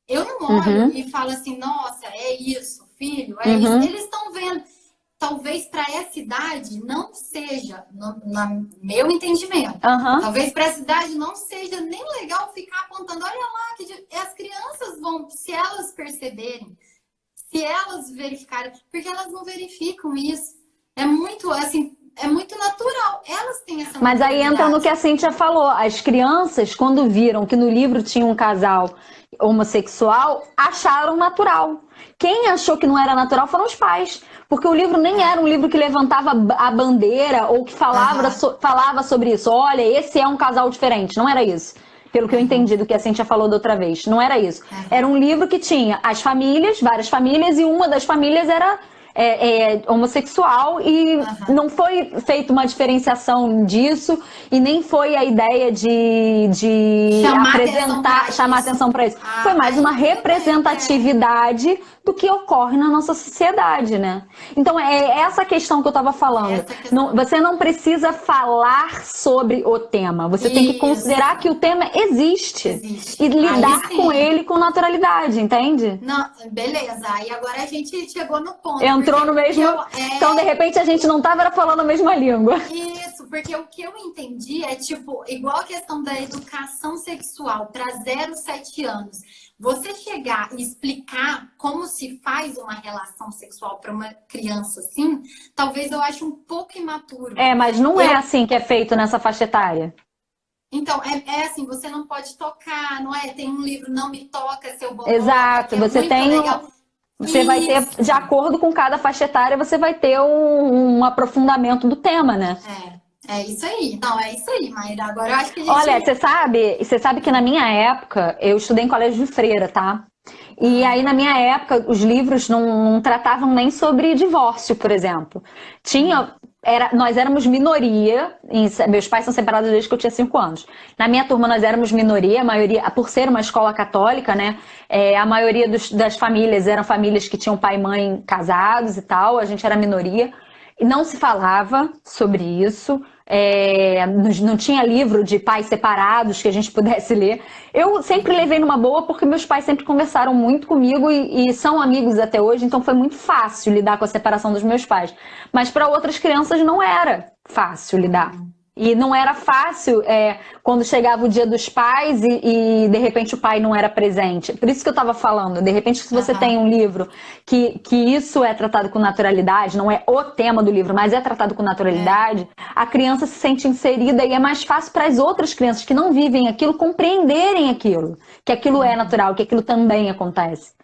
B: Eu não olho e falo assim, nossa, é isso, filho, é isso. Eles estão vendo. Talvez para essa idade não seja, no meu entendimento, talvez para essa idade não seja nem legal ficar apontando, olha lá, que as crianças vão, se elas perceberem, se elas verificarem, porque elas não verificam isso. É muito, assim, é muito natural. Elas têm essa
C: Mas aí entra no que a Cíntia falou. As crianças, quando viram que no livro tinha um casal homossexual, acharam natural. Quem achou que não era natural foram os pais. Porque o livro nem era um livro que levantava a bandeira ou que falava sobre isso. Olha, esse é um casal diferente. Não era isso. Pelo que eu entendi do que a Cíntia falou da outra vez. Não era isso. Era um livro que tinha as famílias, várias famílias, e uma das famílias era homossexual, e não foi feita uma diferenciação disso, e nem foi a ideia de chamar atenção para isso. Foi mais uma representatividade do que ocorre na nossa sociedade, né? Então é essa questão que eu estava falando. Você não precisa falar sobre o tema, você tem que considerar que o tema existe. E lidar com ele com naturalidade, entende?
B: Não, beleza, aí agora a gente chegou no ponto.
C: Entrou no mesmo... Então, de repente, a gente não estava falando a mesma língua.
B: Isso, porque o que eu entendi é, tipo, igual a questão da educação sexual para 0 a 7 anos. Você chegar e explicar como se faz uma relação sexual para uma criança assim, talvez eu ache um pouco imaturo.
C: Mas não é assim que é feito nessa faixa etária.
B: Então, é assim, você não pode tocar, não é? Tem um livro, Não Me Toca, Seu Bobó.
C: Exato, você tem... Legal. Você vai ter, de acordo com cada faixa etária, você vai ter um aprofundamento do tema, né?
B: É isso aí. Não, é isso aí, Mayra. Agora eu acho que a gente...
C: Olha, você sabe que na minha época, eu estudei em colégio de freira, tá? E aí, na minha época, os livros não tratavam nem sobre divórcio, por exemplo. Nós éramos minoria, meus pais são separados desde que eu tinha 5 anos. Na minha turma nós éramos minoria, a maioria, por ser uma escola católica, né? A maioria das famílias eram famílias que tinham pai e mãe casados e tal, a gente era minoria. E não se falava sobre isso, não tinha livro de pais separados que a gente pudesse ler. Eu sempre levei numa boa porque meus pais sempre conversaram muito comigo e são amigos até hoje, então foi muito fácil lidar com a separação dos meus pais. Mas para outras crianças não era fácil lidar. E não era fácil quando chegava o dia dos pais e de repente o pai não era presente. Por isso que eu estava falando, de repente se você tem um livro que isso é tratado com naturalidade, não é o tema do livro, mas é tratado com naturalidade, a criança se sente inserida e é mais fácil para as outras crianças que não vivem aquilo compreenderem aquilo, que aquilo é natural, que aquilo também acontece.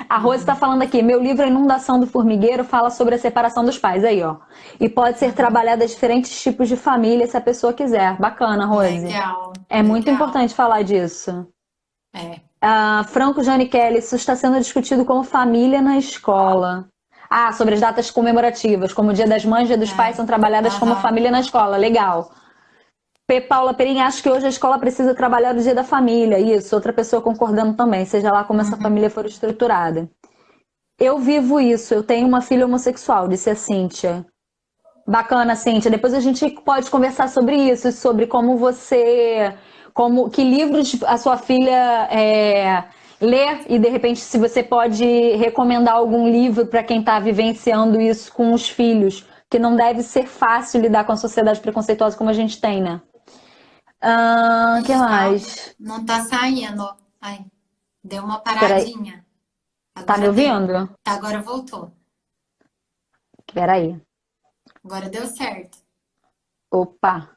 C: A Rose está falando aqui, meu livro A Inundação do Formigueiro fala sobre a separação dos pais, aí ó. E pode ser trabalhada diferentes tipos de família se a pessoa quiser. Bacana, Rose.
B: Legal.
C: É muito importante falar disso. Franco Jane Kelly, isso está sendo discutido como família na escola. Sobre as datas comemorativas, como o Dia das Mães e Dia dos Pais são trabalhadas como família na escola. Legal. Paula Perim, acho que hoje a escola precisa trabalhar o dia da família. Isso, outra pessoa concordando também, seja lá como essa família for estruturada. Eu vivo isso, eu tenho uma filha homossexual, disse a Cíntia. Bacana, Cíntia. Depois a gente pode conversar sobre isso, sobre como você, que livros a sua filha lê e de repente se você pode recomendar algum livro para quem está vivenciando isso com os filhos, que não deve ser fácil lidar com a sociedade preconceituosa como a gente tem, né? Que mais?
B: Não tá saindo, ó. Ai, deu uma
C: Peraí,
B: paradinha.
C: tá me
B: Agora deu.
C: ouvindo?
B: Tá, agora voltou.
C: Peraí.
B: Agora deu certo.
C: Opa.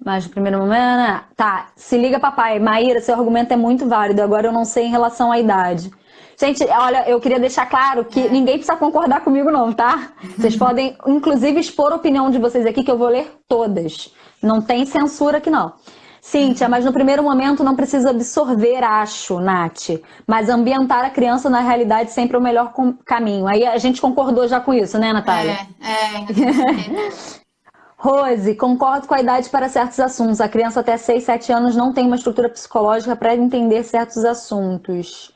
C: Mas no primeiro momento, né? Tá, se liga, papai. Maíra, seu argumento é muito válido. Agora eu não sei em relação à idade. Gente, olha, eu queria deixar claro que ninguém precisa concordar comigo, não, tá? Vocês podem, inclusive, expor a opinião de vocês aqui, que eu vou ler todas. Não tem censura aqui, não. Cíntia, mas no primeiro momento não precisa absorver, acho, Nath. Mas ambientar a criança na realidade sempre é o melhor caminho. Aí a gente concordou já com isso, né, Natália? Rose, concordo com a idade para certos assuntos. A criança até 6, 7 anos não tem uma estrutura psicológica para entender certos assuntos.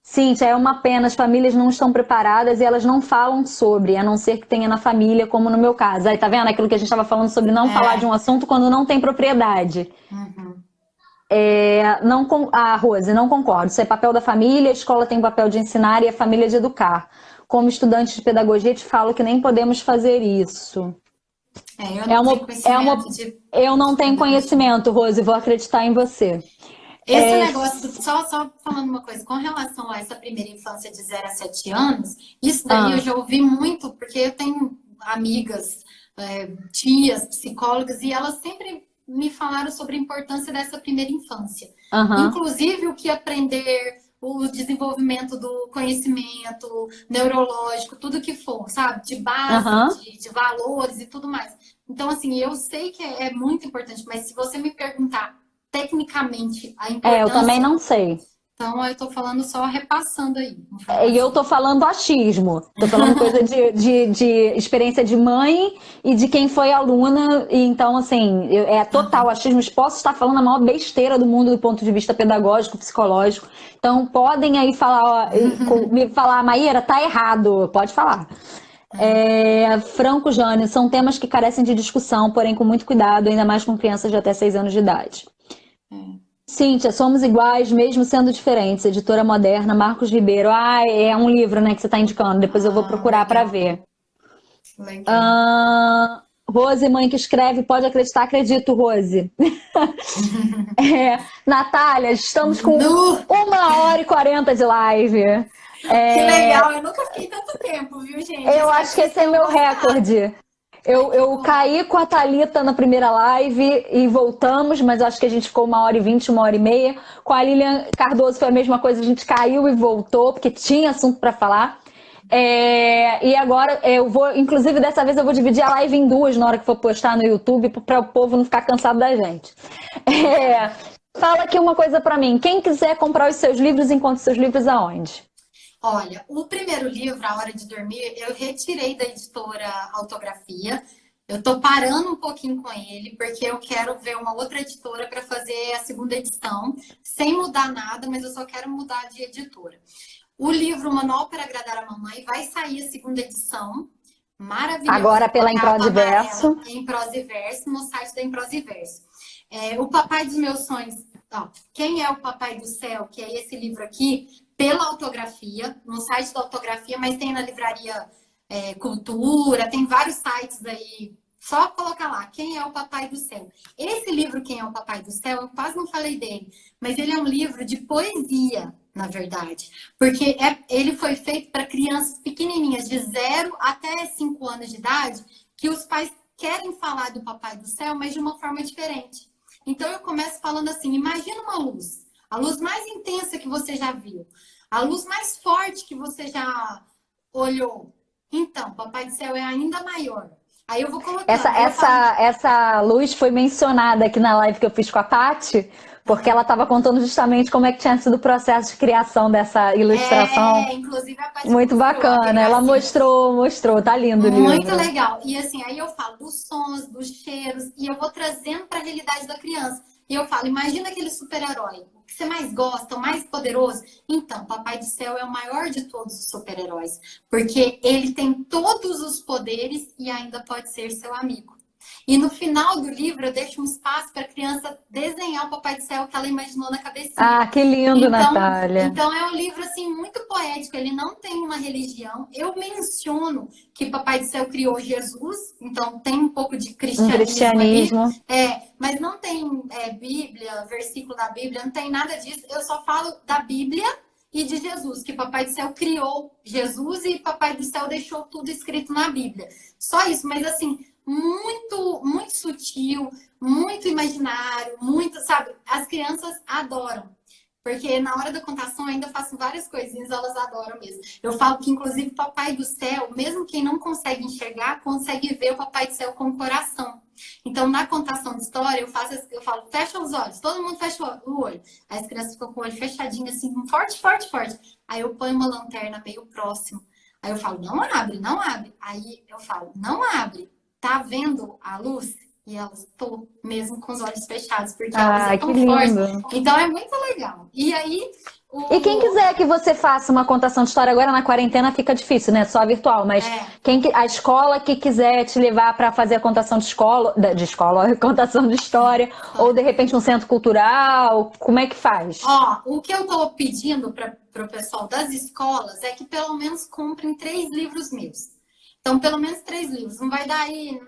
C: Cíntia, é uma pena, as famílias não estão preparadas e elas não falam sobre, a não ser que tenha na família, como no meu caso. Aí, tá vendo aquilo que a gente estava falando sobre não falar de um assunto quando não tem propriedade. Rose, não concordo. Isso é papel da família, a escola tem o papel de ensinar e a família de educar. Como estudante de pedagogia, te falo que nem podemos fazer isso. Eu não tenho conhecimento, Rose, vou acreditar em você.
B: Esse negócio, só falando uma coisa, com relação a essa primeira infância de 0 a 7 anos, isso daí eu já ouvi muito, porque eu tenho amigas, tias, psicólogas, e elas sempre me falaram sobre a importância dessa primeira infância. Inclusive o que aprender, o desenvolvimento do conhecimento neurológico, tudo que for, sabe? De base, de valores e tudo mais. Então, assim, eu sei que é muito importante, mas se você me perguntar tecnicamente a importância...
C: eu também não sei.
B: Então, eu tô falando só repassando aí.
C: E eu tô falando achismo. Tô falando coisa de experiência de mãe e de quem foi aluna. E então, assim, é total achismo. Posso estar falando a maior besteira do mundo do ponto de vista pedagógico, psicológico. Então, podem aí falar, me falar, Maíra, tá errado. Pode falar. Franco Jânio, são temas que carecem de discussão, porém com muito cuidado, ainda mais com crianças de até 6 anos de idade. Cíntia, somos iguais, mesmo sendo diferentes. Editora Moderna, Marcos Ribeiro. É um livro, né, que você está indicando. Depois eu vou procurar para ver. Rose, mãe que escreve, pode acreditar? Acredito, Rose. Natália, estamos com 1h40 de live.
B: Que legal, eu nunca fiquei tanto tempo, viu, gente?
C: Eu acho que esse é meu recorde. Eu caí com a Thalita na primeira live e voltamos, mas acho que a gente ficou 1h20, 1h30. Com a Lilian Cardoso foi a mesma coisa, a gente caiu e voltou, porque tinha assunto para falar. E agora eu vou, inclusive dessa vez eu vou dividir a live em 2 na hora que for postar no YouTube, para o povo não ficar cansado da gente. Fala aqui uma coisa para mim, quem quiser comprar os seus livros, encontra os seus livros aonde?
B: Olha, o primeiro livro, A Hora de Dormir, eu retirei da editora Autografia. Eu tô parando um pouquinho com ele, porque eu quero ver uma outra editora para fazer a segunda edição, sem mudar nada, mas eu só quero mudar de editora. O livro Manual para Agradar a Mamãe vai sair a segunda edição. Maravilhoso.
C: Agora pela Em Prosa e Verso.
B: Em Prosa e Verso, no site da Em Prosa e Verso. O Papai dos Meus Sonhos. Quem é o Papai do Céu? Que é esse livro aqui. Pela Autografia, no site da Autografia, mas tem na livraria Cultura, tem vários sites aí. Só colocar lá, quem é o Papai do Céu. Esse livro, Quem é o Papai do Céu, eu quase não falei dele, mas ele é um livro de poesia, na verdade. Porque ele foi feito para crianças pequenininhas, de 0 até 5 anos de idade, que os pais querem falar do Papai do Céu, mas de uma forma diferente. Então eu começo falando assim, imagina uma luz. A luz mais intensa que você já viu. A luz mais forte que você já olhou. Então, Papai do Céu é ainda maior. Aí eu vou colocar...
C: Essa luz foi mencionada aqui na live que eu fiz com a Paty, porque ela estava contando justamente como é que tinha sido o processo de criação dessa ilustração.
B: Inclusive a Paty
C: Muito
B: mostrou
C: bacana, ela mostrou, tá lindo o livro.
B: Muito legal. E assim, aí eu falo dos sons, dos cheiros, e eu vou trazendo para a realidade da criança. E eu falo, imagina aquele super-herói, o que você mais gosta, o mais poderoso. Então, Papai do Céu é o maior de todos os super-heróis, porque ele tem todos os poderes e ainda pode ser seu amigo. E no final do livro eu deixo um espaço para a criança desenhar o Papai do Céu que ela imaginou na cabecinha.
C: Ah, que lindo, Natália.
B: Então é um livro assim muito poético, ele não tem uma religião. Eu menciono que Papai do Céu criou Jesus, então tem um pouco de cristianismo. Mas não tem Bíblia, versículo da Bíblia, não tem nada disso. Eu só falo da Bíblia e de Jesus, que Papai do Céu criou Jesus e Papai do Céu deixou tudo escrito na Bíblia. Só isso, mas assim, muito, muito sutil, muito imaginário, muito, sabe? As crianças adoram. Porque na hora da contação eu ainda faço várias coisinhas, elas adoram mesmo. Eu falo que, inclusive, Papai do Céu, mesmo quem não consegue enxergar, consegue ver o Papai do Céu com o coração. Então, na contação de história, eu falo, fecha os olhos, todo mundo fecha o olho. Aí as crianças ficam com o olho fechadinho, assim, forte, forte, forte. Aí eu ponho uma lanterna meio próximo. Aí eu falo, não abre, não abre. Aí eu falo, não abre. Tá vendo a luz? E elas estão mesmo com os olhos fechados, porque a luz é tão forte. Então é muito legal. E aí...
C: E quem quiser que você faça uma contação de história agora na quarentena fica difícil, né? Só virtual, mas a escola que quiser te levar para fazer a contação contação de história, ou de repente um centro cultural, como é que faz?
B: O que eu tô pedindo para o pessoal das escolas é que pelo menos comprem 3 livros meus. Então, pelo menos 3 livros. Não vai dar aí,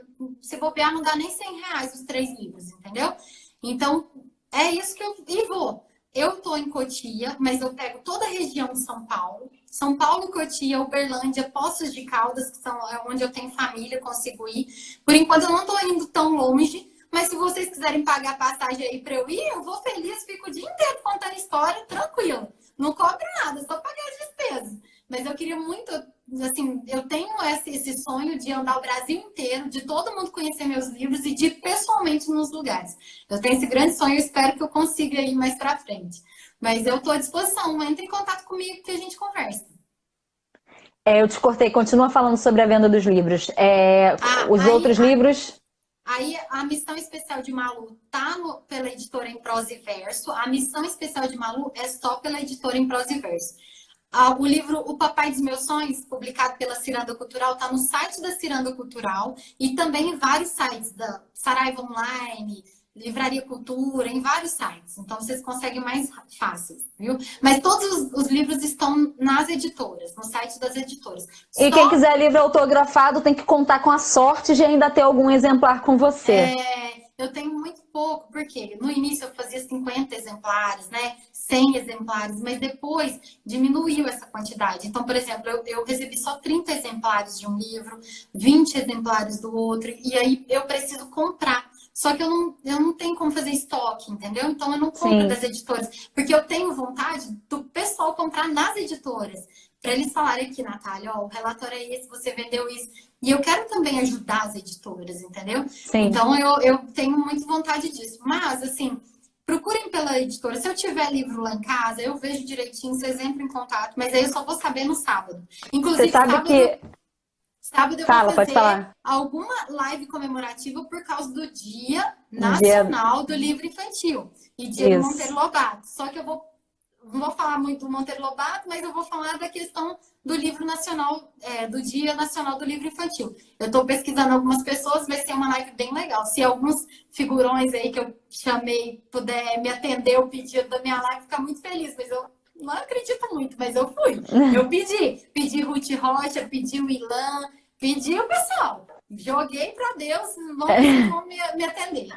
B: se bobear, não dá nem R$100 os 3 livros, entendeu? Então, é isso que eu vou. Eu tô em Cotia, mas eu pego toda a região de São Paulo. São Paulo, Cotia, Uberlândia, Poços de Caldas, que são onde eu tenho família, consigo ir. Por enquanto, eu não tô indo tão longe, mas se vocês quiserem pagar passagem aí pra eu ir, eu vou feliz, fico o dia inteiro contando história, tranquilo. Não cobro nada, só pagar as despesas. Mas eu queria muito, assim, eu tenho esse sonho de andar o Brasil inteiro, de todo mundo conhecer meus livros e de ir pessoalmente nos lugares. Eu tenho esse grande sonho, eu espero que eu consiga ir mais pra frente. Mas eu tô à disposição, entre em contato comigo que a gente conversa.
C: Eu te cortei, continua falando sobre a venda dos livros. Outros livros...
B: Aí, a Missão Especial de Malu tá pela editora Em Prosa e Verso. A Missão Especial de Malu é só pela editora Em Prosa e Verso. O livro O Papai dos Meus Sonhos, publicado pela Ciranda Cultural, está no site da Ciranda Cultural e também em vários sites da Saraiva Online, Livraria Cultura, em vários sites. Então, vocês conseguem mais fáceis, viu? Mas todos os livros estão nas editoras, no site das editoras.
C: E quem quiser livro autografado tem que contar com a sorte de ainda ter algum exemplar com você.
B: Eu tenho muito pouco, porque no início eu fazia 50 exemplares, né? 100 exemplares, mas depois diminuiu essa quantidade. Então, por exemplo, eu recebi só 30 exemplares de um livro, 20 exemplares do outro, e aí eu preciso comprar. Só que eu não tenho como fazer estoque, entendeu? Então eu não compro das editoras, porque eu tenho vontade do pessoal comprar nas editoras. Para eles falarem aqui, Natália, o relatório é esse, você vendeu isso. E eu quero também ajudar as editoras, entendeu?
C: Sim.
B: Então eu tenho muito vontade disso. Mas, assim, procurem pela editora. Se eu tiver livro lá em casa, eu vejo direitinho, vocês entram em contato. Mas aí eu só vou saber no sábado. Inclusive,
C: você sabe
B: sábado eu vou fazer alguma live comemorativa por causa do Dia Nacional do Livro Infantil. E Dia do Monteiro Lobato. Só que não vou falar muito do Monteiro Lobato, mas eu vou falar da questão do livro nacional, do Dia Nacional do Livro Infantil. Eu estou pesquisando algumas pessoas, vai ser uma live bem legal. Se alguns figurões aí que eu chamei puder me atender o pedido da minha live, ficar muito feliz, mas eu não acredito muito, mas eu fui. Eu pedi Ruth Rocha, pedi o Ilan, pedi o pessoal. Joguei para Deus, vão me atender.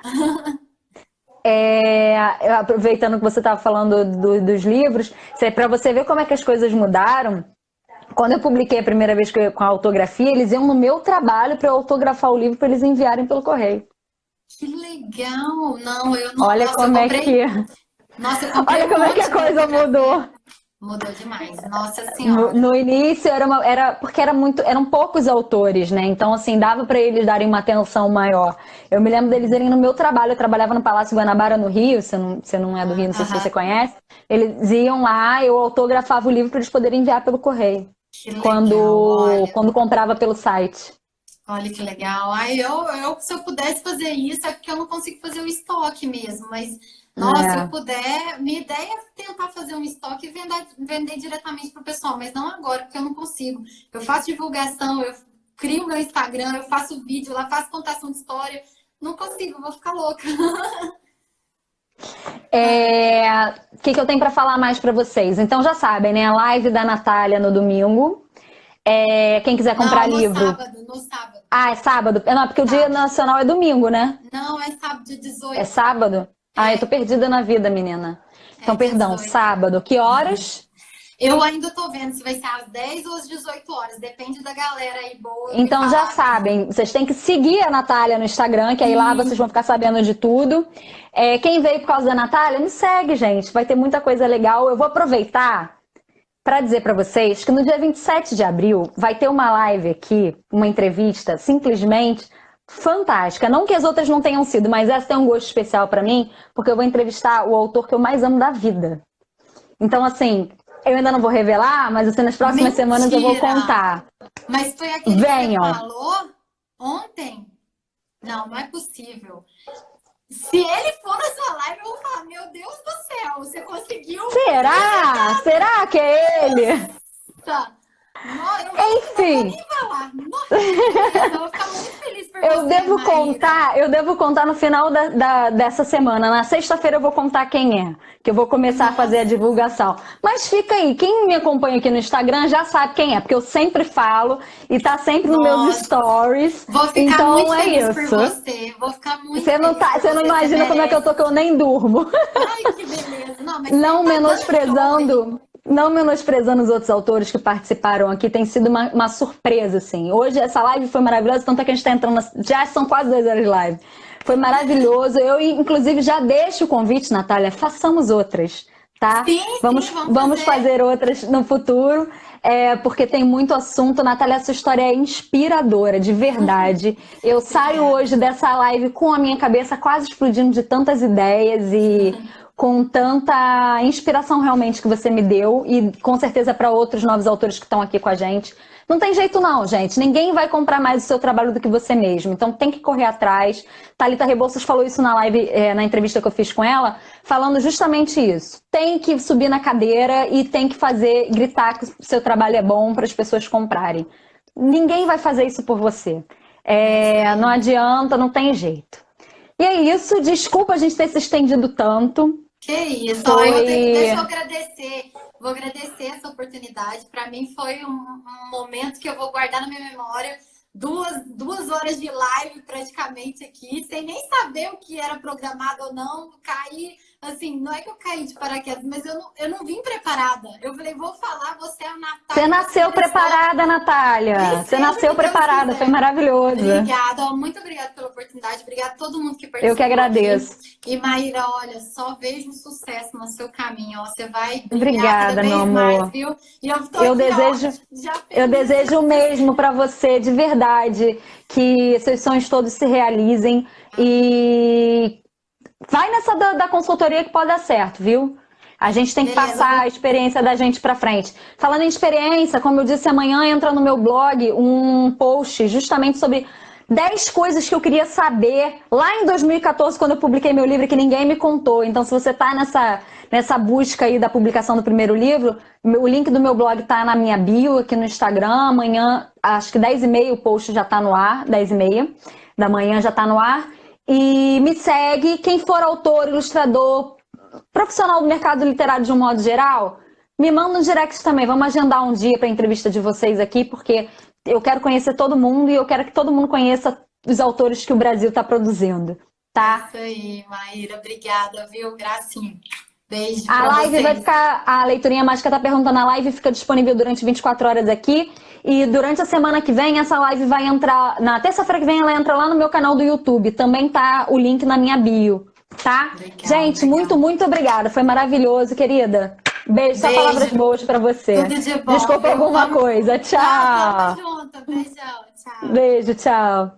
C: Aproveitando que você estava falando dos livros, para você ver como é que as coisas mudaram, quando eu publiquei a primeira vez com a autografia, eles iam no meu trabalho para eu autografar o livro para eles enviarem pelo correio.
B: Que legal! Não, eu não.
C: Olha como é que...
B: Nossa, eu comprei
C: Olha como é que a coisa mudou.
B: Mudou demais. Nossa
C: No,
B: Senhora.
C: no início porque eram poucos autores, né? Então, assim, dava para eles darem uma atenção maior. Eu me lembro deles irem no meu trabalho, eu trabalhava no Palácio Guanabara, no Rio, você não é do Rio, não sei se você
B: Aham.
C: conhece. Eles iam lá, eu autografava o livro para eles poderem enviar pelo correio,
B: Que legal, olha.
C: quando comprava pelo site.
B: Olha que legal. Ai, se eu pudesse fazer isso, é porque eu não consigo fazer o estoque mesmo. Mas, nossa, se eu
C: É.
B: puder, minha ideia é tentar fazer um estoque e vender diretamente para o pessoal, mas não agora, porque eu não consigo. Eu faço divulgação, eu crio meu Instagram, eu faço vídeo lá, faço contação de história. Não consigo, vou ficar louca.
C: O que eu tenho para falar mais para vocês? Então já sabem, né? A live da Natália no domingo. Quem quiser
B: Não,
C: comprar
B: no
C: livro.
B: sábado, no sábado.
C: Ah, é sábado? Não, porque o Dia
B: Sábado.
C: Nacional é domingo, né?
B: Não, é sábado dia
C: É
B: 18.
C: sábado? Ah, eu tô
B: É,
C: perdida na vida, menina.
B: é
C: Então,
B: dia
C: perdão,
B: 18.
C: sábado. Que horas?
B: Eu ainda tô vendo se vai ser às 10 ou às 18 horas. Depende da galera aí boa me
C: Então já
B: falar.
C: sabem, vocês têm que seguir a Natália no Instagram, que aí lá vocês vão ficar sabendo de tudo. Quem veio por causa da Natália, me segue, gente. Vai ter muita coisa legal. Eu vou aproveitar para dizer para vocês que no dia 27 de abril vai ter uma live aqui, uma entrevista simplesmente fantástica. Não que as outras não tenham sido, mas essa tem um gosto especial para mim, porque eu vou entrevistar o autor que eu mais amo da vida. Então, assim, eu ainda não vou revelar, mas assim, nas próximas semanas eu vou
B: Mentira!
C: contar.
B: Mas foi aquele que você
C: Venham.
B: falou ontem? Não, não é possível. Se ele for na sua live, eu vou falar, meu Deus do céu, você conseguiu?
C: Será? Será que é ele?
B: Nossa! Não, eu não vou
C: Enfim,
B: nem falar. Nossa, eu vou ficar muito feliz por você,
C: eu devo contar no final dessa semana. Na sexta-feira eu vou contar quem é, que eu vou começar a fazer a
B: Nossa.
C: divulgação. Mas fica aí, quem me acompanha aqui no Instagram já sabe quem é, porque eu sempre falo e tá sempre nos meus
B: Nossa.
C: stories.
B: Vou ficar
C: Então
B: muito
C: é
B: feliz por
C: isso.
B: você. Vou ficar muito
C: Você não,
B: feliz por
C: você não
B: você.
C: imagina como é que eu tô, que eu nem durmo.
B: Ai, que beleza. Não, mas
C: Não
B: você tá dando show, hein?
C: não menosprezando os outros autores que participaram aqui, tem sido uma surpresa, assim. Hoje essa live foi maravilhosa, tanto é que a gente está entrando, já são quase 2 horas de live. Foi maravilhoso. Eu, inclusive, já deixo o convite, Natália, façamos outras, tá?
B: Sim,
C: Vamos
B: vamos
C: fazer outras no futuro, porque tem muito assunto. Natália, essa história é inspiradora, de verdade. Eu saio hoje dessa live com a minha cabeça quase explodindo de tantas ideias e com tanta inspiração realmente que você me deu e com certeza para outros novos autores que estão aqui com a gente. Não tem jeito não, gente. Ninguém vai comprar mais o seu trabalho do que você mesmo. Então tem que correr atrás. Thalita Rebouças falou isso na live, na entrevista que eu fiz com ela, falando justamente isso. Tem que subir na cadeira e tem que gritar que o seu trabalho é bom para as pessoas comprarem. Ninguém vai fazer isso por você. Não adianta, não tem jeito. E é isso. Desculpa a gente ter se estendido tanto.
B: Que isso, deixa eu agradecer. Vou agradecer essa oportunidade. Para mim foi um momento que eu vou guardar na minha memória. 2 horas de live praticamente aqui, sem nem saber o que era programado ou não. Caí, assim, não é que eu caí de paraquedas, mas eu não vim preparada. Eu falei, vou falar, você é a Natália.
C: Você nasceu preparada, Natália. Você nasceu preparada, foi maravilhoso.
B: Obrigada, muito obrigada pela oportunidade. Obrigada a todo mundo que participou.
C: Eu que agradeço.
B: Aqui. E Maíra, olha, só vejo sucesso no seu caminho. Ó. Você vai
C: Obrigada, meu amor.
B: mais, viu? E eu
C: desejo o mesmo para você, de verdade, que seus sonhos todos se realizem e vai nessa da consultoria que pode dar certo, viu? A gente tem que passar a experiência da gente para frente. Falando em experiência, como eu disse, amanhã entra no meu blog um post justamente sobre 10 coisas que eu queria saber lá em 2014, quando eu publiquei meu livro, que ninguém me contou. Então, se você está nessa busca aí da publicação do primeiro livro, o link do meu blog está na minha bio aqui no Instagram. Amanhã, acho que 10h30 o post já está no ar, 10h30 da manhã já está no ar. E me segue, quem for autor, ilustrador, profissional do mercado literário de um modo geral, me manda um direct também. Vamos agendar um dia para a entrevista de vocês aqui, porque eu quero conhecer todo mundo e eu quero que todo mundo conheça os autores que o Brasil está produzindo, tá?
B: Isso aí, Maíra. Obrigada, viu? Gracinha. Beijo
C: A
B: pra
C: live
B: vocês.
C: vai ficar, a Leiturinha Mágica tá perguntando, a live fica disponível durante 24 horas aqui e durante a semana que vem essa live vai entrar, na terça-feira que vem ela entra lá no meu canal do YouTube, também tá o link na minha bio, tá?
B: Legal,
C: Gente,
B: legal.
C: muito, muito obrigada, foi maravilhoso, querida. Beijo, só
B: Beijo.
C: palavras boas pra você.
B: Tudo de bom.
C: Desculpa
B: viu?
C: alguma
B: Vamos-
C: coisa.
B: Não,
C: Tchau.
B: tamo junto. Beijão. Tchau.
C: Beijo, tchau.